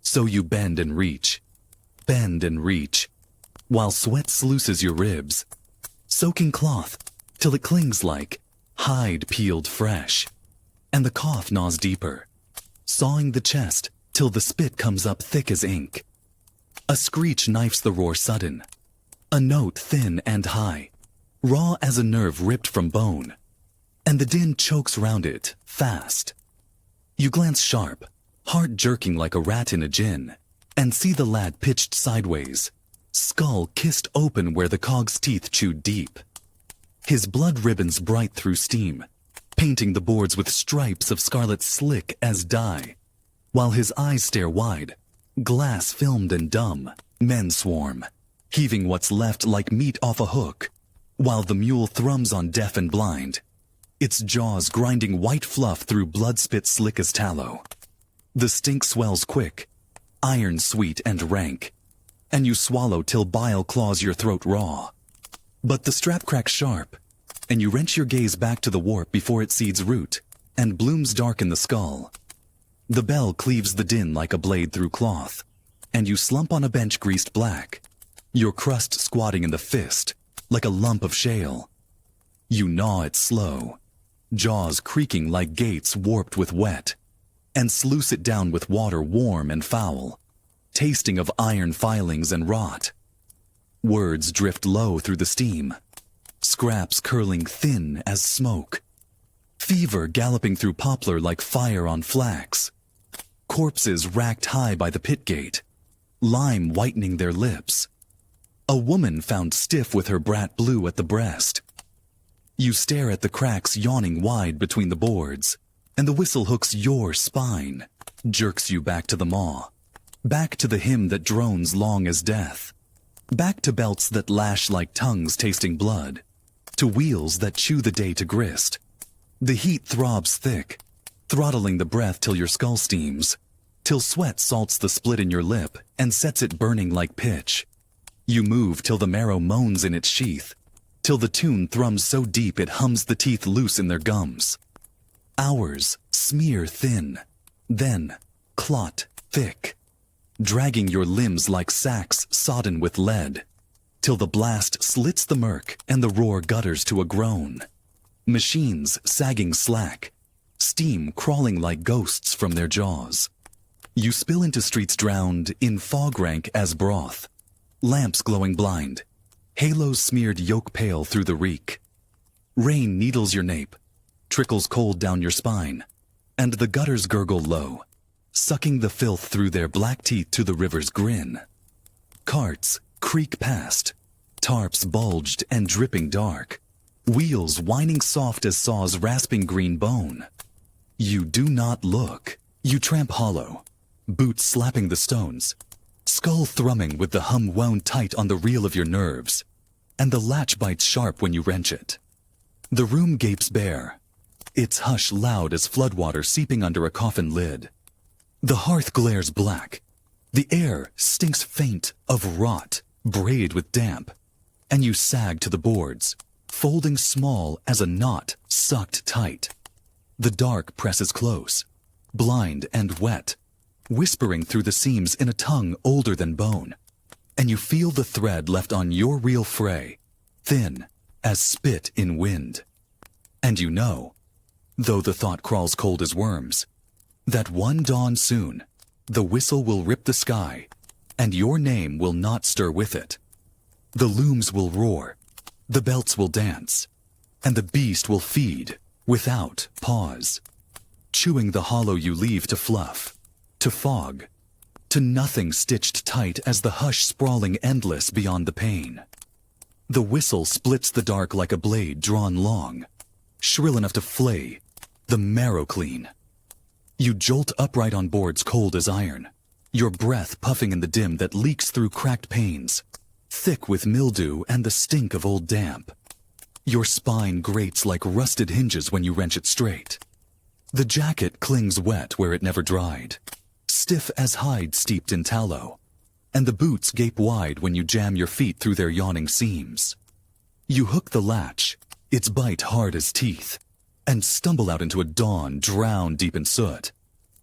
So you bend and reach, while sweat sluices your ribs, soaking cloth till it clings like hide peeled fresh, and the cough gnaws deeper, sawing the chest till the spit comes up thick as ink. A screech knifes the roar sudden, a note thin and high, raw as a nerve ripped from bone, and the din chokes round it, fast. You glance sharp, heart jerking like a rat in a gin, and see the lad pitched sideways, skull kissed open where the cog's teeth chewed deep. His blood ribbons bright through steam, painting the boards with stripes of scarlet slick as dye, while his eyes stare wide, glass filmed and dumb. Men swarm, heaving what's left like meat off a hook, while the mule thrums on deaf and blind, its jaws grinding white fluff through blood spit slick as tallow. The stink swells quick, iron sweet and rank, and you swallow till bile claws your throat raw. But the strap cracks sharp, and you wrench your gaze back to the warp before it seeds root, and blooms dark in the skull. The bell cleaves the din like a blade through cloth, and you slump on a bench greased black, your crust squatting in the fist, like a lump of shale. You gnaw it slow, jaws creaking like gates warped with wet, and sluice it down with water warm and foul, tasting of iron filings and rot. Words drift low through the steam, scraps curling thin as smoke, fever galloping through poplar like fire on flax, corpses racked high by the pit gate, lime whitening their lips, a woman found stiff with her brat blue at the breast. You stare at the cracks yawning wide between the boards, and the whistle hooks your spine, jerks you back to the maw, back to the hymn that drones long as death, back to belts that lash like tongues tasting blood, to wheels that chew the day to grist. The heat throbs thick, throttling the breath till your skull steams, till sweat salts the split in your lip and sets it burning like pitch. You move till the marrow moans in its sheath, till the tune thrums so deep it hums the teeth loose in their gums. Hours smear thin, then clot thick, dragging your limbs like sacks sodden with lead, till the blast slits the murk and the roar gutters to a groan. Machines sagging slack, steam crawling like ghosts from their jaws. You spill into streets drowned in fog rank as broth, lamps glowing blind, halos smeared yolk pale through the reek. Rain needles your nape, trickles cold down your spine, and the gutters gurgle low, sucking the filth through their black teeth to the river's grin. Carts creak past, tarps bulged and dripping dark, wheels whining soft as saws rasping green bone. You do not look. You tramp hollow, boots slapping the stones, skull thrumming with the hum wound tight on the reel of your nerves, and the latch bites sharp when you wrench it. The room gapes bare, its hush loud as floodwater seeping under a coffin lid. The hearth glares black, the air stinks faint of rot, braided with damp, and you sag to the boards, folding small as a knot sucked tight. The dark presses close, blind and wet, whispering through the seams in a tongue older than bone, and you feel the thread left on your real fray, thin as spit in wind. And you know, though the thought crawls cold as worms, that one dawn soon, the whistle will rip the sky, and your name will not stir with it. The looms will roar, the belts will dance, and the beast will feed without pause, chewing the hollow you leave to fluff, to fog, to nothing stitched tight as the hush sprawling endless beyond the pain. The whistle splits the dark like a blade drawn long, shrill enough to flay the marrow clean. You jolt upright on boards cold as iron, your breath puffing in the dim that leaks through cracked panes, thick with mildew and the stink of old damp. Your spine grates like rusted hinges when you wrench it straight. The jacket clings wet where it never dried, stiff as hide steeped in tallow, and the boots gape wide when you jam your feet through their yawning seams. You hook the latch, its bite hard as teeth, and stumble out into a dawn drowned deep in soot.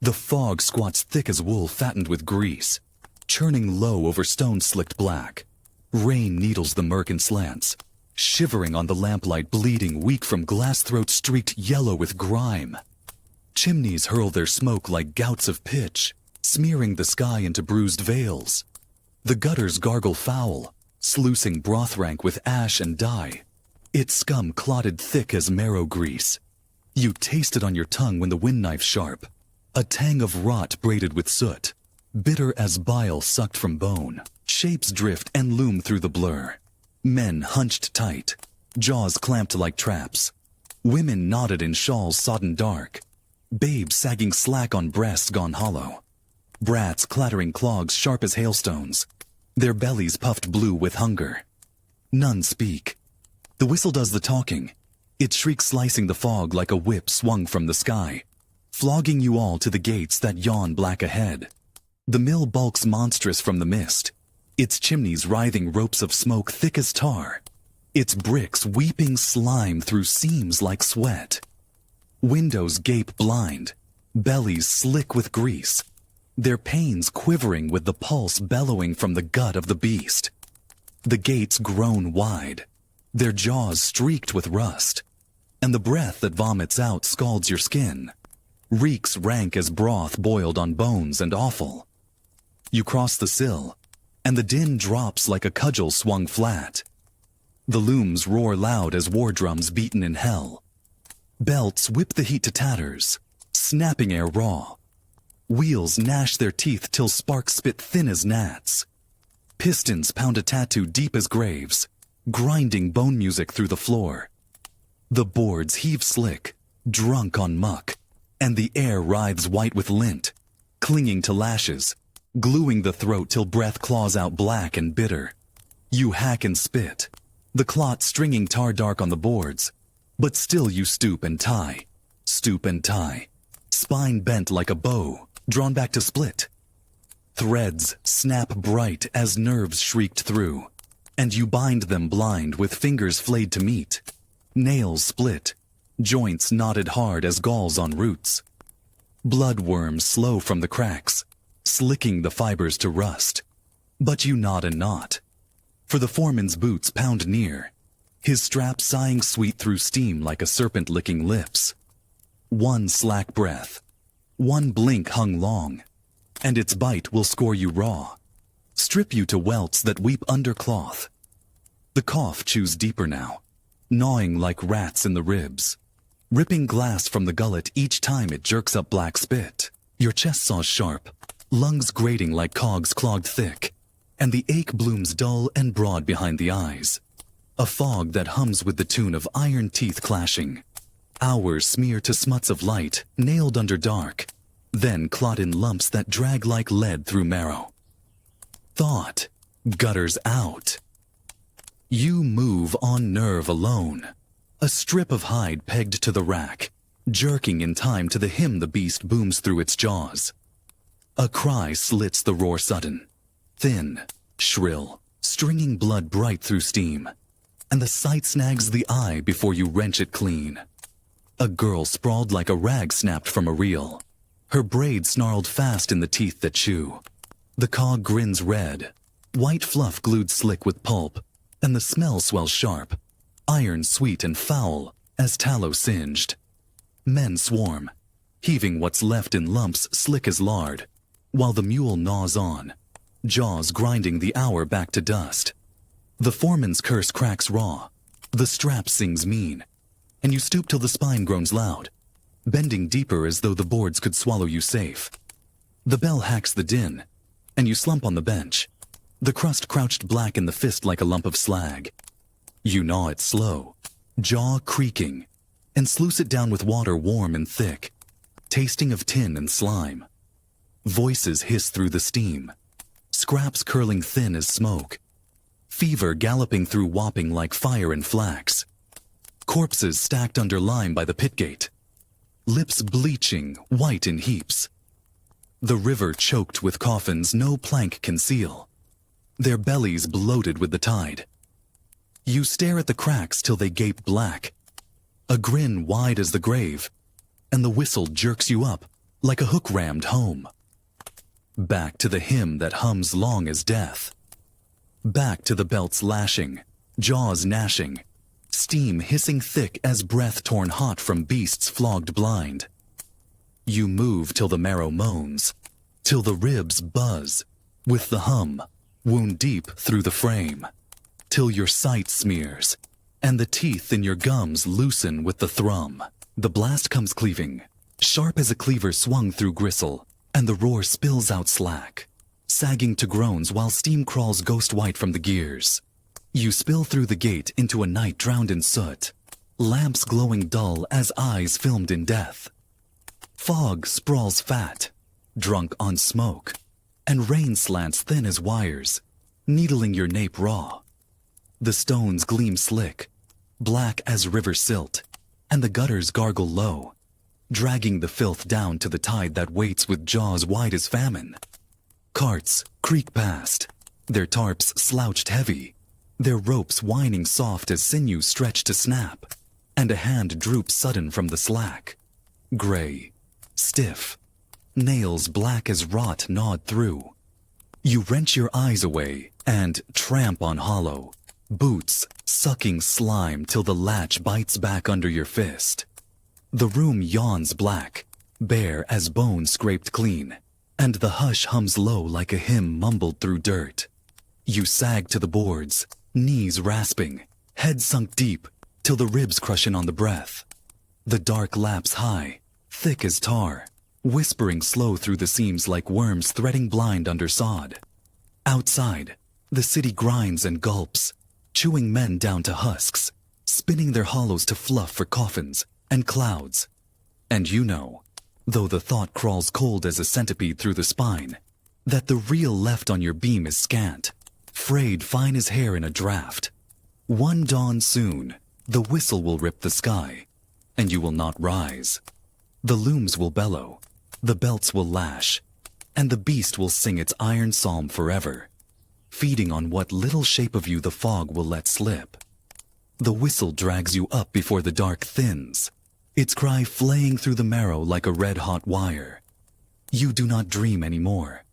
The fog squats thick as wool fattened with grease, churning low over stone slicked black. Rain needles the murk in slants, shivering on the lamplight, bleeding weak from glass throats streaked yellow with grime. Chimneys hurl their smoke like gouts of pitch, smearing the sky into bruised veils. The gutters gargle foul, sluicing broth rank with ash and dye, its scum clotted thick as marrow grease. You taste it on your tongue when the wind knife's sharp, a tang of rot braided with soot, bitter as bile sucked from bone. Shapes drift and loom through the blur. Men hunched tight, jaws clamped like traps. Women knotted in shawls sodden dark. Babes sagging slack on breasts gone hollow. Brats clattering clogs sharp as hailstones, their bellies puffed blue with hunger. None speak. The whistle does the talking. It shrieks slicing the fog like a whip swung from the sky, flogging you all to the gates that yawn black ahead. The mill bulks monstrous from the mist, its chimneys writhing ropes of smoke thick as tar, its bricks weeping slime through seams like sweat. Windows gape blind, bellies slick with grease, their panes quivering with the pulse bellowing from the gut of the beast. The gates groan wide, their jaws streaked with rust, and the breath that vomits out scalds your skin, reeks rank as broth boiled on bones and offal. You cross the sill, and the din drops like a cudgel swung flat. The looms roar loud as war drums beaten in hell. Belts whip the heat to tatters, snapping air raw. Wheels gnash their teeth till sparks spit thin as gnats. Pistons pound a tattoo deep as graves, grinding bone music through the floor. The boards heave slick, drunk on muck, and the air writhes white with lint, clinging to lashes, gluing the throat till breath claws out black and bitter. You hack and spit, the clot stringing tar dark on the boards, but still you stoop and tie, spine bent like a bow, drawn back to split. Threads snap bright as nerves shrieked through, and you bind them blind with fingers flayed to meat. Nails split, joints knotted hard as galls on roots. Bloodworms slow from the cracks, slicking the fibers to rust. But you knot and knot, for the foreman's boots pound near, his strap sighing sweet through steam like a serpent licking lips. One slack breath, one blink hung long, and its bite will score you raw, strip you to welts that weep under cloth. The cough chews deeper now, gnawing like rats in the ribs, ripping glass from the gullet each time it jerks up black spit. Your chest saws sharp, lungs grating like cogs clogged thick, and the ache blooms dull and broad behind the eyes. A fog that hums with the tune of iron teeth clashing. Hours smear to smuts of light, nailed under dark, then clot in lumps that drag like lead through marrow. Thought gutters out. You move on nerve alone, a strip of hide pegged to the rack, jerking in time to the hymn the beast booms through its jaws. A cry slits the roar sudden, thin, shrill, stringing blood bright through steam, and the sight snags the eye before you wrench it clean. A girl sprawled like a rag snapped from a reel, her braid snarled fast in the teeth that chew. The cog grins red, white fluff glued slick with pulp, and the smell swells sharp, iron sweet and foul as tallow singed. Men swarm, heaving what's left in lumps slick as lard, while the mule gnaws on, jaws grinding the hour back to dust. The foreman's curse cracks raw, the strap sings mean, and you stoop till the spine groans loud, bending deeper as though the boards could swallow you safe. The bell hacks the din, and you slump on the bench, the crust crouched black in the fist like a lump of slag. You gnaw it slow, jaw creaking, and sluice it down with water warm and thick, tasting of tin and slime. Voices hiss through the steam, scraps curling thin as smoke, fever galloping through whopping like fire and flax. Corpses stacked under lime by the pit gate, lips bleaching, white in heaps. The river choked with coffins no plank can seal, their bellies bloated with the tide. You stare at the cracks till they gape black, a grin wide as the grave, and the whistle jerks you up like a hook rammed home. Back to the hymn that hums long as death. Back to the belts lashing, jaws gnashing, steam hissing thick as breath torn hot from beasts flogged blind. You move till the marrow moans, till the ribs buzz, with the hum, wound deep through the frame, till your sight smears, and the teeth in your gums loosen with the thrum. The blast comes cleaving, sharp as a cleaver swung through gristle, and the roar spills out slack, sagging to groans while steam crawls ghost white from the gears. You spill through the gate into a night drowned in soot, lamps glowing dull as eyes filmed in death. Fog sprawls fat, drunk on smoke, and rain slants thin as wires, needling your nape raw. The stones gleam slick, black as river silt, and the gutters gargle low, dragging the filth down to the tide that waits with jaws wide as famine. Carts creak past, their tarps slouched heavy, their ropes whining soft as sinews stretch to snap, and a hand droops sudden from the slack. Gray, stiff, nails black as rot gnawed through. You wrench your eyes away and tramp on hollow, boots sucking slime till the latch bites back under your fist. The room yawns black, bare as bone scraped clean, and the hush hums low like a hymn mumbled through dirt. You sag to the boards, knees rasping, head sunk deep, till the ribs crush in on the breath. The dark laps high, thick as tar, whispering slow through the seams like worms threading blind under sod. Outside, the city grinds and gulps, chewing men down to husks, spinning their hollows to fluff for coffins and clouds. And you know, though the thought crawls cold as a centipede through the spine, that the real left on your beam is scant, frayed fine as hair in a draft. One dawn soon, the whistle will rip the sky, and you will not rise. The looms will bellow, the belts will lash, and the beast will sing its iron psalm forever, feeding on what little shape of you the fog will let slip. The whistle drags you up before the dark thins, its cry flaying through the marrow like a red-hot wire. You do not dream anymore,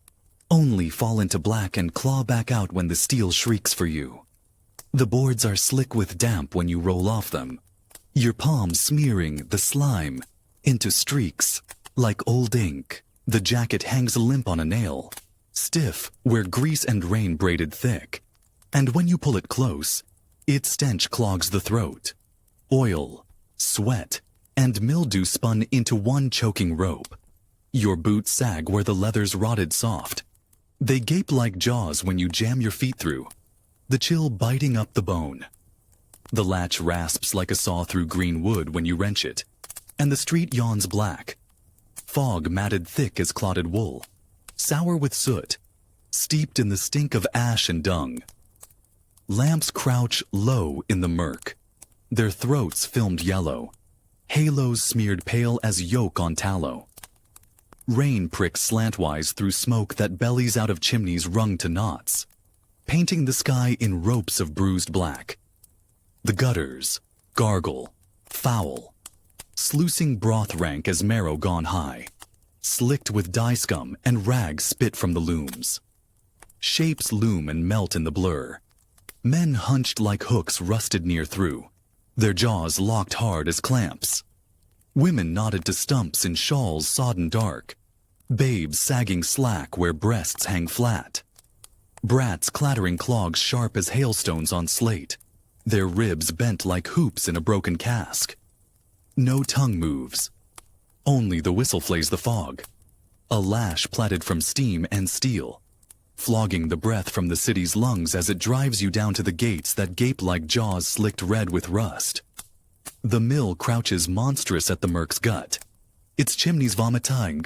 only fall into black and claw back out when the steel shrieks for you. The boards are slick with damp when you roll off them, your palms smearing the slime into streaks like old ink. The jacket hangs limp on a nail, stiff where grease and rain braided thick, and when you pull it close, its stench clogs the throat. Oil, sweat, and mildew spun into one choking rope. Your boots sag where the leather's rotted soft. They gape like jaws when you jam your feet through, the chill biting up the bone. The latch rasps like a saw through green wood when you wrench it, and the street yawns black. Fog matted thick as clotted wool, sour with soot, steeped in the stink of ash and dung. Lamps crouch low in the murk, their throats filmed yellow, halos smeared pale as yolk on tallow. Rain pricks slantwise through smoke that bellies out of chimneys wrung to knots, painting the sky in ropes of bruised black. The gutters gargle, foul, sluicing broth rank as marrow gone high, slicked with dye scum and rags spit from the looms. Shapes loom and melt in the blur. Men hunched like hooks rusted near through, their jaws locked hard as clamps. Women knotted to stumps in shawls sodden dark, babes sagging slack where breasts hang flat. Brats clattering clogs sharp as hailstones on slate, their ribs bent like hoops in a broken cask. No tongue moves. Only the whistle flays the fog, a lash plaited from steam and steel, flogging the breath from the city's lungs as it drives you down to the gates that gape like jaws slicked red with rust. The mill crouches monstrous at the murk's gut, its chimneys vomiting,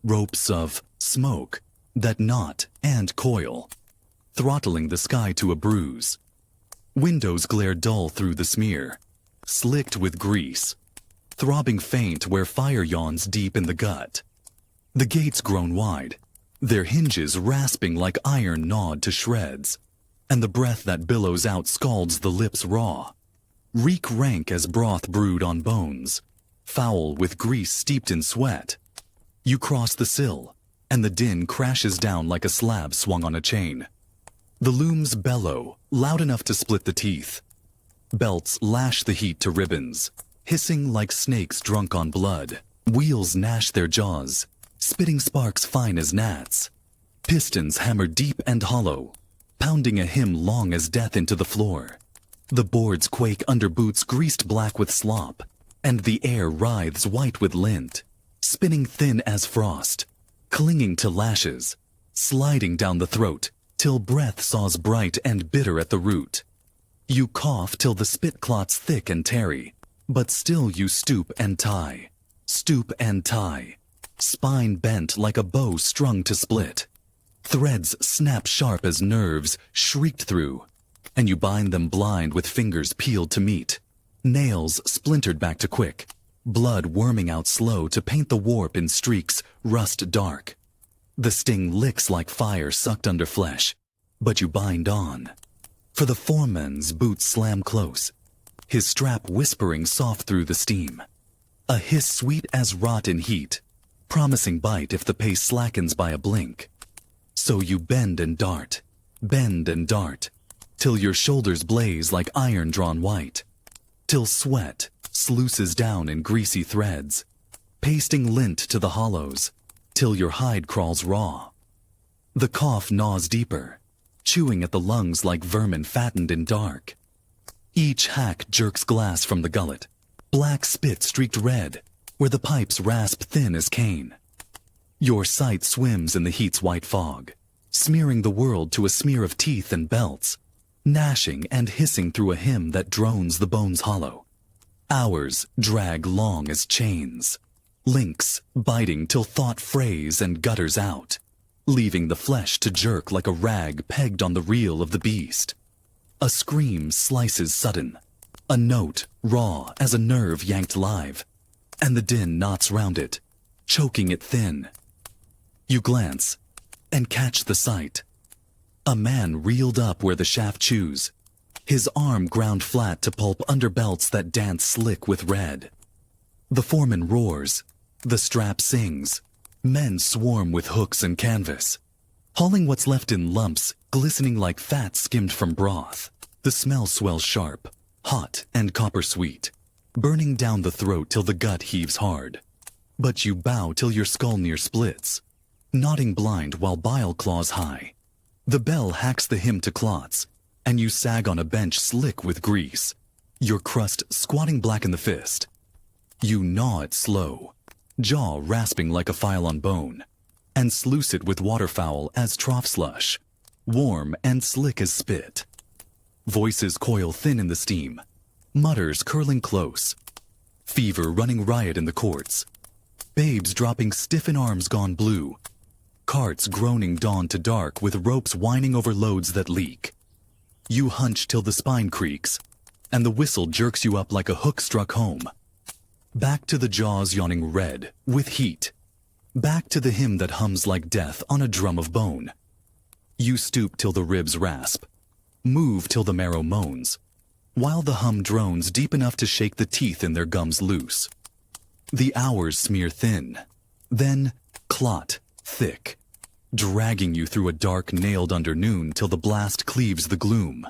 ropes of smoke that knot and coil, throttling the sky to a bruise. Windows glare dull through the smear, slicked with grease, throbbing faint where fire yawns deep in the gut. The gates grown wide, their hinges rasping like iron gnawed to shreds, and the breath that billows out scalds the lips raw. Reek rank as broth brewed on bones, foul with grease steeped in sweat. You cross the sill, and the din crashes down like a slab swung on a chain. The looms bellow, loud enough to split the teeth. Belts lash the heat to ribbons, hissing like snakes drunk on blood. Wheels gnash their jaws, spitting sparks fine as gnats. Pistons hammer deep and hollow, pounding a hymn long as death into the floor. The boards quake under boots greased black with slop, and the air writhes white with lint, spinning thin as frost, clinging to lashes, sliding down the throat till breath saws bright and bitter at the root. You cough till the spit clots thick and tarry, but still you stoop and tie, spine bent like a bow strung to split. Threads snap sharp as nerves shrieked through, and you bind them blind with fingers peeled to meet, nails splintered back to quick, blood worming out slow to paint the warp in streaks rust dark. The sting licks like fire sucked under flesh, but you bind on. For the foreman's boots slam close, his strap whispering soft through the steam. A hiss sweet as rot in heat, promising bite if the pace slackens by a blink. So you bend and dart, till your shoulders blaze like iron drawn white, till sweat sluices down in greasy threads, pasting lint to the hollows, till your hide crawls raw. The cough gnaws deeper, chewing at the lungs like vermin fattened in dark. Each hack jerks glass from the gullet, black spit streaked red, where the pipes rasp thin as cane. Your sight swims in the heat's white fog, smearing the world to a smear of teeth and belts, gnashing and hissing through a hymn that drones the bones hollow. Hours drag long as chains, links biting till thought frays and gutters out, leaving the flesh to jerk like a rag pegged on the reel of the beast. A scream slices sudden, a note raw as a nerve yanked live, and the din knots round it, choking it thin. You glance and catch the sight. A man reeled up where the shaft chews, his arm ground flat to pulp under belts that dance slick with red. The foreman roars, the strap sings, men swarm with hooks and canvas, hauling what's left in lumps, glistening like fat skimmed from broth. The smell swells sharp, hot and copper sweet, burning down the throat till the gut heaves hard. But you bow till your skull near splits, nodding blind while bile claws high. The bell hacks the hymn to clots, and you sag on a bench slick with grease, your crust squatting black in the fist. You gnaw it slow, jaw rasping like a file on bone, and sluice it with waterfowl as trough slush, warm and slick as spit. Voices coil thin in the steam, mutters curling close, fever running riot in the courts, babes dropping stiff in arms gone blue, carts groaning dawn to dark with ropes whining over loads that leak. You hunch till the spine creaks, and the whistle jerks you up like a hook struck home. Back to the jaws yawning red with heat, back to the hymn that hums like death on a drum of bone. You stoop till the ribs rasp, move till the marrow moans, while the hum drones deep enough to shake the teeth in their gums loose. The hours smear thin, then clot thick, dragging you through a dark nailed under noon till the blast cleaves the gloom,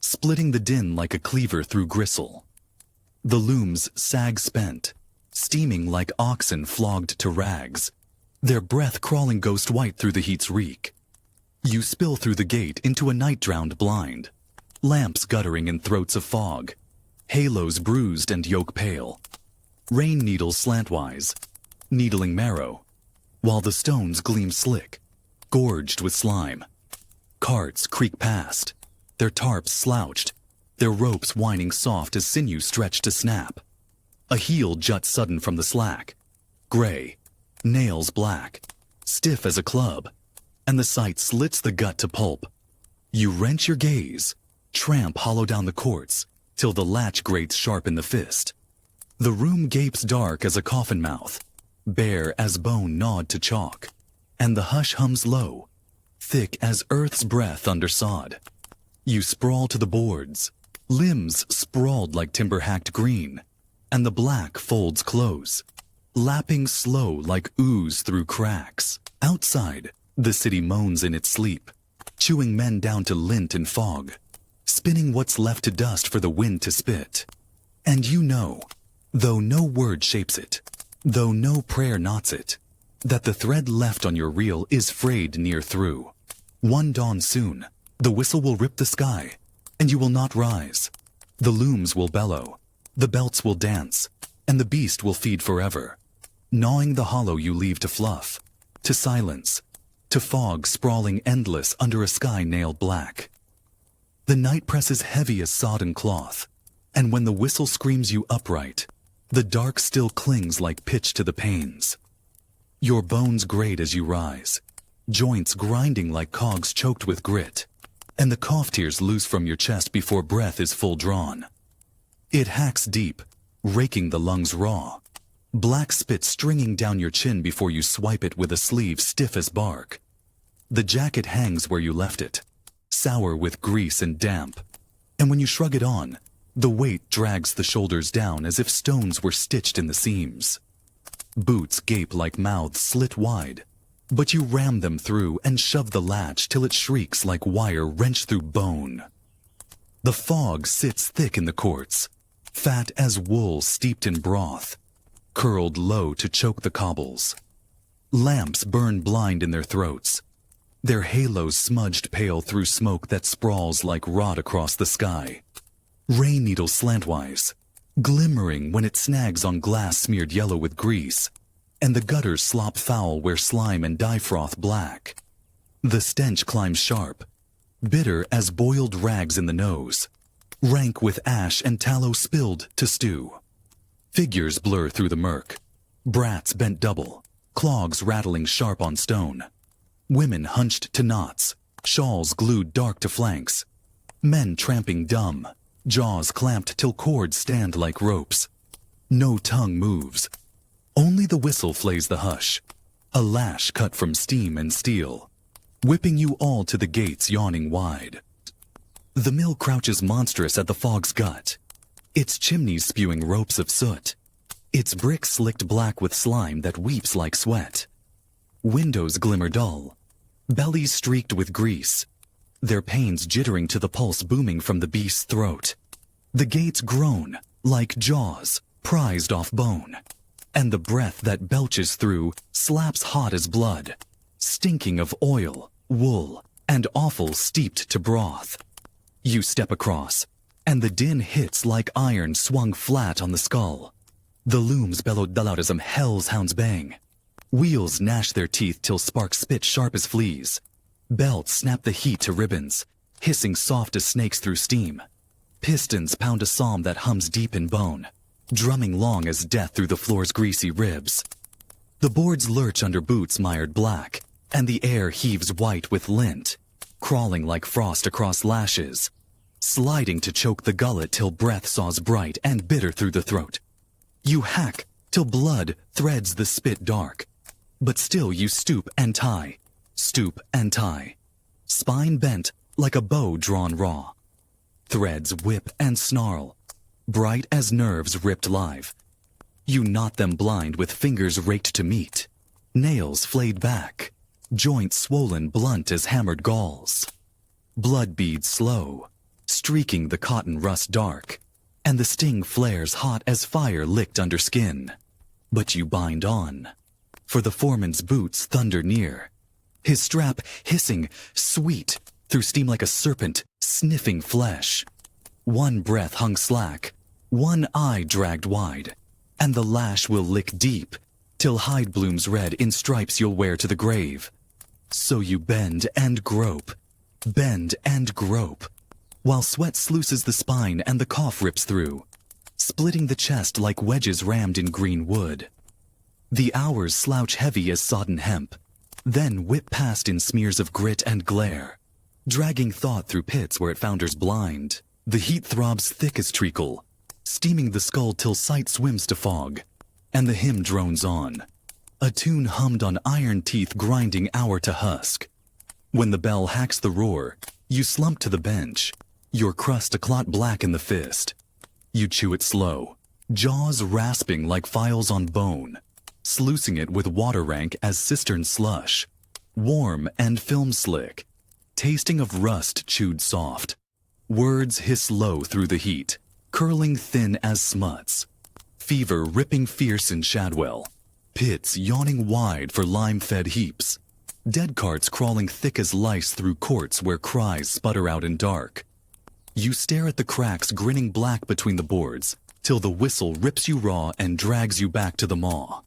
splitting the din like a cleaver through gristle. The looms sag spent, steaming like oxen flogged to rags, their breath crawling ghost white through the heat's reek. You spill through the gate into a night-drowned blind, lamps guttering in throats of fog, halos bruised and yoke pale, rain needles slantwise, needling marrow, while the stones gleam slick, gorged with slime. Carts creak past, their tarps slouched, their ropes whining soft as sinew stretched to snap. A heel juts sudden from the slack, gray, nails black, stiff as a club, and the sight slits the gut to pulp. You wrench your gaze, tramp hollow down the courts, till the latch grates sharp in the fist. The room gapes dark as a coffin mouth, bare as bone gnawed to chalk, and the hush hums low, thick as earth's breath under sod. You sprawl to the boards, limbs sprawled like timber hacked green, and the black folds close, lapping slow like ooze through cracks. Outside, the city moans in its sleep, chewing men down to lint and fog, spinning what's left to dust for the wind to spit. And you know, though no word shapes it, though no prayer knots it, that the thread left on your reel is frayed near through. One dawn soon, the whistle will rip the sky, and you will not rise. The looms will bellow, the belts will dance, and the beast will feed forever, gnawing the hollow you leave to fluff, to silence, to fog sprawling endless under a sky nailed black. The night presses heavy as sodden cloth, and when the whistle screams you upright, the dark still clings like pitch to the panes. Your bones grate as you rise, joints grinding like cogs choked with grit, and the cough tears loose from your chest before breath is full drawn. It hacks deep, raking the lungs raw, black spit stringing down your chin before you swipe it with a sleeve stiff as bark. The jacket hangs where you left it, sour with grease and damp, and when you shrug it on, the weight drags the shoulders down as if stones were stitched in the seams. Boots gape like mouths slit wide, but you ram them through and shove the latch till it shrieks like wire wrenched through bone. The fog sits thick in the courts, fat as wool steeped in broth, curled low to choke the cobbles. Lamps burn blind in their throats, their halos smudged pale through smoke that sprawls like rot across the sky. Rain needles slantwise, glimmering when it snags on glass smeared yellow with grease, and the gutters slop foul where slime and dye froth black. The stench climbs sharp, bitter as boiled rags in the nose, rank with ash and tallow spilled to stew. Figures blur through the murk, brats bent double, clogs rattling sharp on stone. Women hunched to knots, shawls glued dark to flanks. Men tramping dumb, jaws clamped till cords stand like ropes. No tongue moves. Only the whistle flays the hush, a lash cut from steam and steel, whipping you all to the gates yawning wide. The mill crouches monstrous at the fog's gut, its chimneys spewing ropes of soot, its bricks slicked black with slime that weeps like sweat. Windows glimmer dull, bellies streaked with grease, their panes jittering to the pulse booming from the beast's throat. The gates groan like jaws prized off bone, and the breath that belches through slaps hot as blood, stinking of oil, wool, and offal steeped to broth. You step across, and the din hits like iron swung flat on the skull. The looms bellow dull out as hell's hounds bang. Wheels gnash their teeth till sparks spit sharp as fleas. Belts snap the heat to ribbons, hissing soft as snakes through steam. Pistons pound a psalm that hums deep in bone, drumming long as death through the floor's greasy ribs. The boards lurch under boots mired black, and the air heaves white with lint, crawling like frost across lashes, sliding to choke the gullet till breath saws bright and bitter through the throat. You hack till blood threads the spit dark, but still you stoop and tie, spine bent like a bow drawn raw. Threads whip and snarl, bright as nerves ripped live. You knot them blind with fingers raked to meat, nails flayed back, joints swollen blunt as hammered galls. Blood beads slow, streaking the cotton rust dark, and the sting flares hot as fire licked under skin. But you bind on, for the foreman's boots thunder near, his strap hissing sweet through steam like a serpent sniffing flesh. One breath hung slack, one eye dragged wide, and the lash will lick deep till hide blooms red in stripes you'll wear to the grave. So you bend and grope, while sweat sluices the spine and the cough rips through, splitting the chest like wedges rammed in green wood. The hours slouch heavy as sodden hemp, then whip past in smears of grit and glare, dragging thought through pits where it founders blind. The heat throbs thick as treacle, steaming the skull till sight swims to fog, and the hymn drones on, a tune hummed on iron teeth grinding hour to husk. When the bell hacks the roar, you slump to the bench, your crust a clot black in the fist. You chew it slow, jaws rasping like files on bone, sluicing it with water rank as cistern slush, warm and film slick, tasting of rust chewed soft. Words hiss low through the heat, curling thin as smuts. Fever ripping fierce in Shadwell, pits yawning wide for lime-fed heaps. Dead carts crawling thick as lice through courts where cries sputter out in dark. You stare at the cracks grinning black between the boards, till the whistle rips you raw and drags you back to the maw.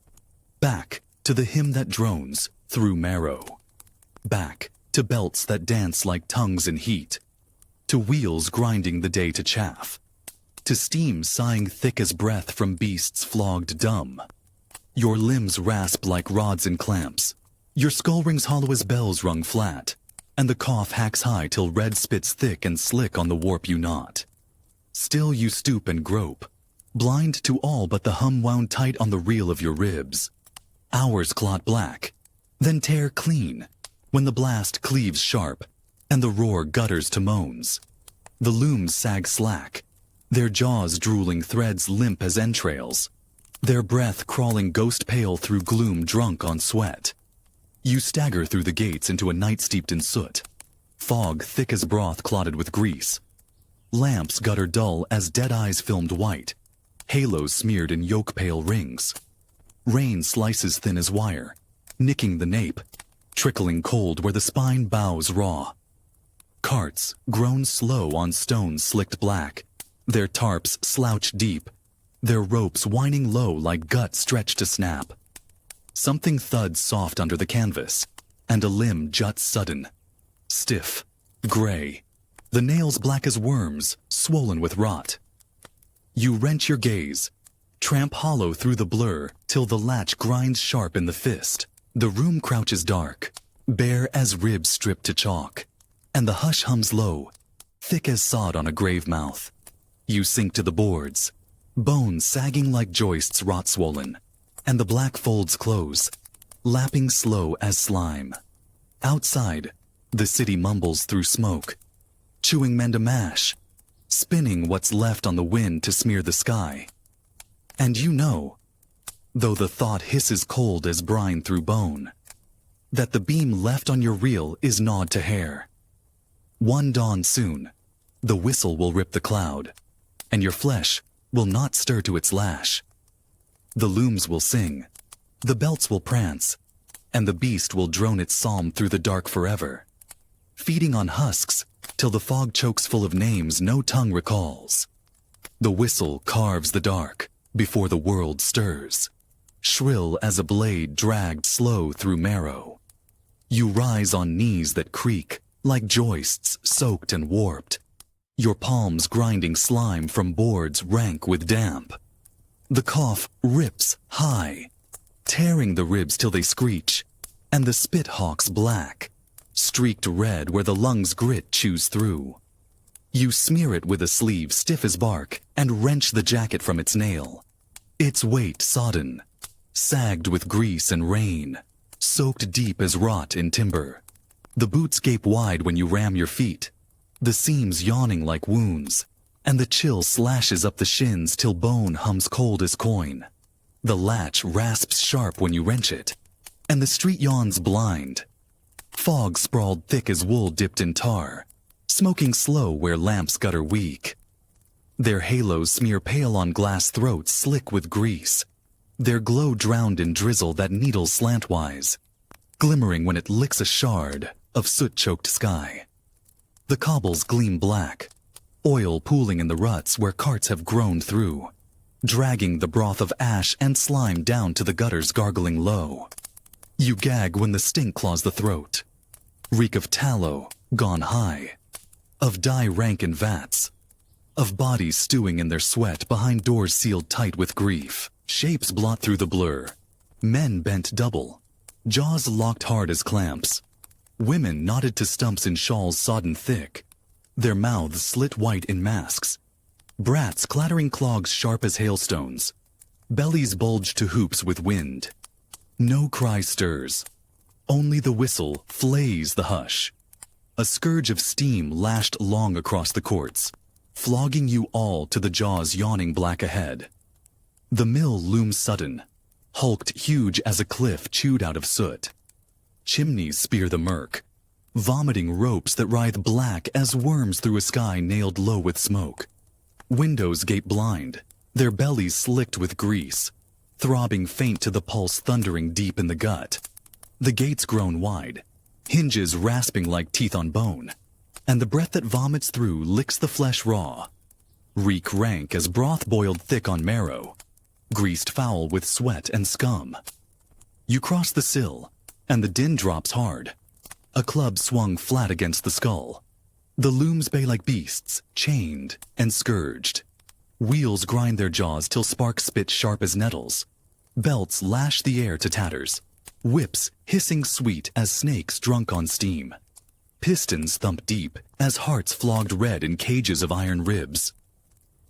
Back to the hymn that drones through marrow. Back to belts that dance like tongues in heat. To wheels grinding the day to chaff. To steam sighing thick as breath from beasts flogged dumb. Your limbs rasp like rods and clamps. Your skull rings hollow as bells rung flat, and the cough hacks high till red spits thick and slick on the warp you knot. Still you stoop and grope, blind to all but the hum wound tight on the reel of your ribs. Hours clot black, then tear clean, when the blast cleaves sharp, and the roar gutters to moans. The looms sag slack, their jaws drooling threads limp as entrails, their breath crawling ghost pale through gloom drunk on sweat. You stagger through the gates into a night steeped in soot, fog thick as broth clotted with grease. Lamps gutter dull as dead eyes filmed white, halos smeared in yolk-pale rings. Rain slices thin as wire, nicking the nape, trickling cold where the spine bows raw. Carts grown slow on stones slicked black, their tarps slouched deep, their ropes whining low like guts stretched to snap. Something thuds soft under the canvas, and a limb juts sudden. Stiff, gray, the nails black as worms, swollen with rot. You wrench your gaze, tramp hollow through the blur till the latch grinds sharp in the fist. The room crouches dark, bare as ribs stripped to chalk, and the hush hums low, thick as sod on a grave mouth. You sink to the boards, bones sagging like joists rot swollen, and the black folds close, lapping slow as slime. Outside, the city mumbles through smoke, chewing menda mash, spinning what's left on the wind to smear the sky. And you know, though the thought hisses cold as brine through bone, that the beam left on your reel is gnawed to hair. One dawn soon, the whistle will rip the cloud, and your flesh will not stir to its lash. The looms will sing, the belts will prance, and the beast will drone its psalm through the dark forever, feeding on husks till the fog chokes full of names no tongue recalls. The whistle carves the dark before the world stirs, shrill as a blade dragged slow through marrow. You rise on knees that creak like joists soaked and warped, your palms grinding slime from boards rank with damp. The cough rips high, tearing the ribs till they screech, and the spit hawks black, streaked red where the lungs grit chews through. You smear it with a sleeve stiff as bark and wrench the jacket from its nail. Its weight sodden, sagged with grease and rain, soaked deep as rot in timber. The boots gape wide when you ram your feet, the seams yawning like wounds, and the chill slashes up the shins till bone hums cold as coin. The latch rasps sharp when you wrench it, and the street yawns blind. Fog sprawled thick as wool dipped in tar, smoking slow where lamps gutter weak. Their halos smear pale on glass throats slick with grease, their glow drowned in drizzle that needles slantwise, glimmering when it licks a shard of soot-choked sky. The cobbles gleam black, oil pooling in the ruts where carts have grown through, dragging the broth of ash and slime down to the gutters gargling low. You gag when the stink claws the throat, reek of tallow gone high, of dye rank in vats, of bodies stewing in their sweat behind doors sealed tight with grief. Shapes blot through the blur, men bent double, jaws locked hard as clamps, women knotted to stumps in shawls sodden thick, their mouths slit white in masks, brats clattering clogs sharp as hailstones, bellies bulged to hoops with wind. No cry stirs, only the whistle flays the hush. A scourge of steam lashed long across the courts, flogging you all to the jaws yawning black ahead. The mill looms sudden, hulked huge as a cliff chewed out of soot. Chimneys spear the murk, vomiting ropes that writhe black as worms through a sky nailed low with smoke. Windows gape blind, their bellies slicked with grease, throbbing faint to the pulse thundering deep in the gut. The gates grown wide, hinges rasping like teeth on bone, and the breath that vomits through licks the flesh raw. Reek rank as broth boiled thick on marrow, greased foul with sweat and scum. You cross the sill, and the din drops hard. A club swung flat against the skull. The looms bay like beasts, chained and scourged. Wheels grind their jaws till sparks spit sharp as nettles. Belts lash the air to tatters. Whips hissing sweet as snakes drunk on steam. Pistons thump deep as hearts flogged red in cages of iron ribs.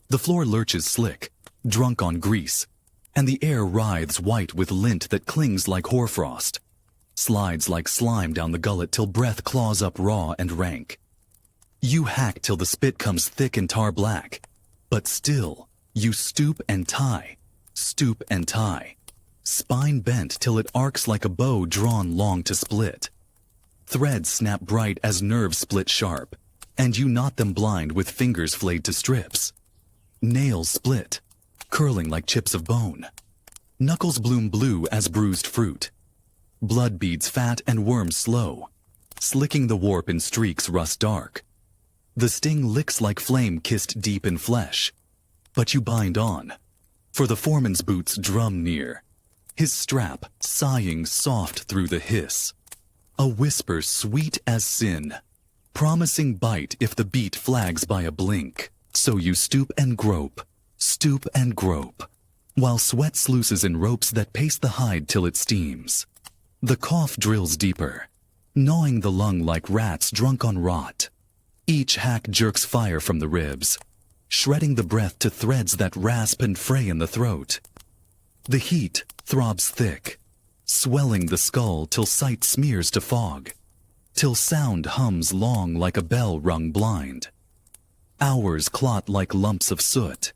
The floor lurches slick, drunk on grease, and the air writhes white with lint that clings like hoarfrost, slides like slime down the gullet till breath claws up raw and rank. You hack till the spit comes thick and tar black, but still you stoop and tie, spine bent till it arcs like a bow drawn long to split. Threads snap bright as nerves split sharp, and you knot them blind with fingers flayed to strips. Nails split, curling like chips of bone. Knuckles bloom blue as bruised fruit. Blood beads fat and worms slow, slicking the warp in streaks rust dark. The sting licks like flame kissed deep in flesh, but you bind on, for the foreman's boots drum near, his strap sighing soft through the hiss. A whisper sweet as sin, promising bite if the beat flags by a blink. So you stoop and grope, while sweat sluices in ropes that paste the hide till it steams. The cough drills deeper, gnawing the lung like rats drunk on rot. Each hack jerks fire from the ribs, shredding the breath to threads that rasp and fray in the throat. The heat throbs thick, swelling the skull till sight smears to fog, till sound hums long like a bell rung blind. Hours clot like lumps of soot,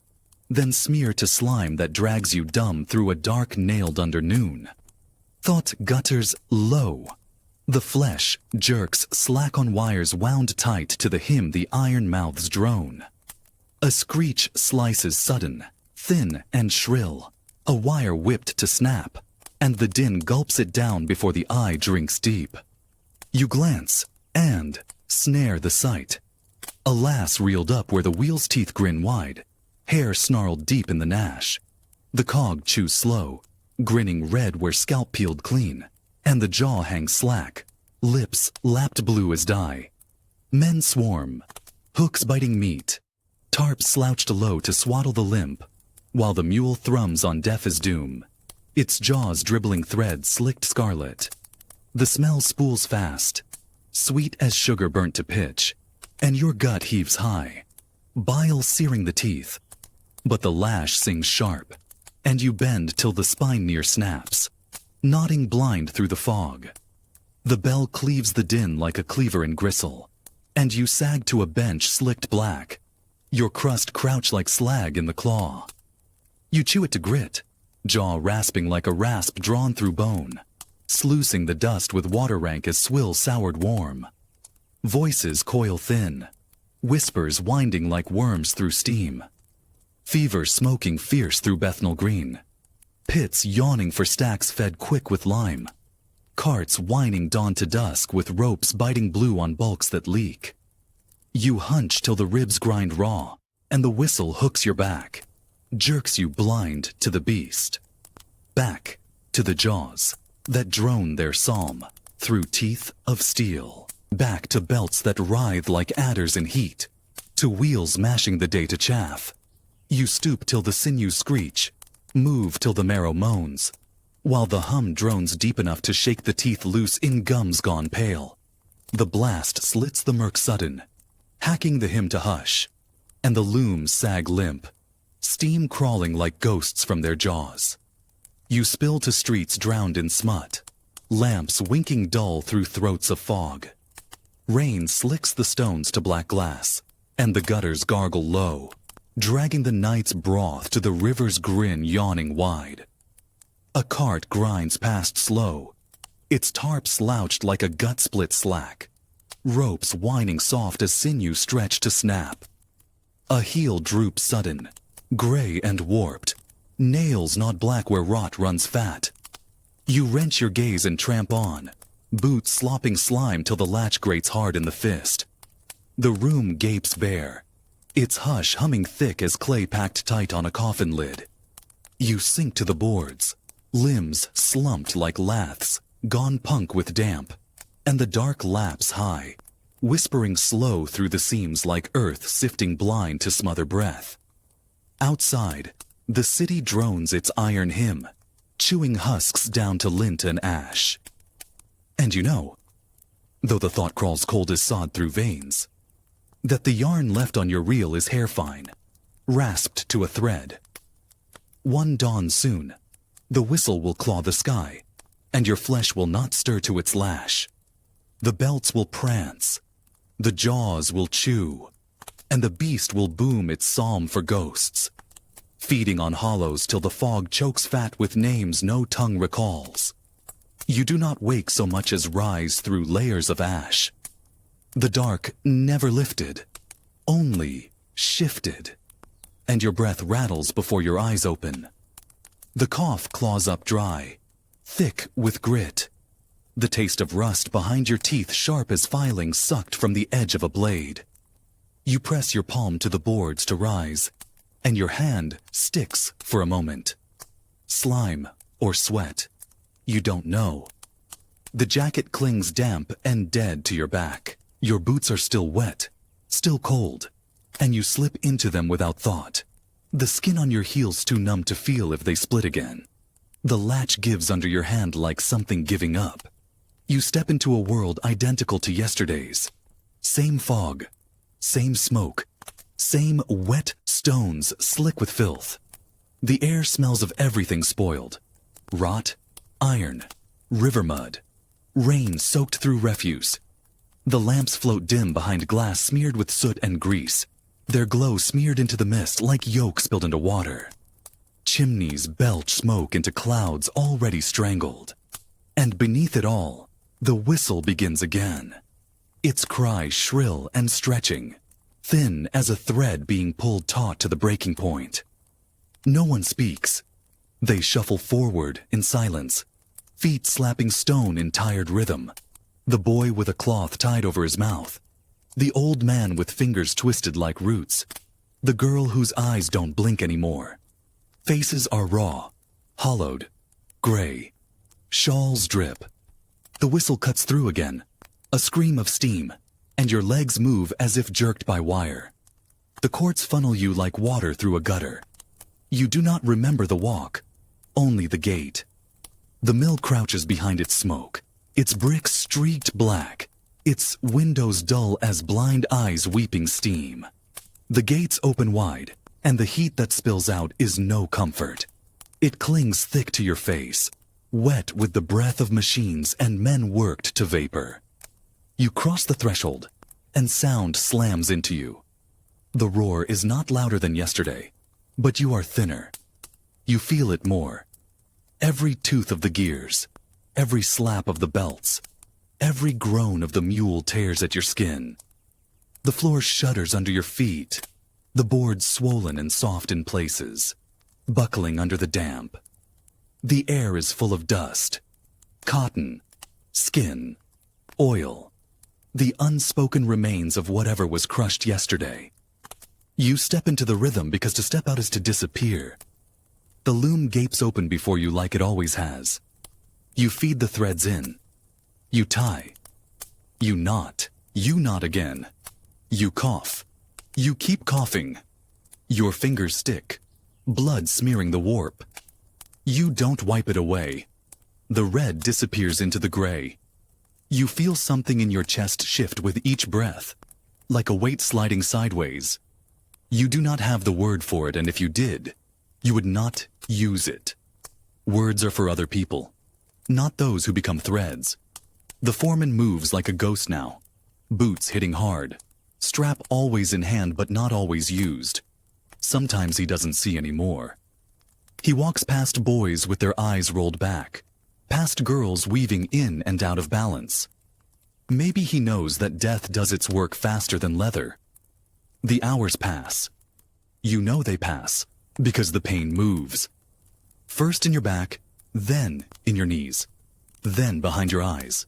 then smear to slime that drags you dumb through a dark nailed under noon. Thought gutters low. The flesh jerks slack on wires wound tight to the hymn the iron mouths drone. A screech slices sudden, thin and shrill, a wire whipped to snap, and the din gulps it down before the eye drinks deep. You glance, and snare the sight. A lass reeled up where the wheel's teeth grin wide, hair snarled deep in the gnash. The cog chews slow, grinning red where scalp peeled clean, and the jaw hangs slack, lips lapped blue as dye. Men swarm, hooks biting meat, tarp slouched low to swaddle the limp, while the mule thrums on death as doom, its jaws dribbling thread slicked scarlet. The smell spools fast, sweet as sugar burnt to pitch, and your gut heaves high, bile searing the teeth. But the lash sings sharp, and you bend till the spine near snaps, nodding blind through the fog. The bell cleaves the din like a cleaver in gristle, and you sag to a bench slicked black, your crust crouch like slag in the claw. You chew it to grit, jaw rasping like a rasp drawn through bone, sluicing the dust with water rank as swill soured warm. Voices coil thin, whispers winding like worms through steam. Fever smoking fierce through Bethnal Green, pits yawning for stacks fed quick with lime, carts whining dawn to dusk with ropes biting blue on bulks that leak. You hunch till the ribs grind raw, and the whistle hooks your back, jerks you blind to the beast. Back to the jaws that drone their psalm through teeth of steel. Back to belts that writhe like adders in heat, to wheels mashing the day to chaff. You stoop till the sinews screech, move till the marrow moans, while the hum drones deep enough to shake the teeth loose in gums gone pale. The blast slits the murk sudden, hacking the hymn to hush, and the looms sag limp, steam crawling like ghosts from their jaws. You spill to streets drowned in smut, lamps winking dull through throats of fog. Rain slicks the stones to black glass, and the gutters gargle low, dragging the night's broth to the river's grin yawning wide. A cart grinds past slow, its tarp slouched like a gut-split slack, ropes whining soft as sinew stretched to snap. A heel droops sudden, gray and warped, nails not black where rot runs fat. You wrench your gaze and tramp on, boots slopping slime till the latch grates hard in the fist. The room gapes bare, its hush humming thick as clay packed tight on a coffin lid. You sink to the boards, limbs slumped like laths, gone punk with damp, and the dark laps high, whispering slow through the seams like earth sifting blind to smother breath. Outside, the city drones its iron hymn, chewing husks down to lint and ash. And you know, though the thought crawls cold as sod through veins, that the yarn left on your reel is hair fine, rasped to a thread. One dawn soon, the whistle will claw the sky, and your flesh will not stir to its lash. The belts will prance, the jaws will chew, and the beast will boom its psalm for ghosts, feeding on hollows till the fog chokes fat with names no tongue recalls. You do not wake so much as rise through layers of ash. The dark never lifted, only shifted, and your breath rattles before your eyes open. The cough claws up dry, thick with grit. The taste of rust behind your teeth sharp as filings sucked from the edge of a blade. You press your palm to the boards to rise, and your hand sticks for a moment. Slime or sweat, you don't know. The jacket clings damp and dead to your back. Your boots are still wet, still cold, and you slip into them without thought. The skin on your heels too numb to feel if they split again. The latch gives under your hand like something giving up. You step into a world identical to yesterday's. Same fog, same smoke, same wet stones slick with filth. The air smells of everything spoiled. Rot, iron, river mud, rain soaked through refuse. The lamps float dim behind glass smeared with soot and grease, their glow smeared into the mist like yolk spilled into water. Chimneys belch smoke into clouds already strangled. And beneath it all, the whistle begins again. Its cry shrill and stretching, thin as a thread being pulled taut to the breaking point. No one speaks. They shuffle forward in silence, feet slapping stone in tired rhythm. The boy with a cloth tied over his mouth. The old man with fingers twisted like roots. The girl whose eyes don't blink anymore. Faces are raw, hollowed, gray. Shawls drip. The whistle cuts through again. A scream of steam, and your legs move as if jerked by wire. The courts funnel you like water through a gutter. You do not remember the walk, only the gate. The mill crouches behind its smoke, its bricks streaked black, its windows dull as blind eyes weeping steam. The gates open wide, and the heat that spills out is no comfort. It clings thick to your face, wet with the breath of machines and men worked to vapor. You cross the threshold, and sound slams into you. The roar is not louder than yesterday, but you are thinner. You feel it more. Every tooth of the gears, every slap of the belts, every groan of the mule tears at your skin. The floor shudders under your feet, the boards swollen and soft in places, buckling under the damp. The air is full of dust, cotton, skin, oil, the unspoken remains of whatever was crushed yesterday. You step into the rhythm because to step out is to disappear. The loom gapes open before you like it always has. You feed the threads in. You tie. You knot. You knot again. You cough. You keep coughing. Your fingers stick, blood smearing the warp. You don't wipe it away. The red disappears into the gray. You feel something in your chest shift with each breath, like a weight sliding sideways. You do not have the word for it, and if you did, you would not use it. Words are for other people, not those who become threads. The foreman moves like a ghost now, boots hitting hard, strap always in hand but not always used. Sometimes he doesn't see anymore. He walks past boys with their eyes rolled back, past girls weaving in and out of balance. Maybe he knows that death does its work faster than leather. The hours pass. You know they pass, because the pain moves. First in your back, then in your knees, then behind your eyes,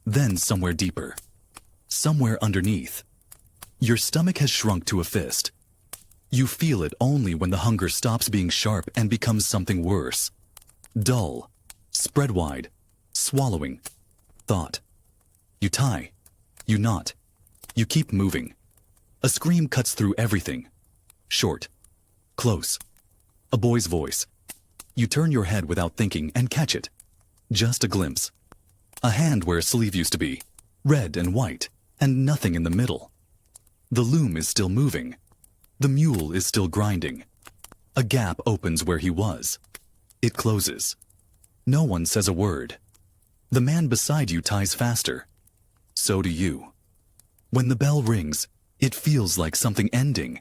then somewhere deeper, somewhere underneath. Your stomach has shrunk to a fist. You feel it only when the hunger stops being sharp and becomes something worse. Dull, spread wide, swallowing, thought. You tie, you knot, you keep moving. A scream cuts through everything. Short, close, a boy's voice. You turn your head without thinking and catch it. Just a glimpse. A hand where a sleeve used to be, red and white, and nothing in the middle. The loom is still moving. The mule is still grinding. A gap opens where he was. It closes. No one says a word. The man beside you ties faster. So do you. When the bell rings, it feels like something ending.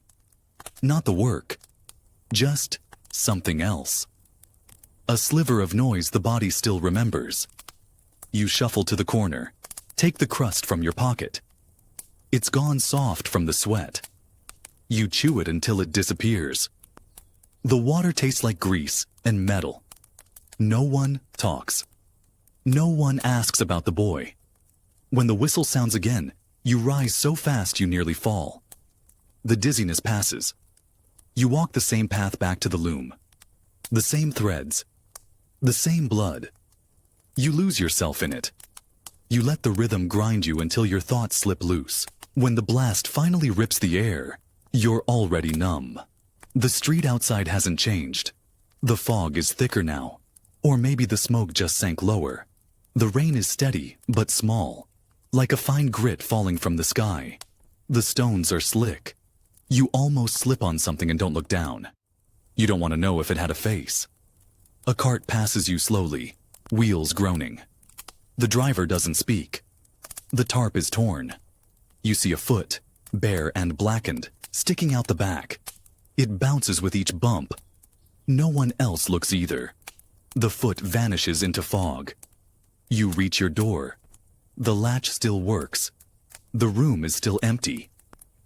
Not the work, just something else. A sliver of noise the body still remembers. You shuffle to the corner, take the crust from your pocket. It's gone soft from the sweat. You chew it until it disappears. The water tastes like grease and metal. No one talks. No one asks about the boy. When the whistle sounds again, you rise so fast you nearly fall. The dizziness passes. You walk the same path back to the loom. The same threads. The same blood. You lose yourself in it. You let the rhythm grind you until your thoughts slip loose. When the blast finally rips the air, you're already numb. The street outside hasn't changed. The fog is thicker now. Or maybe the smoke just sank lower. The rain is steady, but small, like a fine grit falling from the sky. The stones are slick. You almost slip on something and don't look down. You don't want to know if it had a face. A cart passes you slowly, wheels groaning. The driver doesn't speak. The tarp is torn. You see a foot, bare and blackened, sticking out the back. It bounces with each bump. No one else looks either. The foot vanishes into fog. You reach your door. The latch still works. The room is still empty.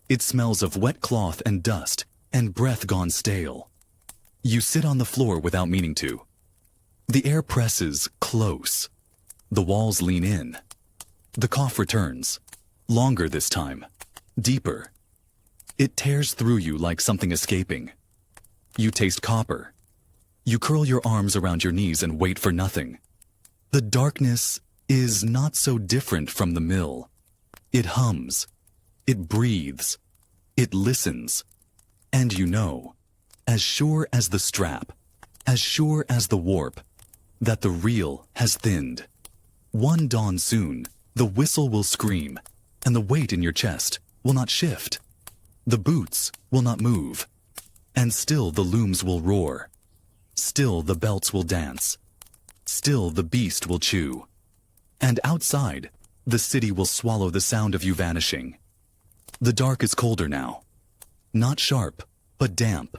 It smells of wet cloth and dust and breath gone stale. You sit on the floor without meaning to. The air presses close. The walls lean in. The cough returns. Longer this time. Deeper. It tears through you like something escaping. You taste copper. You curl your arms around your knees and wait for nothing. The darkness is not so different from the mill. It hums. It breathes. It listens. And you know, as sure as the strap, as sure as the warp, that the reel has thinned. One dawn soon, the whistle will scream, and the weight in your chest will not shift. The boots will not move, and still the looms will roar. Still the belts will dance. Still the beast will chew. And outside, the city will swallow the sound of you vanishing. The dark is colder now. Not sharp, but damp,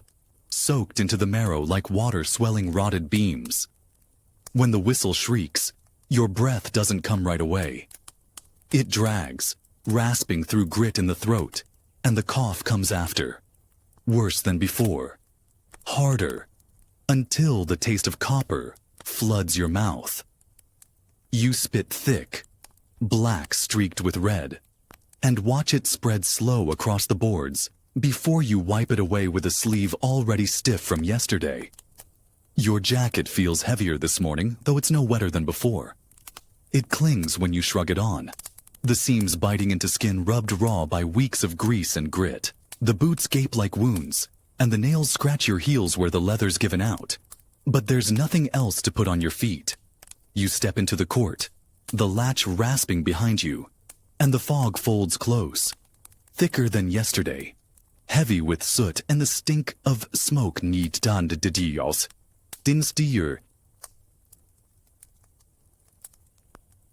soaked into the marrow like water swelling rotted beams. When the whistle shrieks, your breath doesn't come right away. It drags, rasping through grit in the throat, and the cough comes after. Worse than before. Harder, until the taste of copper floods your mouth. You spit thick, black streaked with red, and watch it spread slow across the boards before you wipe it away with a sleeve already stiff from yesterday. Your jacket feels heavier this morning, though it's no wetter than before. It clings when you shrug it on, the seams biting into skin rubbed raw by weeks of grease and grit. The boots gape like wounds, and the nails scratch your heels where the leather's given out. But there's nothing else to put on your feet. You step into the court, the latch rasping behind you, and the fog folds close, thicker than yesterday, heavy with soot and the stink of smoke niet dan de dios. Din stier.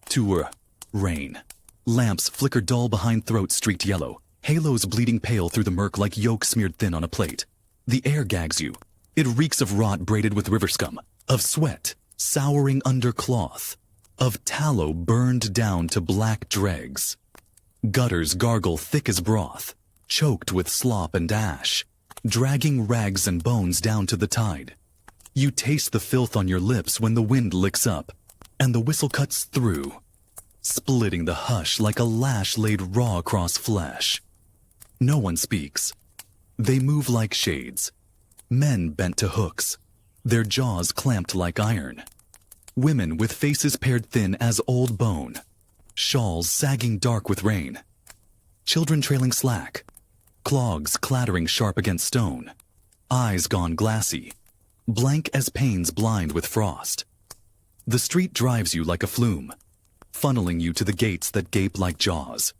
Tour. Rain. Lamps flicker dull behind throats streaked yellow, halos bleeding pale through the murk like yolk smeared thin on a plate. The air gags you. It reeks of rot braided with river scum, of sweat souring under cloth, of tallow burned down to black dregs. Gutters gargle thick as broth, choked with slop and ash, dragging rags and bones down to the tide. You taste the filth on your lips when the wind licks up, and the whistle cuts through, splitting the hush like a lash laid raw across flesh. No one speaks. They move like shades. Men bent to hooks, their jaws clamped like iron. Women with faces pared thin as old bone, shawls sagging dark with rain. Children trailing slack, clogs clattering sharp against stone, eyes gone glassy, blank as panes blind with frost. The street drives you like a flume, funneling you to the gates that gape like jaws.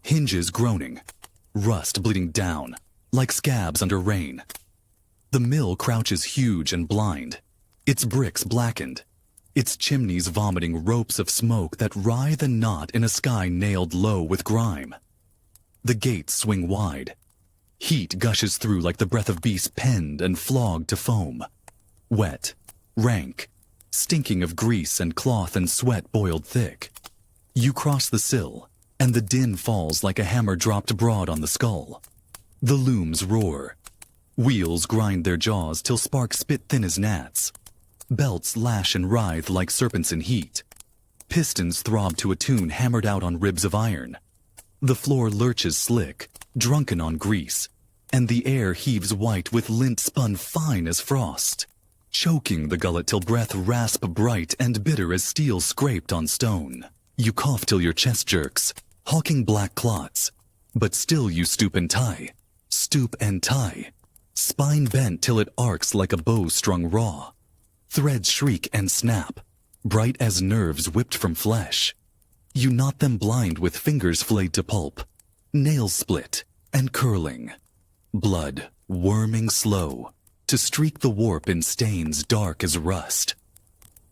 Hinges groaning, rust bleeding down, like scabs under rain. The mill crouches huge and blind, its bricks blackened, its chimneys vomiting ropes of smoke that writhe and knot in a sky nailed low with grime. The gates swing wide. Heat gushes through like the breath of beasts penned and flogged to foam. Wet, rank, stinking of grease and cloth and sweat boiled thick. You cross the sill, and the din falls like a hammer dropped broad on the skull. The looms roar. Wheels grind their jaws till sparks spit thin as gnats. Belts lash and writhe like serpents in heat. Pistons throb to a tune hammered out on ribs of iron. The floor lurches slick, drunken on grease, and the air heaves white with lint spun fine as frost, choking the gullet till breath rasp bright and bitter as steel scraped on stone. You cough till your chest jerks, hawking black clots, but still you stoop and tie, spine bent till it arcs like a bow strung raw. Threads shriek and snap, bright as nerves whipped from flesh. You knot them blind with fingers flayed to pulp, nails split and curling. Blood worming slow to streak the warp in stains dark as rust.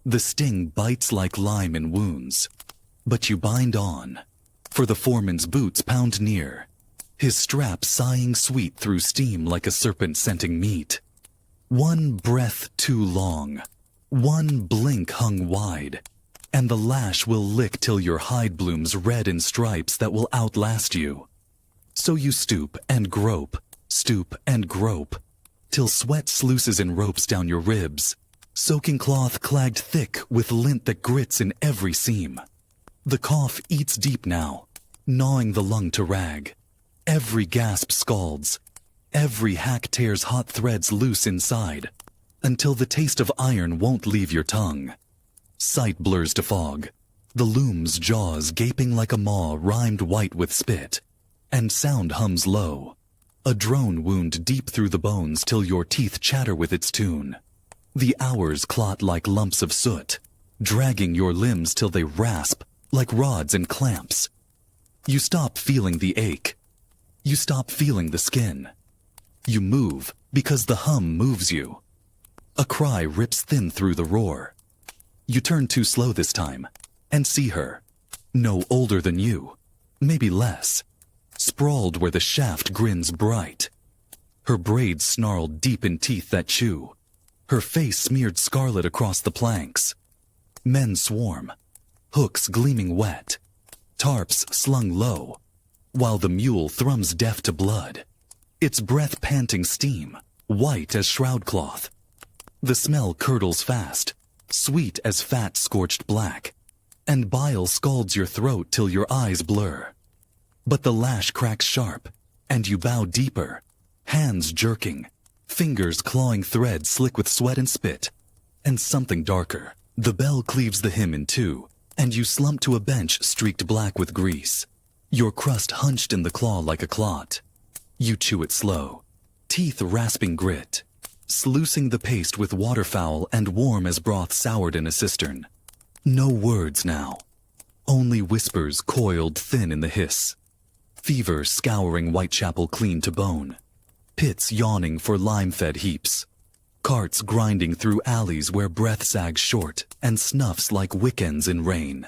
The sting bites like lime in wounds, but you bind on, for the foreman's boots pound near, his strap sighing sweet through steam like a serpent scenting meat. One breath too long, one blink hung wide, and the lash will lick till your hide blooms red in stripes that will outlast you. So you stoop and grope, till sweat sluices in ropes down your ribs, soaking cloth clagged thick with lint that grits in every seam. The cough eats deep now, gnawing the lung to rag. Every gasp scalds, every hack tears hot threads loose inside, until the taste of iron won't leave your tongue. Sight blurs to fog, the loom's jaws gaping like a maw rimed white with spit, and sound hums low, a drone wound deep through the bones till your teeth chatter with its tune. The hours clot like lumps of soot, dragging your limbs till they rasp like rods and clamps. You stop feeling the ache. You stop feeling the skin. You move because the hum moves you. A cry rips thin through the roar. You turn too slow this time and see her, no older than you, maybe less, sprawled where the shaft grins bright. Her braids snarled deep in teeth that chew. Her face smeared scarlet across the planks. Men swarm, hooks gleaming wet, tarps slung low, while the mule thrums deaf to blood, its breath panting steam, white as shroud cloth. The smell curdles fast, sweet as fat scorched black, and bile scalds your throat till your eyes blur. But the lash cracks sharp, and you bow deeper, hands jerking, fingers clawing threads slick with sweat and spit, and something darker. The bell cleaves the hymn in two, and you slump to a bench streaked black with grease, your crust hunched in the claw like a clot. You chew it slow, teeth rasping grit, sluicing the paste with waterfowl and warm as broth soured in a cistern. No words now, only whispers coiled thin in the hiss. Fever scouring Whitechapel clean to bone, pits yawning for lime-fed heaps, carts grinding through alleys where breath sags short and snuffs like wick ends in rain.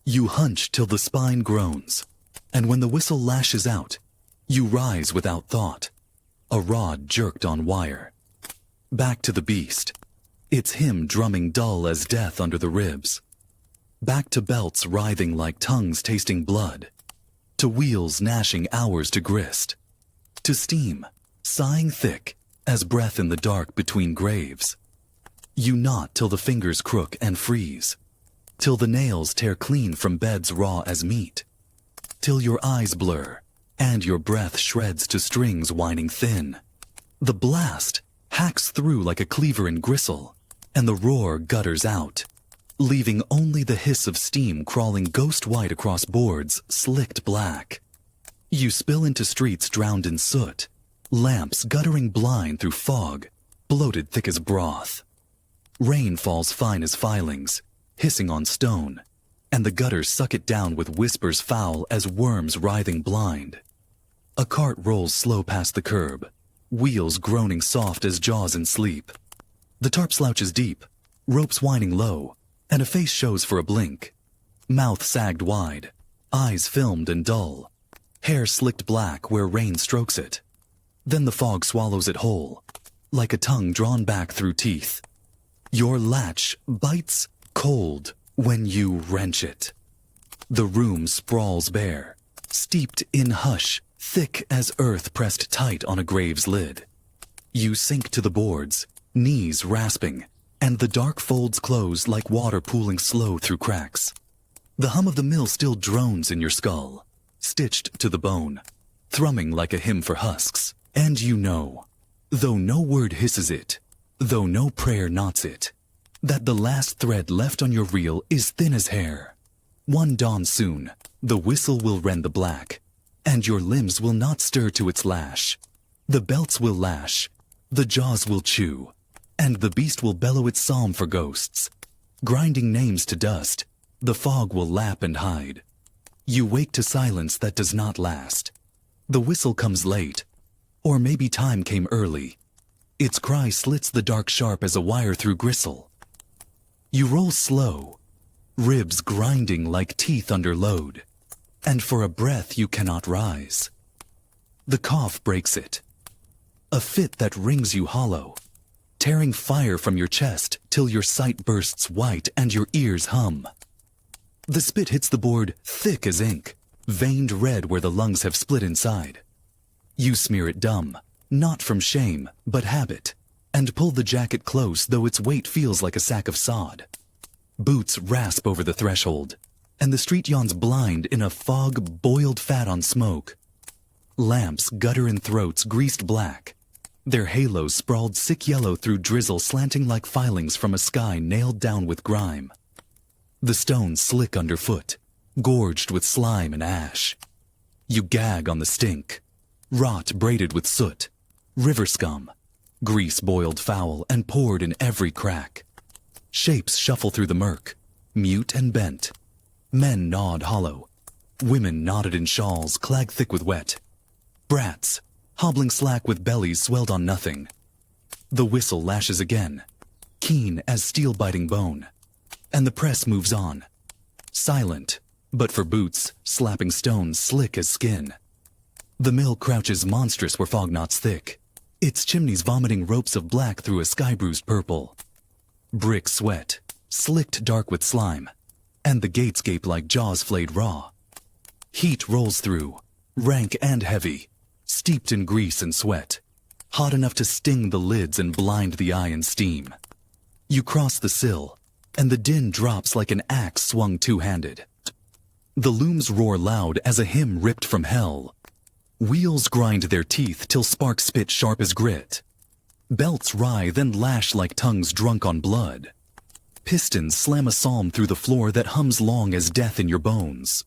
You hunch till the spine groans, and when the whistle lashes out, you rise without thought, a rod jerked on wire. Back to the beast, its hymn drumming dull as death under the ribs. Back to belts writhing like tongues tasting blood, to wheels gnashing hours to grist, to steam sighing thick as breath in the dark between graves. You knot till the fingers crook and freeze, till the nails tear clean from beds raw as meat, till your eyes blur and your breath shreds to strings whining thin. The blast hacks through like a cleaver in gristle, and the roar gutters out, leaving only the hiss of steam crawling ghost white across boards slicked black. You spill into streets drowned in soot, lamps guttering blind through fog, bloated thick as broth. Rain falls fine as filings, hissing on stone, and the gutters suck it down with whispers foul as worms writhing blind. A cart rolls slow past the curb, wheels groaning soft as jaws in sleep. The tarp slouches deep, ropes whining low, and a face shows for a blink. Mouth sagged wide, eyes filmed and dull, hair slicked black where rain strokes it. Then the fog swallows it whole, like a tongue drawn back through teeth. Your latch bites cold when you wrench it. The room sprawls bare, steeped in hush, thick as earth pressed tight on a grave's lid. You sink to the boards, knees rasping, and the dark folds close like water pooling slow through cracks. The hum of the mill still drones in your skull, stitched to the bone, thrumming like a hymn for husks. And you know, though no word hisses it, though no prayer knots it, that the last thread left on your reel is thin as hair. One dawn soon, the whistle will rend the black, and your limbs will not stir to its lash. The belts will lash, the jaws will chew, and the beast will bellow its psalm for ghosts. Grinding names to dust, the fog will lap and hide. You wake to silence that does not last. The whistle comes late, or maybe time came early. Its cry slits the dark sharp as a wire through gristle. You roll slow, ribs grinding like teeth under load, and for a breath you cannot rise. The cough breaks it, a fit that rings you hollow, tearing fire from your chest till your sight bursts white and your ears hum. The spit hits the board thick as ink, veined red where the lungs have split inside. You smear it dumb, not from shame, but habit, and pull the jacket close though its weight feels like a sack of sod. Boots rasp over the threshold, and the street yawns blind in a fog boiled fat on smoke. Lamps gutter in throats greased black, their halos sprawled sick yellow through drizzle slanting like filings from a sky nailed down with grime. The stones slick underfoot, gorged with slime and ash. You gag on the stink, rot braided with soot, river scum, grease boiled foul and poured in every crack. Shapes shuffle through the murk, mute and bent. Men nod hollow, women knotted in shawls clag thick with wet. Brats, hobbling slack with bellies swelled on nothing. The whistle lashes again, keen as steel-biting bone, and the press moves on, silent, but for boots, slapping stones slick as skin. The mill crouches monstrous where fog knots thick, its chimneys vomiting ropes of black through a sky-bruised purple. Brick sweat, slicked dark with slime, and the gates gape like jaws flayed raw. Heat rolls through, rank and heavy, steeped in grease and sweat, hot enough to sting the lids and blind the eye in steam. You cross the sill, and the din drops like an axe swung two-handed. The looms roar loud as a hymn ripped from hell. Wheels grind their teeth till sparks spit sharp as grit. Belts writhe and lash like tongues drunk on blood. Pistons slam a psalm through the floor that hums long as death in your bones.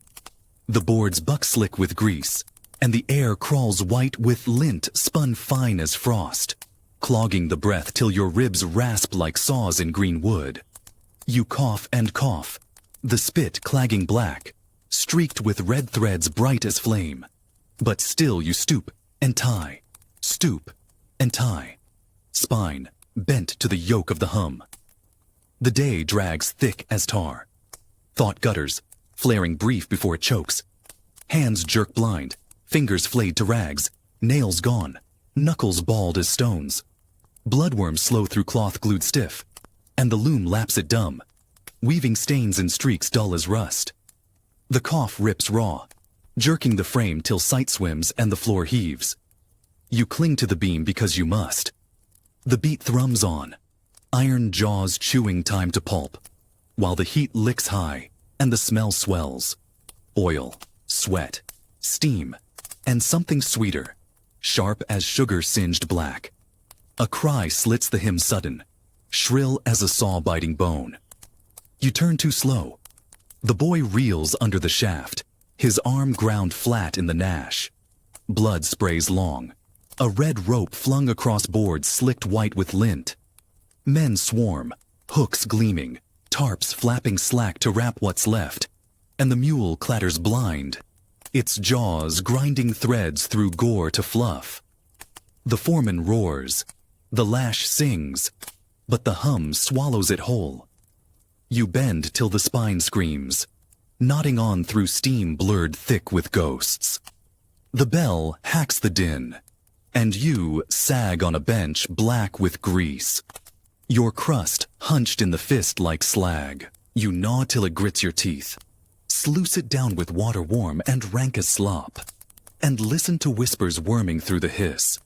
The boards buck slick with grease, and the air crawls white with lint spun fine as frost, clogging the breath till your ribs rasp like saws in green wood. You cough and cough, the spit clagging black, streaked with red threads bright as flame. But still you stoop and tie, stoop and tie, spine bent to the yoke of the hum. The day drags thick as tar. Thought gutters, flaring brief before it chokes. Hands jerk blind, fingers flayed to rags, nails gone, knuckles bald as stones. Bloodworms slow through cloth glued stiff, and the loom laps it dumb, weaving stains and streaks dull as rust. The cough rips raw, jerking the frame till sight swims and the floor heaves. You cling to the beam because you must. The beat thrums on, iron jaws chewing time to pulp, while the heat licks high and the smell swells. Oil, sweat, steam, and something sweeter, sharp as sugar singed black. A cry slits the hymn sudden, shrill as a saw biting bone. You turn too slow. The boy reels under the shaft, his arm ground flat in the nash. Blood sprays long, a red rope flung across boards slicked white with lint. Men swarm, hooks gleaming, tarps flapping slack to wrap what's left, and the mule clatters blind, its jaws grinding threads through gore to fluff. The foreman roars, the lash sings, but the hum swallows it whole. You bend till the spine screams, nodding on through steam blurred thick with ghosts. The bell hacks the din, and you sag on a bench black with grease. Your crust hunched in the fist like slag. You gnaw till it grits your teeth. sluice it down with water warm and rank as slop. And listen to whispers worming through the hiss.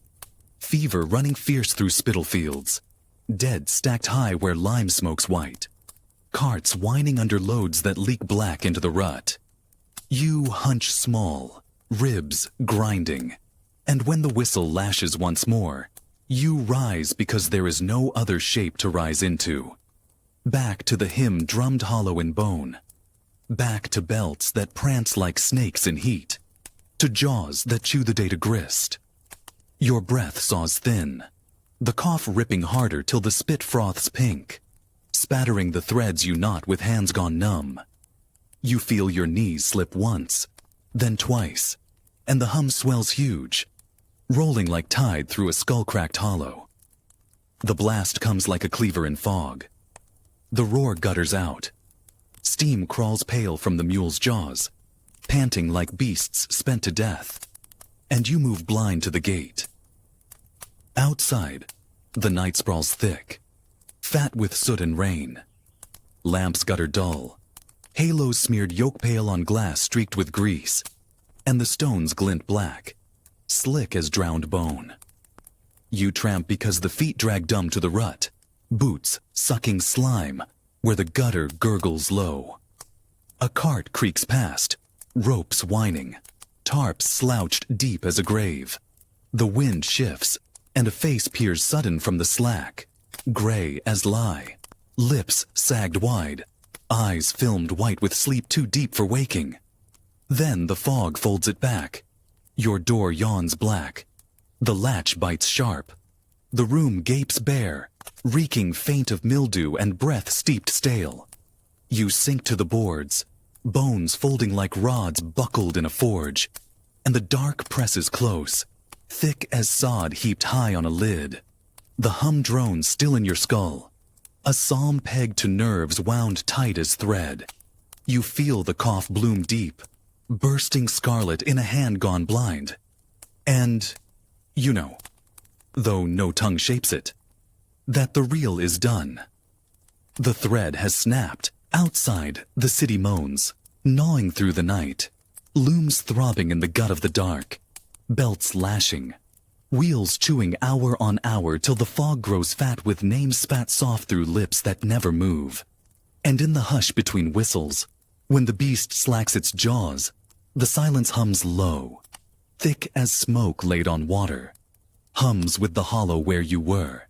Fever running fierce through spittle fields. Dead stacked high where lime smokes white. Carts whining under loads that leak black into the rut. You hunch small, ribs grinding. And when the whistle lashes once more, you rise because there is no other shape to rise into. Back to the hymn drummed hollow in bone. Back to belts that prance like snakes in heat. To jaws that chew the day to grist. Your breath saws thin. The cough ripping harder till the spit froths pink. Spattering the threads you knot with hands gone numb. You feel your knees slip once, then twice, and the hum swells huge, rolling like tide through a skull-cracked hollow. The blast comes like a cleaver in fog. The roar gutters out. Steam crawls pale from the mule's jaws, panting like beasts spent to death, and you move blind to the gate. Outside, the night sprawls thick, fat with soot and rain. Lamps gutter dull, halos smeared yolk pale on glass streaked with grease, and the stones glint black, slick as drowned bone. You tramp because the feet drag dumb to the rut, boots sucking slime where the gutter gurgles low. A cart creaks past, ropes whining, tarps slouched deep as a grave. The wind shifts, and a face peers sudden from the slack, gray as lie, lips sagged wide, eyes filmed white with sleep too deep for waking. Then the fog folds it back. Your door yawns black. The latch bites sharp. The room gapes bare, reeking faint of mildew and breath steeped stale. You sink to the boards, bones folding like rods buckled in a forge, and the dark presses close, thick as sod heaped high on a lid. The hum drones still in your skull, a psalm pegged to nerves wound tight as thread. You feel the cough bloom deep, bursting scarlet in a hand gone blind. And, you know, though no tongue shapes it, that the reel is done. The thread has snapped. Outside, the city moans, gnawing through the night. Looms throbbing in the gut of the dark. Belts lashing. Wheels chewing hour on hour till the fog grows fat with names spat soft through lips that never move. And in the hush between whistles, when the beast slacks its jaws, the silence hums low, thick as smoke laid on water. Hums with the hollow where you were.